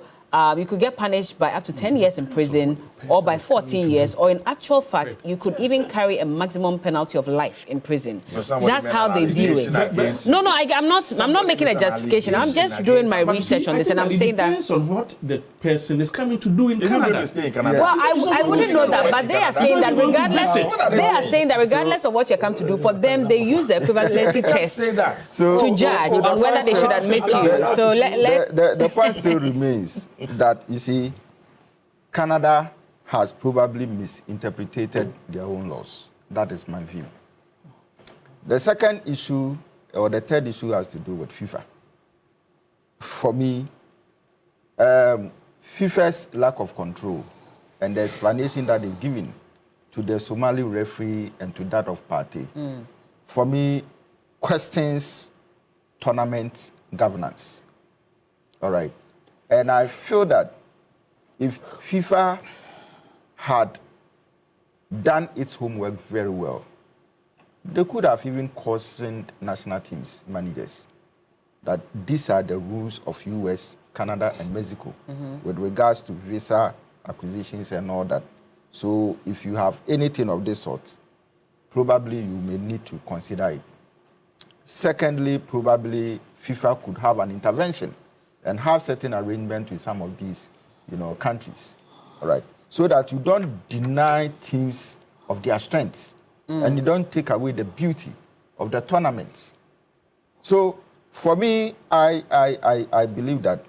you could get punished by up to 10 years in prison or by 14 years, or in actual fact, you could even carry a maximum penalty of life in prison. That's how they view it. No, I'm not making a justification. I'm just doing my research on this, and I'm saying that... It depends on what the person is coming to do in Canada. Well, I wouldn't know that, but they are saying that regardless of what you come to do, for them, they use the equivalency test to judge on whether they should admit you. So the point still remains that, you see, Canada has probably misinterpreted their own laws. That is my view. The second issue, or the third issue, has to do with FIFA. For me, FIFA's lack of control and the explanation that they've given to the Somali referee and to that of Partey, for me, questions tournament governance. All right. And I feel that if FIFA had done its homework very well, they could have even cautioned national teams managers that these are the rules of US, Canada, and Mexico with regards to visa acquisitions and all that. So if you have anything of this sort, probably you may need to consider it. Secondly, probably FIFA could have an intervention and have certain arrangement with some of these, countries, all right, so that you don't deny teams of their strengths and you don't take away the beauty of the tournaments. So for me, I believe that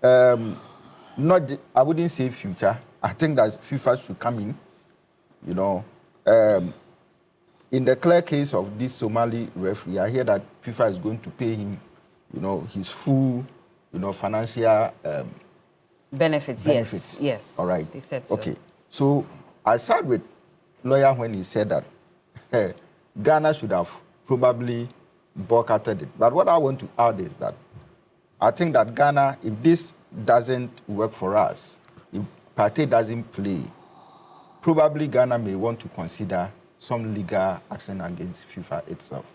I wouldn't say future. I think that FIFA should come in, in the clear case of this Somali referee, I hear that FIFA is going to pay him, his full, financial benefits. Yes. All right. They said so. Okay. So I sat with lawyer when he said that Ghana should have probably boycotted it. But what I want to add is that I think that Ghana, if this doesn't work for us, if Partey doesn't play, probably Ghana may want to consider some legal action against FIFA itself.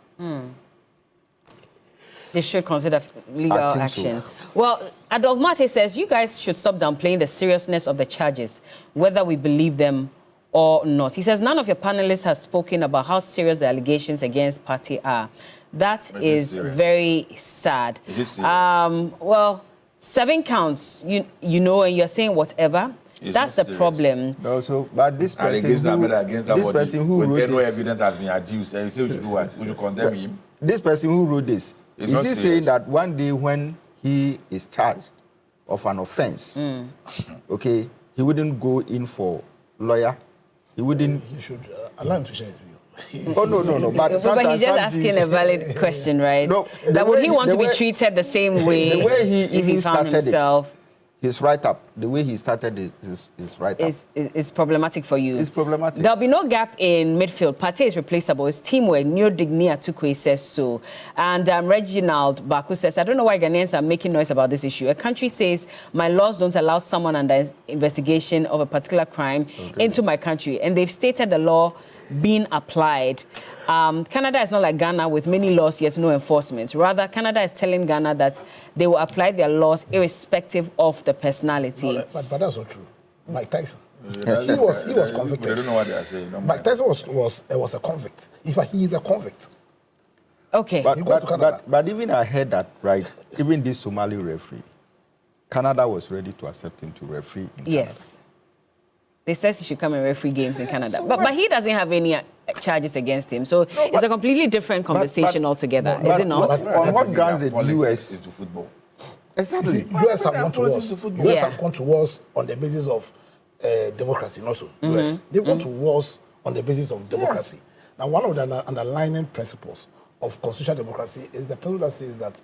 They should consider legal action. So. Well, Adolf Mate says you guys should stop downplaying the seriousness of the charges, whether we believe them or not. He says none of your panelists has spoken about how serious the allegations against Partey are. That is very sad. It is serious. Well, 7 counts, and you're saying whatever. That's the problem. Also, but this person who wrote no this, evidence has been adduced, and you say we should do what? We should condemn him. This person who wrote this, It's is not he serious. saying that one day when he is charged of an offense, okay, he wouldn't go in for lawyer? He wouldn't. He should allow him to share his view. Oh, no. But he's just asking a valid question, right? No, that would he want to be treated the same way, the way he if he found himself? His write-up, the way he started his write-up. It's problematic for you. It's problematic. There'll be no gap in midfield. Partey is replaceable. It's teamwork. Neo Dignia Tukwe says so. And Reginald Baku says, I don't know why Ghanaians are making noise about this issue. A country says, my laws don't allow someone under investigation of a particular crime into my country. And they've stated the law being applied. Canada is not like Ghana with many laws yet no enforcement. Rather, Canada is telling Ghana that they will apply their laws irrespective of the personality. No, but that's not true. Mike Tyson, he was convicted. I don't know what they are saying. Mike Tyson was a convict. In fact, he is a convict. Okay. But even I heard that, right, even this Somali referee, Canada was ready to accept him to referee in Canada. They said he should come and referee games in Canada. But he doesn't have any charges against him. So it's a completely different conversation altogether, is it not? On what grounds did US into football? Exactly. US have gone to wars. US have gone to wars on the basis of democracy, also. US. They've gone to wars on the basis of democracy. Now, one of the underlying principles of constitutional democracy is the principle that says that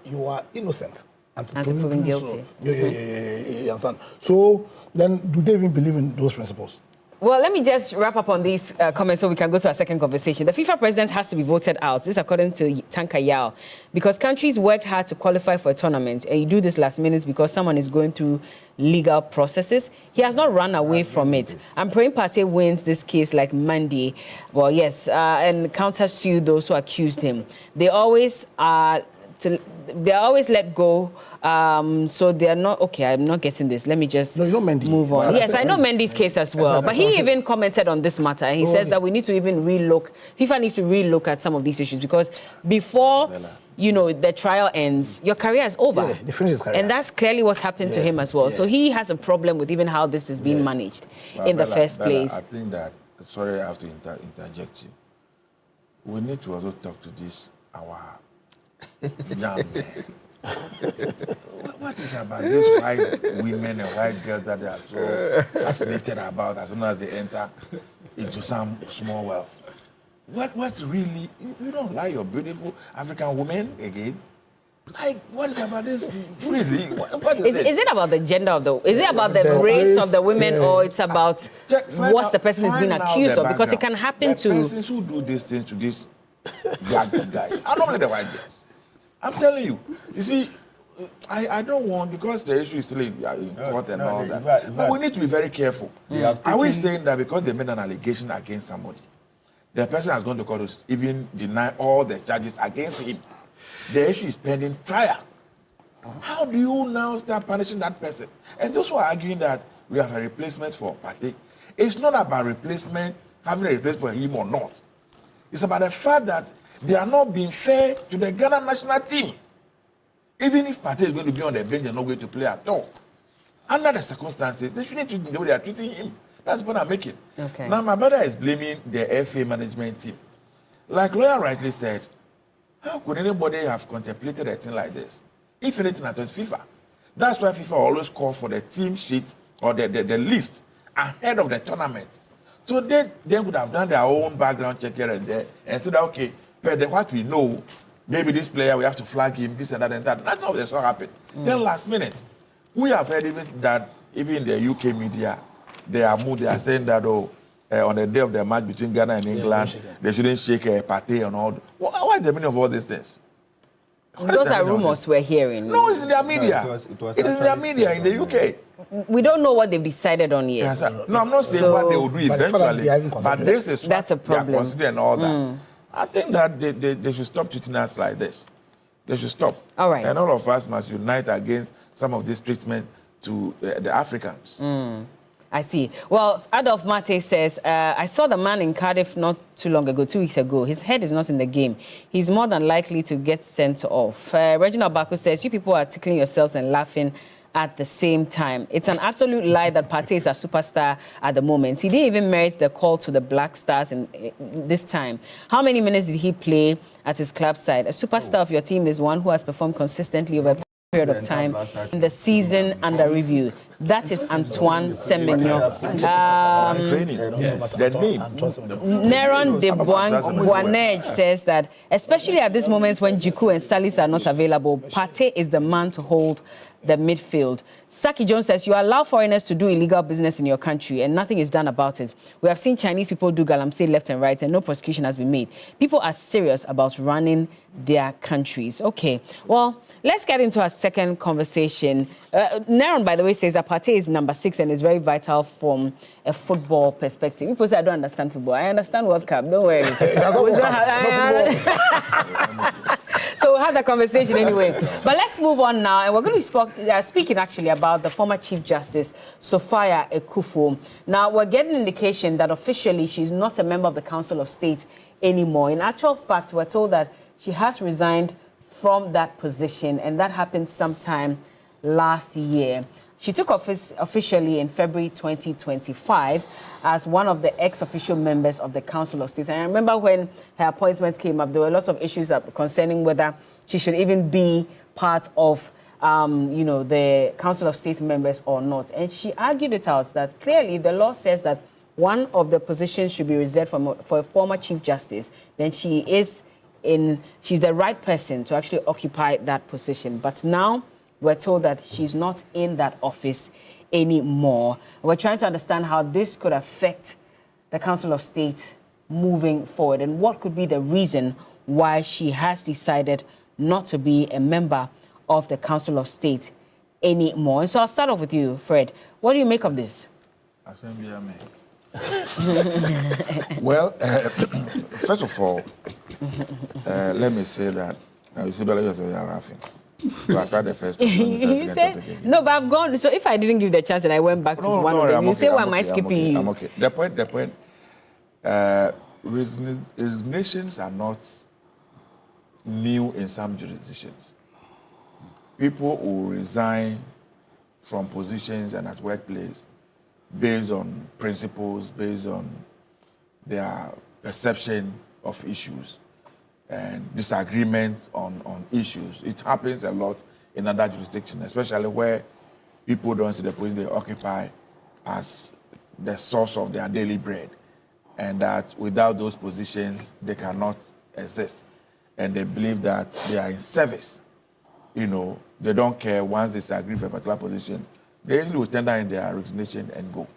you are innocent until proven guilty. You understand? So then, do they even believe in those principles? Well, let me just wrap up on these comments so we can go to our second conversation. The FIFA president has to be voted out. This according to Tanka Yao. Because countries worked hard to qualify for a tournament, and you do this last minute because someone is going through legal processes. He has not run away from it. I'm praying Partey wins this case like Monday. Well, yes, and counter-sue those who accused him. They always let go. So they are not, okay, I'm not getting this. Let me just move on. Yes, I know Mendy's case as well. But he even commented on this matter. And he says that we need to even FIFA needs to relook at some of these issues because before, you know, the trial ends, your career is over. Yeah, they finish his career. And that's clearly what happened to him as well. So he has a problem with even how this is being managed in the first place. I think that, sorry, I have to interject you. We need to also talk to this, our young men. What is about these white women and white girls that they are so fascinated about as soon as they enter into some small wealth? What's really, you don't like your beautiful African women again? Like, what is about this really? What is it about the gender of is it about the race of the women or it's about what the person is being accused of? Because it can happen to... The persons who do these things to these black guys are normally the white girls. I'm telling you. You see, I don't want, because the issue is still in court and all that, but we need to be very careful. Are we saying that because they made an allegation against somebody, the person has gone to court to even deny all the charges against him? The issue is pending trial. How do you now start punishing that person? And those who are arguing that we have a replacement for Partey, it's not about having a replacement for him or not. It's about the fact that they are not being fair to the Ghana national team. Even if Partey is going to be on the bench and not going to play at all, under the circumstances, they shouldn't treat him the way they are treating him. That's what I'm making. Okay. Now, my brother is blaming the FA management team. Like lawyer rightly said, how could anybody have contemplated a thing like this? If anything, it was FIFA. That's why FIFA always call for the team sheet or the list ahead of the tournament. So they would have done their own background check here and there and said, okay, but what we know, maybe this player, we have to flag him, this and that and that. That's not what happened. Then last minute, we have heard even in the UK media, they are saying that, on the day of the match between Ghana and England, they shouldn't shake Partey and all. What is the meaning of all these things? Those are rumors we're hearing. No, it's in their media. It is in their media in the UK. We don't know what they've decided on yet. Yes, no, I'm not saying what they will do eventually, but this is that's a problem. They are considering all that. I think that they should stop treating us like this. They should stop. All right. And all of us must unite against some of this treatment to the Africans. I see. Well, Adolf Mate says, I saw the man in Cardiff not too long ago, 2 weeks ago. His head is not in the game. He's more than likely to get sent off. Reginald Baku says, you people are tickling yourselves and laughing at the same time. It's an absolute lie that Partey is a superstar at the moment. He didn't even merit the call to the Black Stars in this time. How many minutes did he play at his club side? A superstar of your team is one who has performed consistently over a period of time in the season under review. That is Antoine Semenyo. Neron de Boanej says that, especially at this moment when Jiku and Salis are not available, Partey is the man to hold the midfield. Saki Jones says, you allow foreigners to do illegal business in your country and nothing is done about it. We have seen Chinese people do galamsey left and right and no prosecution has been made. People are serious about running their countries. Okay, well, let's get into our second conversation. Neron, by the way, says that Partey is number 6 and is very vital from a football perspective. People say I don't understand football. I understand World Cup, don't worry. So we'll have that conversation anyway. But let's move on now. And we're going to be speaking actually about the former Chief Justice, Sophia Ekufo. Now, we're getting an indication that officially she's not a member of the Council of State anymore. In actual fact, we're told that she has resigned from that position, and that happened sometime last year. She took office officially in February 2025 as one of the ex-official members of the Council of State. And I remember when her appointment came up, there were lots of issues concerning whether she should even be part of, the Council of State members or not. And she argued it out that clearly the law says that one of the positions should be reserved for a former Chief Justice. Then she's the right person to actually occupy that position. But now we're told that she's not in that office anymore. We're trying to understand how this could affect the Council of State moving forward and what could be the reason why she has decided not to be a member of the Council of State anymore. And so I'll start off with you, Fred. What do you make of this? Well, first of all, let me say that you see, you're laughing. So I started the first one. You said no, but I've gone. So if I didn't give the chance and I went back to one of them, you say, why am I skipping you? I'm okay. The point. Resignations are not new in some jurisdictions. People who resign from positions and at workplace based on principles, based on their perception of issues and disagreement on issues. It happens a lot in other jurisdictions, especially where people don't see the position they occupy as the source of their daily bread, and that without those positions, they cannot exist. And they believe that they are in service. You know, they don't care once they disagree for a particular position. They usually will tender in their resignation and go.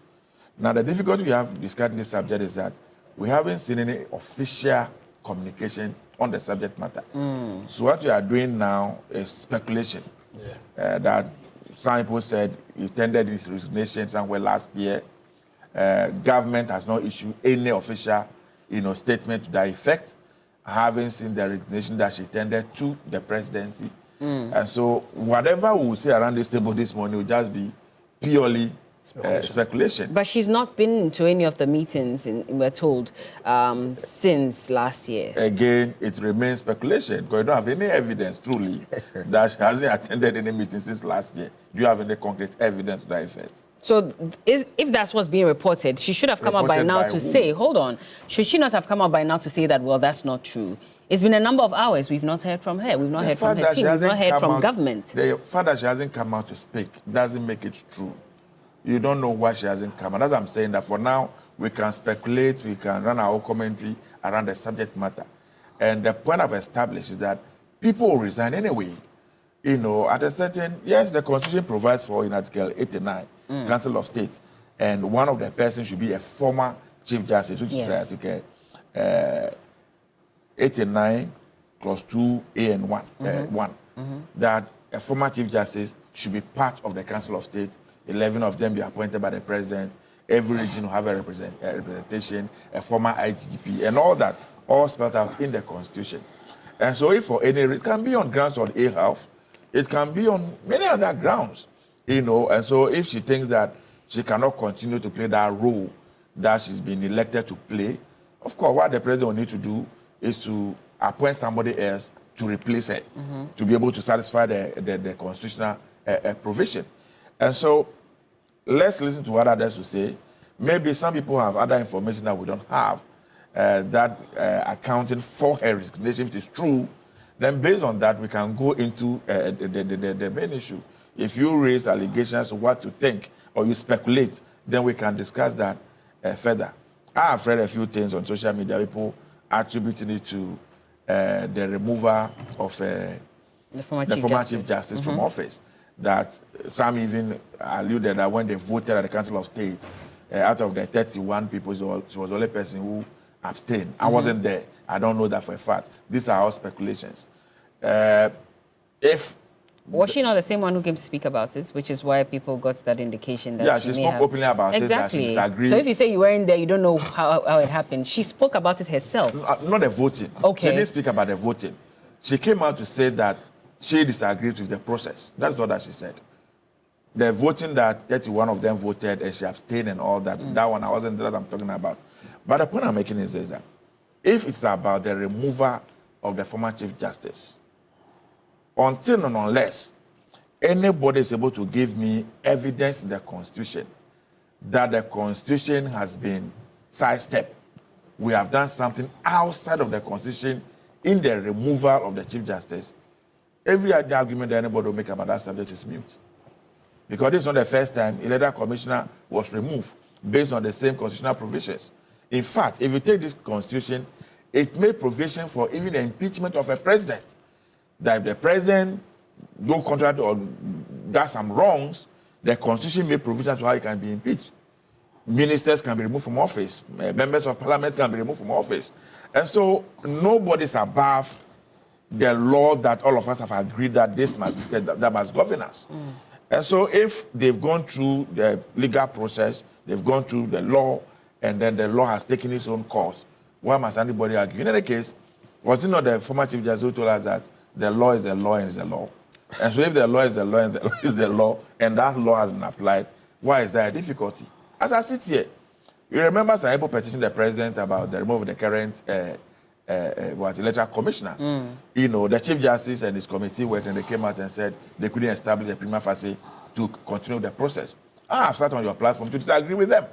Now, the difficulty we have discussing this subject is that we haven't seen any official communication on the subject matter. So what we are doing now is speculation. That some people said he tendered his resignation somewhere last year. Government has not issued any official, statement to that effect. I haven't seen the resignation that she tendered to the presidency. And so whatever we will say around this table this morning will just be purely speculation. But she's not been to any of the meetings, we're told, since last year. Again, it remains speculation because you don't have any evidence, truly, that she hasn't attended any meeting since last year. Do you have any concrete evidence to that effect? So if that's what's being reported, she should have come out by now to say, hold on, should she not have come out by now to say that, well, that's not true? It's been a number of hours. We've not heard from her. We've not heard from her team. We've not heard from government. The fact that she hasn't come out to speak doesn't make it true. You don't know why she hasn't come. And as I'm saying that for now, we can speculate, we can run our own commentary around the subject matter. And the point I've established is that people will resign anyway. At a certain, yes, the Constitution provides for in Article 89, Council of State. And one of the persons should be a former Chief Justice, which is Article 89, Clause 2, A and 1. That a former Chief Justice should be part of the Council of State. 11 of them be appointed by the President. Every region will have a representation, a former IGP, and all that, all spelled out in the Constitution. And so if for any, it can be on grounds of ill health, it can be on many other grounds, and so if she thinks that she cannot continue to play that role that she's been elected to play, of course, what the President will need to do is to appoint somebody else to replace her, to be able to satisfy the constitutional provision. And so let's listen to what others will say. Maybe some people have other information that we don't have, that accounting for her resignation, if it is true. Then based on that, we can go into the main issue. If you raise allegations of what you think or you speculate, then we can discuss that further. I have read a few things on social media, people attributing it to the removal of the former Chief Justice from office. That some even alluded that when they voted at the Council of State, out of the 31 people, she was the only person who abstained. I wasn't there. I don't know that for a fact. These are all speculations. Was she not the same one who came to speak about it, which is why people got that indication that she spoke openly about it, that she disagreed. So if you say you weren't there, you don't know how it happened. She spoke about it herself. Not the voting. Okay. She didn't speak about the voting. She came out to say that she disagreed with the process. That's all that she said. The voting that 31 of them voted and she abstained and all that, that one I wasn't there that I'm talking about. But the point I'm making is that if it's about the removal of the former Chief Justice, until and unless anybody is able to give me evidence in the Constitution that the Constitution has been sidestepped, we have done something outside of the Constitution in the removal of the Chief Justice, every other argument that anybody will make about that subject is mute. Because this is not the first time a electoral commissioner was removed based on the same constitutional provisions. In fact, if you take this Constitution, it made provision for even the impeachment of a president. That if the president goes contrary or does some wrongs, The Constitution made provision to how he can be impeached. Ministers can be removed from office. Members of Parliament can be removed from office. And so nobody's above the law that all of us have agreed that that must govern us. And so if they've gone through the legal process, they've gone through the law, and then the law has taken its own course, why must anybody argue? In any case, was it not the former Chief Justice who told us that the law is the law and is the law? And so if the law is the law and the law is the law, and that law has been applied, why is there a difficulty? As I sit here, you remember some people petitioned the president about the removal of the current electoral commissioner. You know, the Chief Justice and his committee went and they came out and said they couldn't establish a prima facie to continue the process. I've sat on your platform to disagree with them.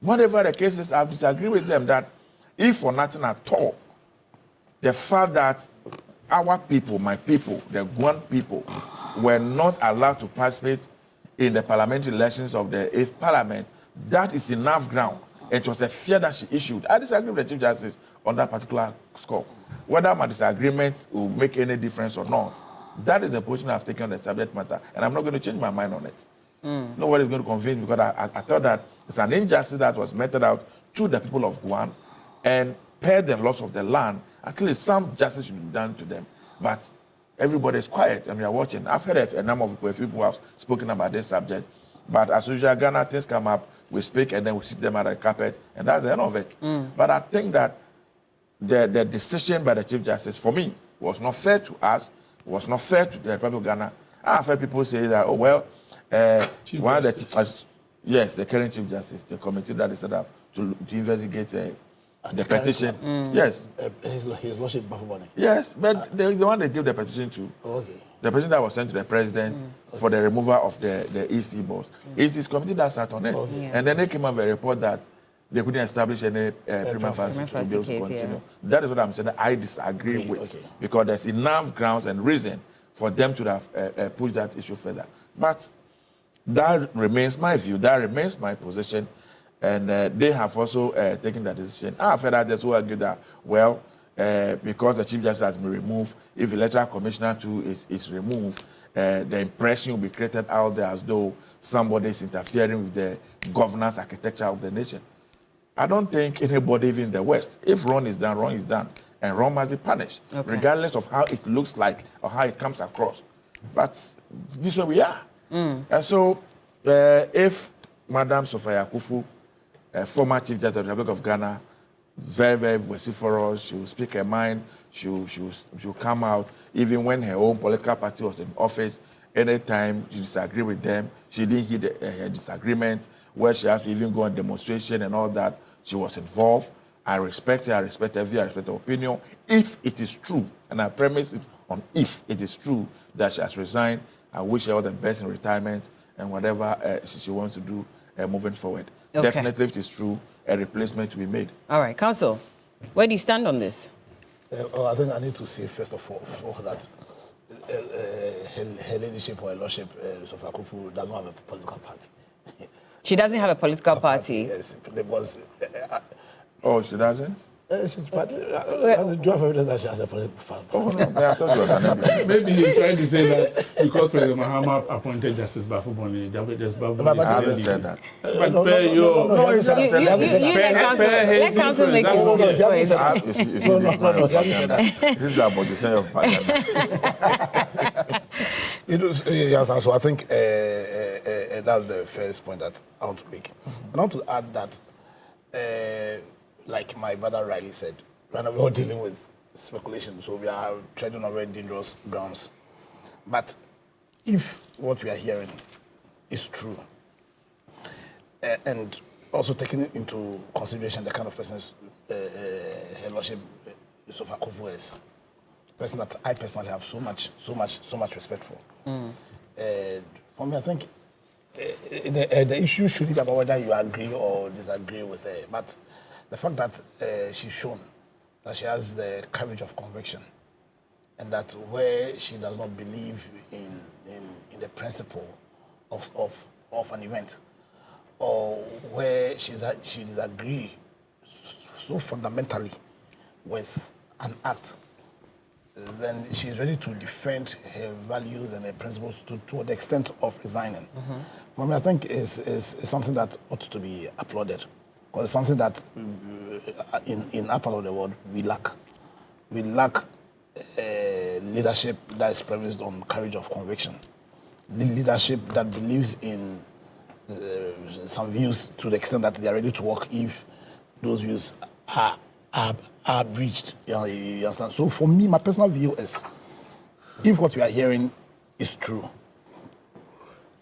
Whatever the case is, I've disagreed with them that if for nothing at all, the fact that our people, my people, the Guan people, were not allowed to participate in the parliamentary elections of the 8th Parliament, that is enough ground. It was a fear that she issued. I disagree with the Chief Justice on that particular score. Whether my disagreement will make any difference or not, that is the position I've taken on the subject matter, and I'm not going to change my mind on it. Nobody's going to convince me, because I thought that it's an injustice that was meted out to the people of Guam, and per the laws of the land, at least some justice should be done to them. But everybody is quiet, and we are watching. I've heard a number of people, a few people have spoken about this subject. But as usual, Ghana, things come up, we speak, and then we sit them at the carpet, and that's the end of it. But I think that the decision by the Chief Justice, for me, was not fair to us, was not fair to the Republic of Ghana. I've heard people say that, oh, well, one of the, yes, the current Chief Justice, the committee that is set up to investigate the petition. Yes. His Lordship Bafubone. Yes, but the one they gave the petition to. Okay. The petition that was sent to the president for the removal of the EC board. It's his committee that sat on it. And then they came up with a report that they couldn't establish any prima facie to be able to continue. That is what I'm saying that I disagree with. Because there's enough grounds and reason for them to have pushed that issue further. But that remains my view. That remains my position. And they have also taken that decision. I've heard others who argue that, well, because the Chief Justice has been removed, if the electoral commissioner too is removed, the impression will be created out there as though somebody is interfering with the governance architecture of the nation. I don't think anybody, even in the West, if wrong is done, wrong is done. And wrong must be punished, regardless of how it looks like or how it comes across. But this is where we are. And so, if Madam Sophia Akufu, former Chief Justice of the Republic of Ghana, very, very vociferous, she will speak her mind, she will come out, even when her own political party was in office, anytime she disagreed with them, she didn't heed her disagreement, where she had to even go on demonstration and all that, she was involved. I respect her, I respect her view, I respect her opinion. If it is true, and I premise it on if it is true that she has resigned, I wish her all the best in retirement and whatever she wants to do moving forward. Definitely, if it is true, a replacement to be made. All right, Council, where do you stand on this? I think I need to say, first of all, that her leadership or her lordship, Sophia Akufu, does not have a political party. She doesn't have a political party? Yes, because... oh, she doesn't? She's part. Do you have evidence that she has a political party? Oh, no, I thought she was an MP. Maybe he's trying to say that because President Mahama appointed Justice Bafubone, Justice Bafubone. I haven't said that. But let council make his choice. No, this is about the same of Parliament. Yes, so I think that's the first point that I want to make. I want to add that, like my brother Riley said, right now we're all dealing with speculation, so we are treading on very dangerous grounds. But if what we are hearing is true, and also taking into consideration the kind of person Her Lordship Sophia Akufu is, person that I personally have so much respect for. For me, I think the issue shouldn't be about whether you agree or disagree with her, but the fact that she's shown that she has the courage of conviction, and that where she does not believe in the principle of an event, or where she disagrees so fundamentally with an act, then she's ready to defend her values and her principles to the extent of resigning. I mean, I think is something that ought to be applauded, because it's something that in our part of the world we lack. We lack leadership that is premised on courage of conviction. Leadership that believes in some views to the extent that they are ready to work if those views are breached. You understand? So for me, my personal view is, if what we are hearing is true,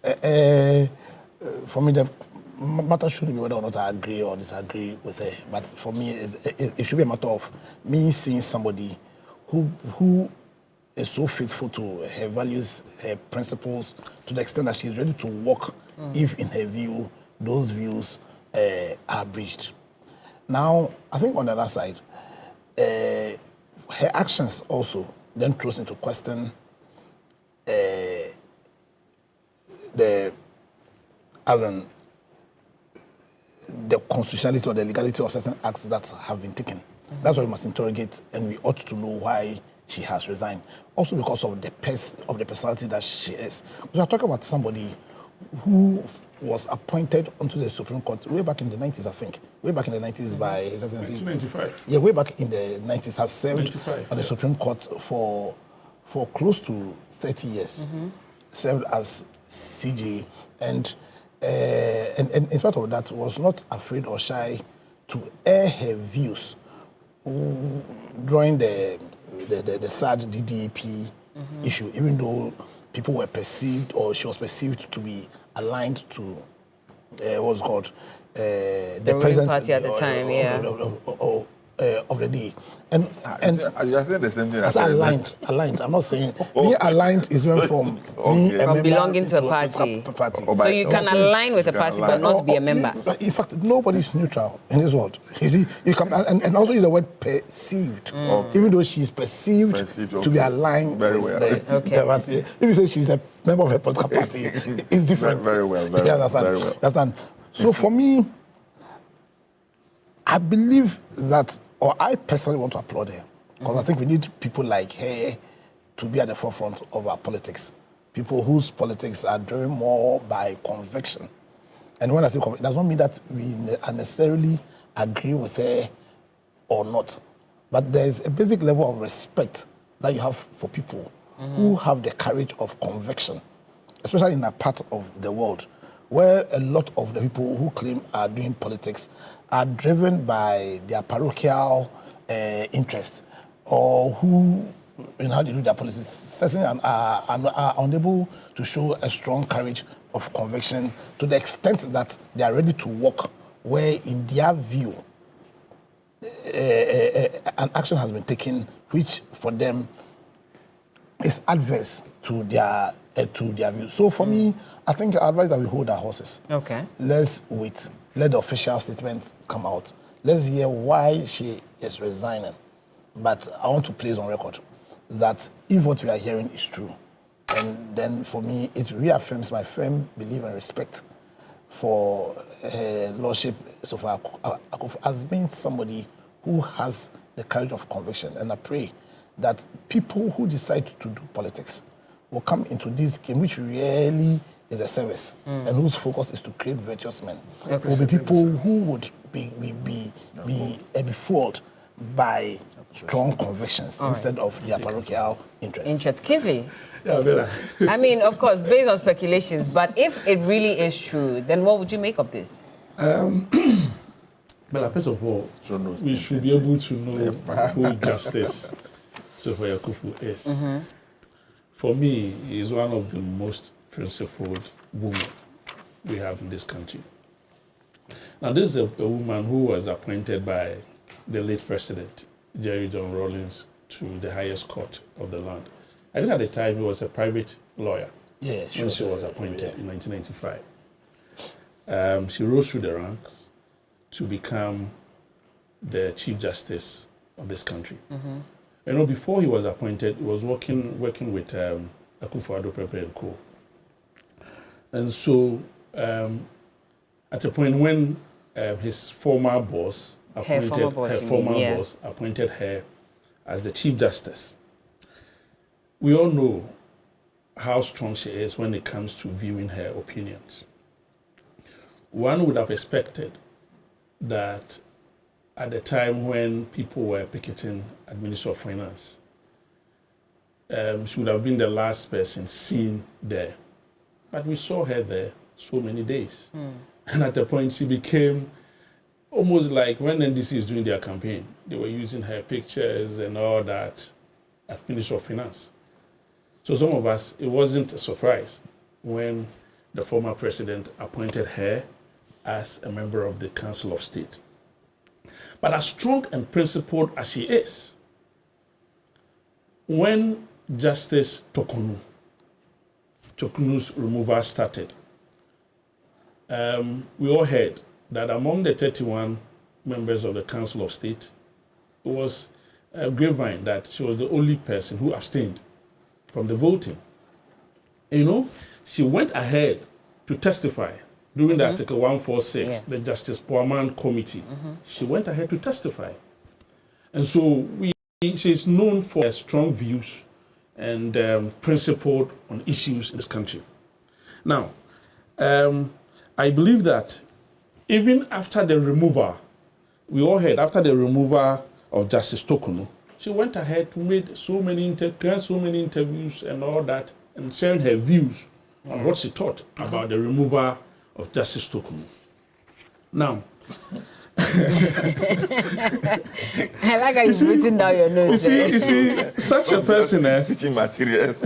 for me, the matter shouldn't be whether or not I agree or disagree with her. But for me, it should be a matter of me seeing somebody who is so faithful to her values, her principles, to the extent that she's ready to work if, in her view, those views are breached. Now, I think on the other side, her actions also then throws into question the constitutionality or the legality of certain acts that have been taken. That's what we must interrogate, and we ought to know why she has resigned. Also because of the personality that she is. We are talking about somebody who was appointed onto the Supreme Court way back in the 90s, I think. Way back in the 90s by His Excellency. 1995. Yeah, way back in the 90s, has served on the Supreme Court for close to 30 years. Served as CJ, and in spite of that, was not afraid or shy to air her views during the sad DDP issue, even though people were perceived, or she was perceived to be aligned to what's called the present party at the time, of the day. And you are saying the same thing. I said aligned. I'm not saying me aligned isn't from me from belonging to a party. So you can align with a party but not be a member. In fact, nobody is neutral in this world. You see, you can and also use the word perceived, even though she is perceived to be aligned with the party. If you say she's a member of a political party, it's different. Very well. Understand? So for me, I believe that, or I personally want to applaud her, because I think we need people like her to be at the forefront of our politics. People whose politics are driven more by conviction. And when I say conviction, it does not mean that we necessarily agree with her or not. But there's a basic level of respect that you have for people who have the courage of conviction, especially in a part of the world where a lot of the people who claim are doing politics are driven by their parochial interests, or who, in how they do their politics, certainly are unable to show a strong courage of conviction to the extent that they are ready to work where, in their view, an action has been taken which, for them, is adverse to their view. So for me, I think I advise that we hold our horses. Okay. Let's wait. Let the official statement come out. Let's hear why she is resigning. But I want to place on record that if what we are hearing is true, and then for me, it reaffirms my firm belief and respect for her Lordship Sofa Akufo as being somebody who has the courage of conviction. And I pray that people who decide to do politics will come into this game, which really is a service, and whose focus is to create virtuous men. Will be people who would be fueled by strong convictions instead of their parochial interests. Kingsley? Yeah, I mean, of course, based on speculations, but if it really is true, then what would you make of this? Well, first of all, we should be able to know who Justice Sophia Akufo is. For me, he is one of the most principled women we have in this country. Now, this is a woman who was appointed by the late president, Jerry John Rawlings, to the highest court of the land. I think at the time he was a private lawyer when she was appointed in 1995. She rose through the ranks to become the Chief Justice of this country. You know, before he was appointed, he was working with Akufo-Addo Pepe and Co. And so, at a point when his former boss appointed her as the Chief Justice, we all know how strong she is when it comes to viewing her opinions. One would have expected that at the time when people were picketing at Ministry of Finance, she would have been the last person seen there. But we saw her there so many days. And at the point, she became almost like when NDC is doing their campaign, they were using her pictures and all that at Ministry of Finance. So some of us, it wasn't a surprise when the former president appointed her as a member of the Council of State. But as strong and principled as she is, when Justice Tokunu's removal started, we all heard that among the 31 members of the Council of State, it was a grapevine that she was the only person who abstained from the voting. And, you know, she went ahead to testify during the Article 146, the Justice Poorman Committee. She went ahead to testify. And so she's known for her strong views and principled on issues in this country. Now, I believe that even after the removal, we all heard after the removal of Justice Tokunu, she went ahead to make so many interviews and all that, and sharing her views on what she thought about the removal of Justice Tokunu. Now, I like how you've written down your notes. You see, such a person, teaching materials.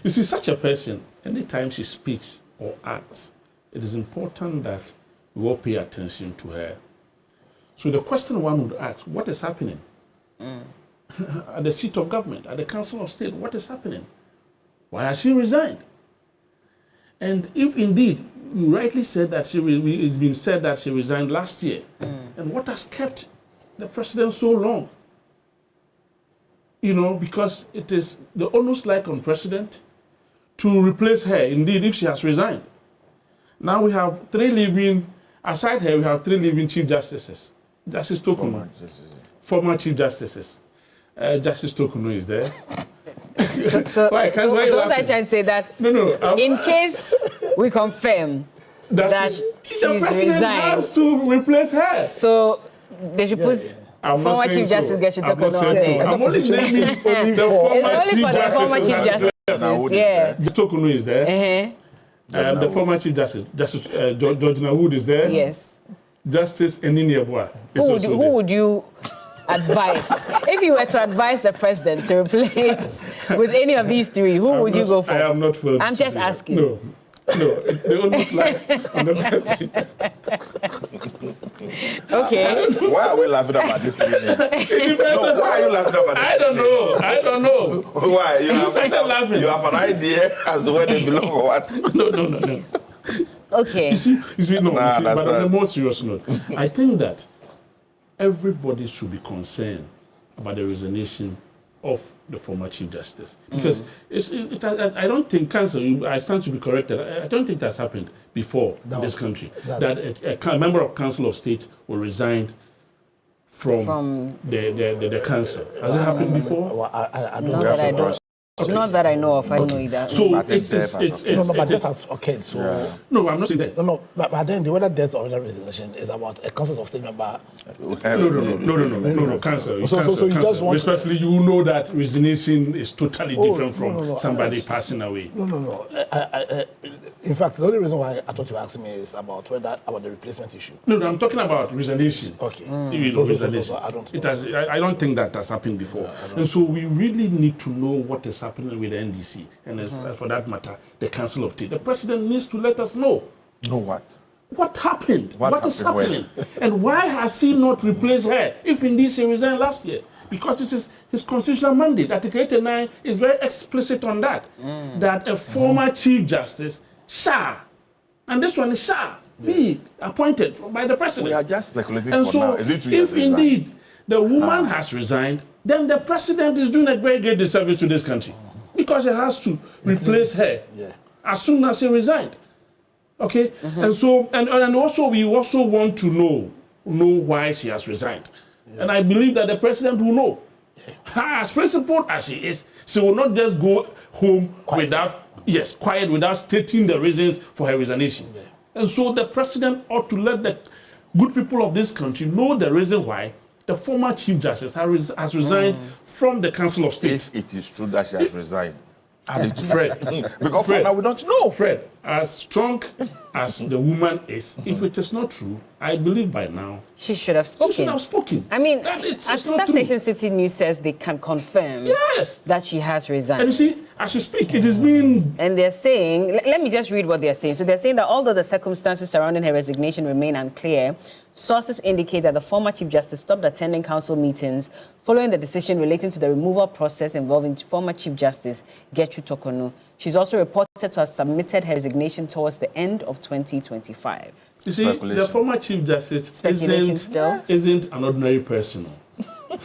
You see, such a person, anytime she speaks or acts, it is important that we all pay attention to her. So the question one would ask, what is happening? At the seat of government, at the Council of State, what is happening? Why has she resigned? And if indeed you rightly said that it's been said that she resigned last year, and what has kept the president so long? You know, because it is the onus like on president to replace her, indeed, if she has resigned. Now we have aside her, we have 3 living chief justices. Justice Tokunu, former chief justices. Justice Tokunu is there. So what I trying to say that in case we confirm that she's resigned, has to replace her. So they should put former chief justice Getting Tokunu on there. I'm only naming the former chief justice. Yeah, Tokunu is there. The former chief justice, Justice Georgina Wood is there. Yes. Justice Enini Abua. Who would you advise? If you were to advise the president to replace with any of these 3, who would you go for? I am not for. I'm just asking. No, they almost like on the president. Okay. Why are we laughing about this 3 names? No, why are you laughing about this? I don't know. Why? You have an idea as to where they belong or what? No. Okay. You see, but on a more serious note, I think that everybody should be concerned about the resignation of the former Chief Justice. Because I don't think cancer, I stand to be corrected, I don't think that's happened before in this country. That a member of Council of State will resign from the council. Has it happened before? Not that I know of. I don't know either. So but death has occurred. So no, I'm not saying that. No, but then the whether death or whether resignation is about a Council of State member. No, council. So you just want respectfully, you know that resignation is totally different from somebody passing away. No. In fact, the only reason why I thought you were asking me is about the replacement issue. No, I'm talking about resignation. Okay. Resignation. I don't think that has happened before. And so we really need to know what is happening with the NDC, and for that matter, the Council of State. The president needs to let us know. Know what? What happened? What is happening? And why has he not replaced her if indeed she resigned last year? Because this is his constitutional mandate. Article 89 is very explicit on that. That a former Chief Justice shall, and this one is shall, be appointed by the president. We are just speculating and for so now. Is it true? If indeed the woman has resigned, then the president is doing a very great disservice to this country. Because he has to replace her as soon as she resigned. Okay? And so, and also we also want to know why she has resigned. And I believe that the president will know. As principled as she is, she will not just go home quiet without stating the reasons for her resignation. Yeah. And so the president ought to let the good people of this country know the reason why the former Chief Justice has resigned from the Council of State. If it is true that she has resigned. Fred, because for now we don't know. Fred, as strong as the woman is, if it is not true, I believe by now she should have spoken. She should have spoken. I mean, as Star Station City News says, they can confirm that she has resigned. And you see, as you speak, it is being... And they're saying, let me just read what they're saying. So they're saying that although the circumstances surrounding her resignation remain unclear, sources indicate that the former Chief Justice stopped attending council meetings following the decision relating to the removal process involving former Chief Justice Gertrude Tokonu. She's also reported to have submitted her resignation towards the end of 2025. You see, the former Chief Justice isn't an ordinary person.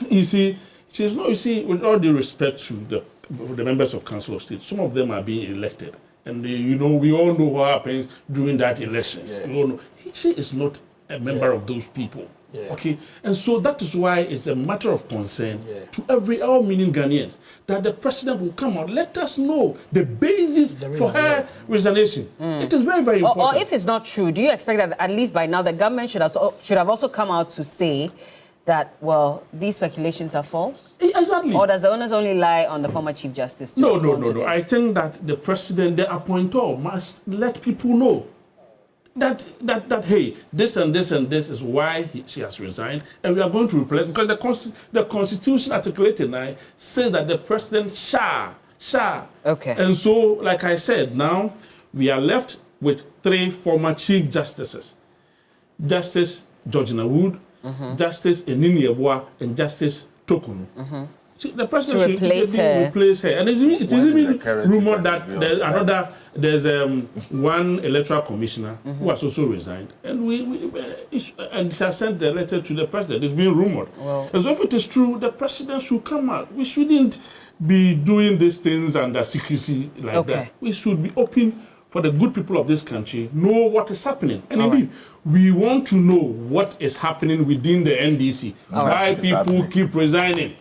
You see, she's not. You see, with all due respect to the members of Council of State, some of them are being elected, and we all know what happens during that elections. We all know she is not a member of those people. Yeah. Okay, and so that is why it's a matter of concern to all meaning Ghanaians that the president will come out, let us know the basis for her resignation. It is very, very important. Or if it's not true, do you expect that at least by now the government should have also come out to say that, well, these speculations are false? Exactly. Or does the onus only lie on the former Chief Justice? No. I think that the president, the appointer, must let people know that hey, this and this and this is why she has resigned, and we are going to replace, because the Constitution articulated now says that the president shall. Okay. And so, like I said, now we are left with 3 former Chief Justices: Justice Georgina Wood, Justice Enini Yeboah, and Justice Tokonu. The president should replace her. And it is even rumored that there's one electoral commissioner who has also resigned. And she has sent the letter to the president. It's being rumored. Well, and so if it is true, the president should come out. We shouldn't be doing these things under secrecy like that. We should be open for the good people of this country, know what is happening. And indeed, we want to know what is happening within the NDC. Why people keep resigning.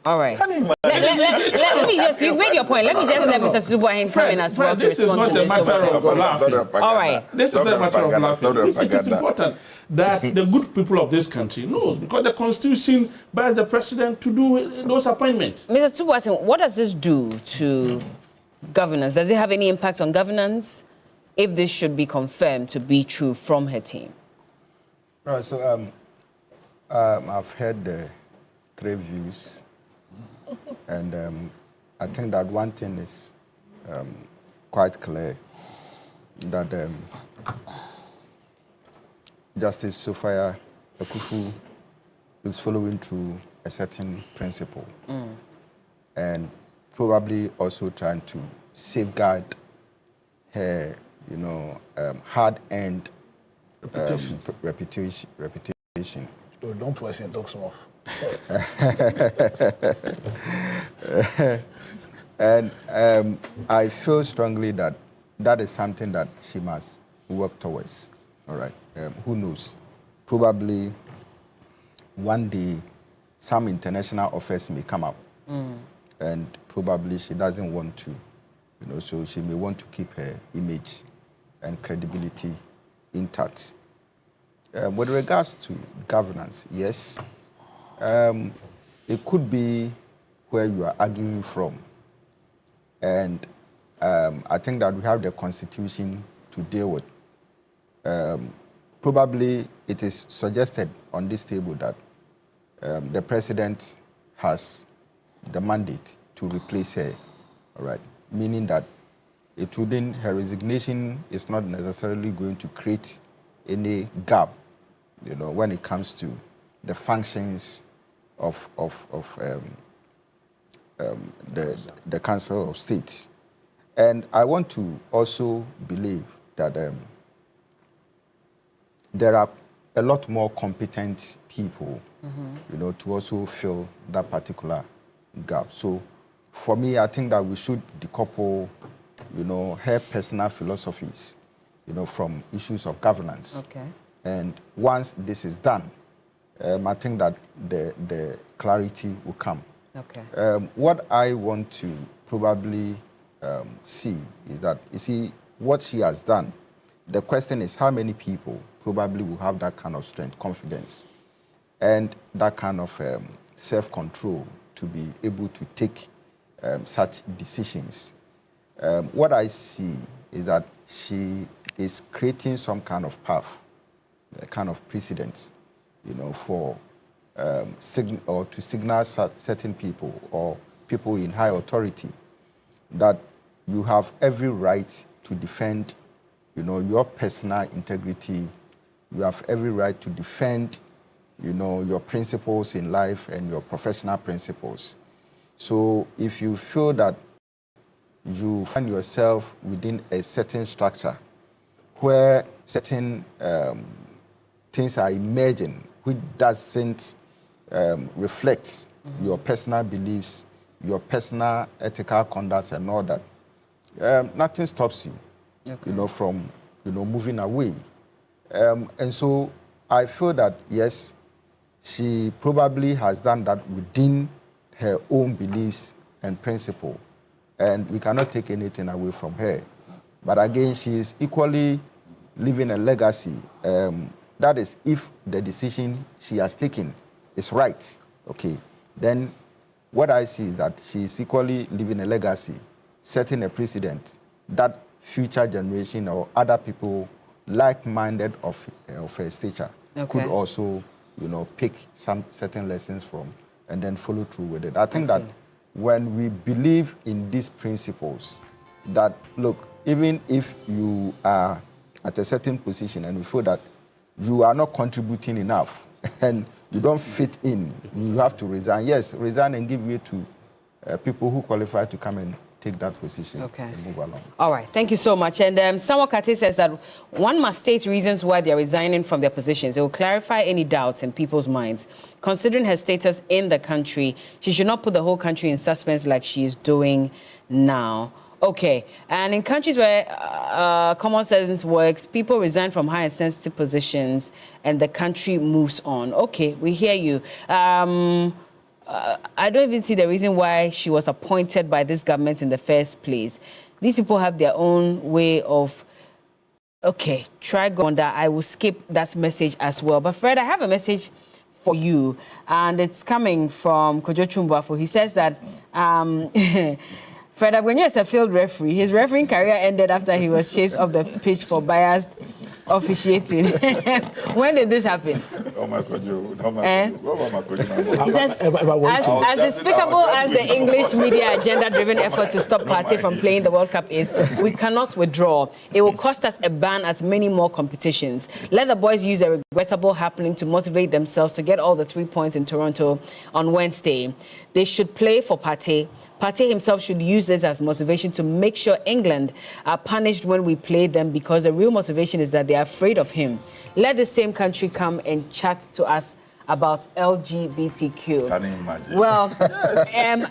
All right. Let me just, you made your point. Let me just let Mr. Tubuahin come in as well to respond to this. This is not a matter of laughing. All right. This is not a matter of laughing. It is important that the good people of this country knows, because the Constitution binds the president to do those appointments. Mr. Tubuahin, what does this do to governance? Does it have any impact on governance if this should be confirmed to be true from her team? Right, so I've heard the 3 views. And I think that one thing is quite clear, that Justice Sophia Akufu is following through a certain principle and probably also trying to safeguard her, hard-earned reputation. Oh, don't question, talk some more. And I feel strongly that that is something that she must work towards. All right. Who knows? Probably one day some international offers may come up, and probably she doesn't want to, so she may want to keep her image and credibility intact. With regards to governance, yes. It could be where you are arguing from. And I think that we have the Constitution to deal with. Probably it is suggested on this table that the president has the mandate to replace her, all right? Meaning that her resignation is not necessarily going to create any gap, when it comes to the functions of the Council of State. And I want to also believe that there are a lot more competent people, to also fill that particular gap. So for me, I think that we should decouple, her personal philosophies, from issues of governance. Okay. And once this is done, I think that the clarity will come. Okay. What I want to probably see is that, you see, what she has done, the question is how many people probably will have that kind of strength, confidence, and that kind of self-control to be able to take such decisions. What I see is that she is creating some kind of path, a kind of precedent, for or to signal certain people or people in high authority that you have every right to defend, your personal integrity. You have every right to defend, your principles in life and your professional principles. So if you feel that you find yourself within a certain structure where certain things are emerging which doesn't reflect your personal beliefs, your personal ethical conduct and all that, nothing stops you, from, moving away. And so I feel that, yes, she probably has done that within her own beliefs and principle, and we cannot take anything away from her. But again, she is equally leaving a legacy. That is, if the decision she has taken is right, okay, then what I see is that she is equally leaving a legacy, setting a precedent that future generation or other people like-minded of her stature could also, pick some certain lessons from and then follow through with it. I think that when we believe in these principles, that, look, even if you are at a certain position and you feel that you are not contributing enough and you don't fit in, you have to resign. Yes, resign and give way to people who qualify to come and take that position and move along. All right, thank you so much. And Samuel Kate says that one must state reasons why they're resigning from their positions. It will clarify any doubts in people's minds. Considering her status in the country, she should not put the whole country in suspense like she is doing now. Okay, and in countries where common sense works, people resign from high and sensitive positions and the country moves on. Okay, we hear you. I don't even see the reason why she was appointed by this government in the first place. These people have their own way of... Okay, try going that. I will skip that message as well. But Fred, I have a message for you, and it's coming from Kojo Chumbafo. He says that... Fred Agwenyo is a field referee. His refereeing career ended after he was chased off the pitch for biased officiating. When did this happen? Oh my God, He says, as despicable as the English media agenda-driven effort to stop Partey from playing the World Cup is, we cannot withdraw. It will cost us a ban at many more competitions. Let the boys use a regrettable happening to motivate themselves to get all the 3 points in Toronto on Wednesday. They should play for Partey. Partey himself should use this as motivation to make sure England are punished when we play them, because the real motivation is that they are afraid of him. Let the same country come and chat to us about LGBTQ. Can you imagine? Well,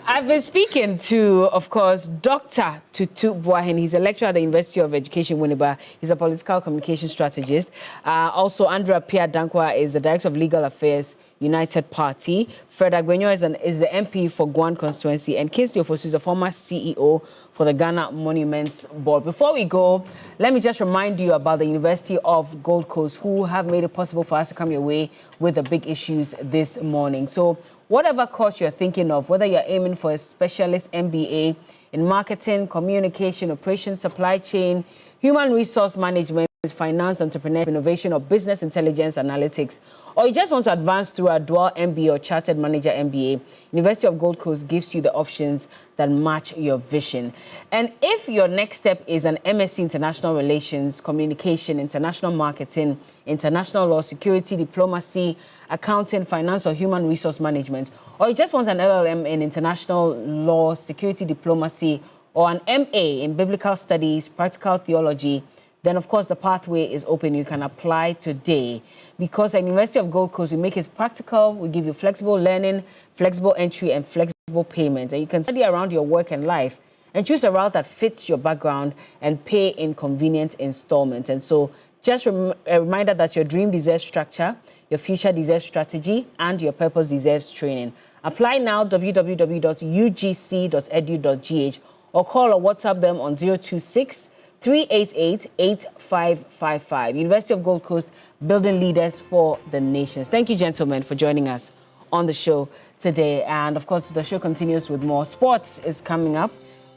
I've been speaking to, of course, Dr. Tutu Buahin. He's a lecturer at the University of Education, Winneba. He's a political communication strategist. Also, Andrea Pia Dankwa is the Director of Legal Affairs, United Party. Fred Agwenyo is the MP for Guan constituency, and Kingsley Ofosu is the former CEO for the Ghana Monuments Board. Before we go, let me just remind you about the University of Gold Coast, who have made it possible for us to come your way with the big issues this morning. So whatever course you're thinking of, whether you're aiming for a specialist MBA in marketing, communication, operations, supply chain, human resource management, finance, entrepreneurship, innovation, or business intelligence analytics, or you just want to advance through a dual MBA or chartered manager MBA, University of Gold Coast gives you the options that match your vision. And if your next step is an MSc International Relations, Communication, International Marketing, International Law, Security, Diplomacy, Accounting, Finance, or Human Resource Management, or you just want an LLM in International Law, Security, Diplomacy, or an MA in Biblical Studies, Practical Theology, then of course the pathway is open. You can apply today, because at University of Gold Coast, we make it practical. We give you flexible learning, flexible entry, and flexible payments. And you can study around your work and life and choose a route that fits your background and pay in convenient installments. And so just a reminder that your dream deserves structure, Your future deserves strategy and your purpose deserves training. Apply now, www.ugc.edu.gh, or call or WhatsApp them on 026-388-8555. University of Gold Coast, building leaders for the nations. Thank you, gentlemen, for joining us on the show today. And of course, the show continues with more. Sports is coming up.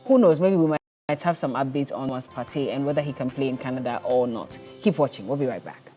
Who knows, maybe we might have some updates on Thomas Partey and whether he can play in Canada or not. Keep watching. We'll be right back.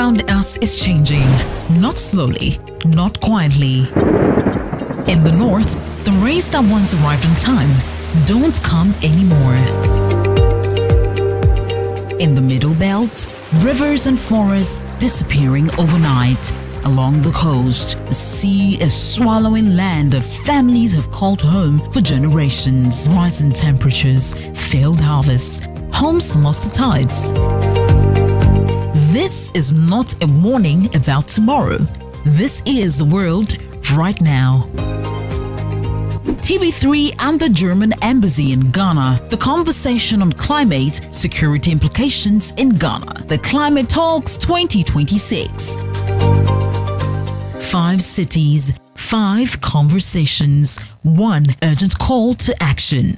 around us is changing, not slowly, not quietly. In the north, the rains that once arrived on time don't come anymore. In the middle belt, rivers and forests disappearing overnight. along the coast. The sea is swallowing land that families have called home for generations. Rising temperatures, failed harvests, homes lost to tides. This is not a warning about tomorrow. This is the world right now. TV3 and the German Embassy in Ghana. The conversation on climate security implications in Ghana. The Climate Talks 2026. 5 cities, 5 conversations, 1 urgent call to action.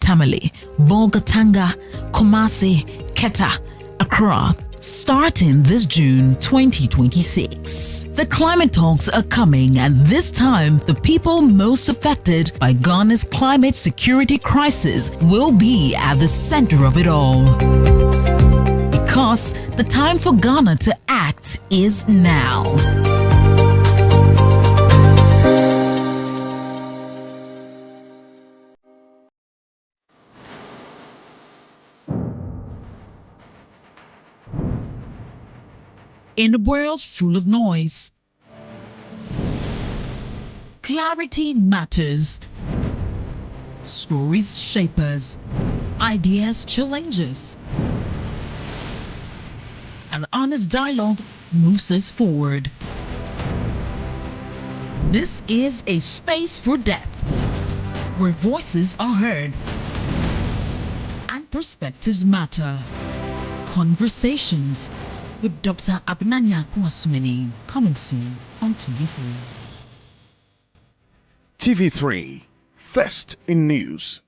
Tamale, Bolgatanga, Kumasi, Keta, Accra. Starting this June 2026. The climate talks are coming, and this time, the people most affected by Ghana's climate security crisis will be at the center of it all. Because the time for Ghana to act is now. In a world full of noise, clarity matters. Stories shape us, ideas challenge us, and honest dialogue moves us forward. This is a space for depth, where voices are heard and perspectives matter. Conversations with Dr. Abnanya Kwasumeni, coming soon on TV3. TV3, first in news.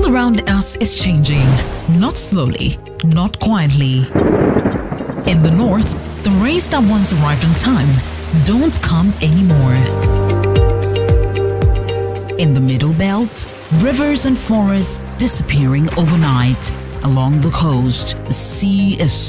Around us is changing, not slowly, not quietly. In the north, the rains that once arrived on time don't come anymore. In the middle belt, rivers and forests disappearing overnight. Along the coast, the sea is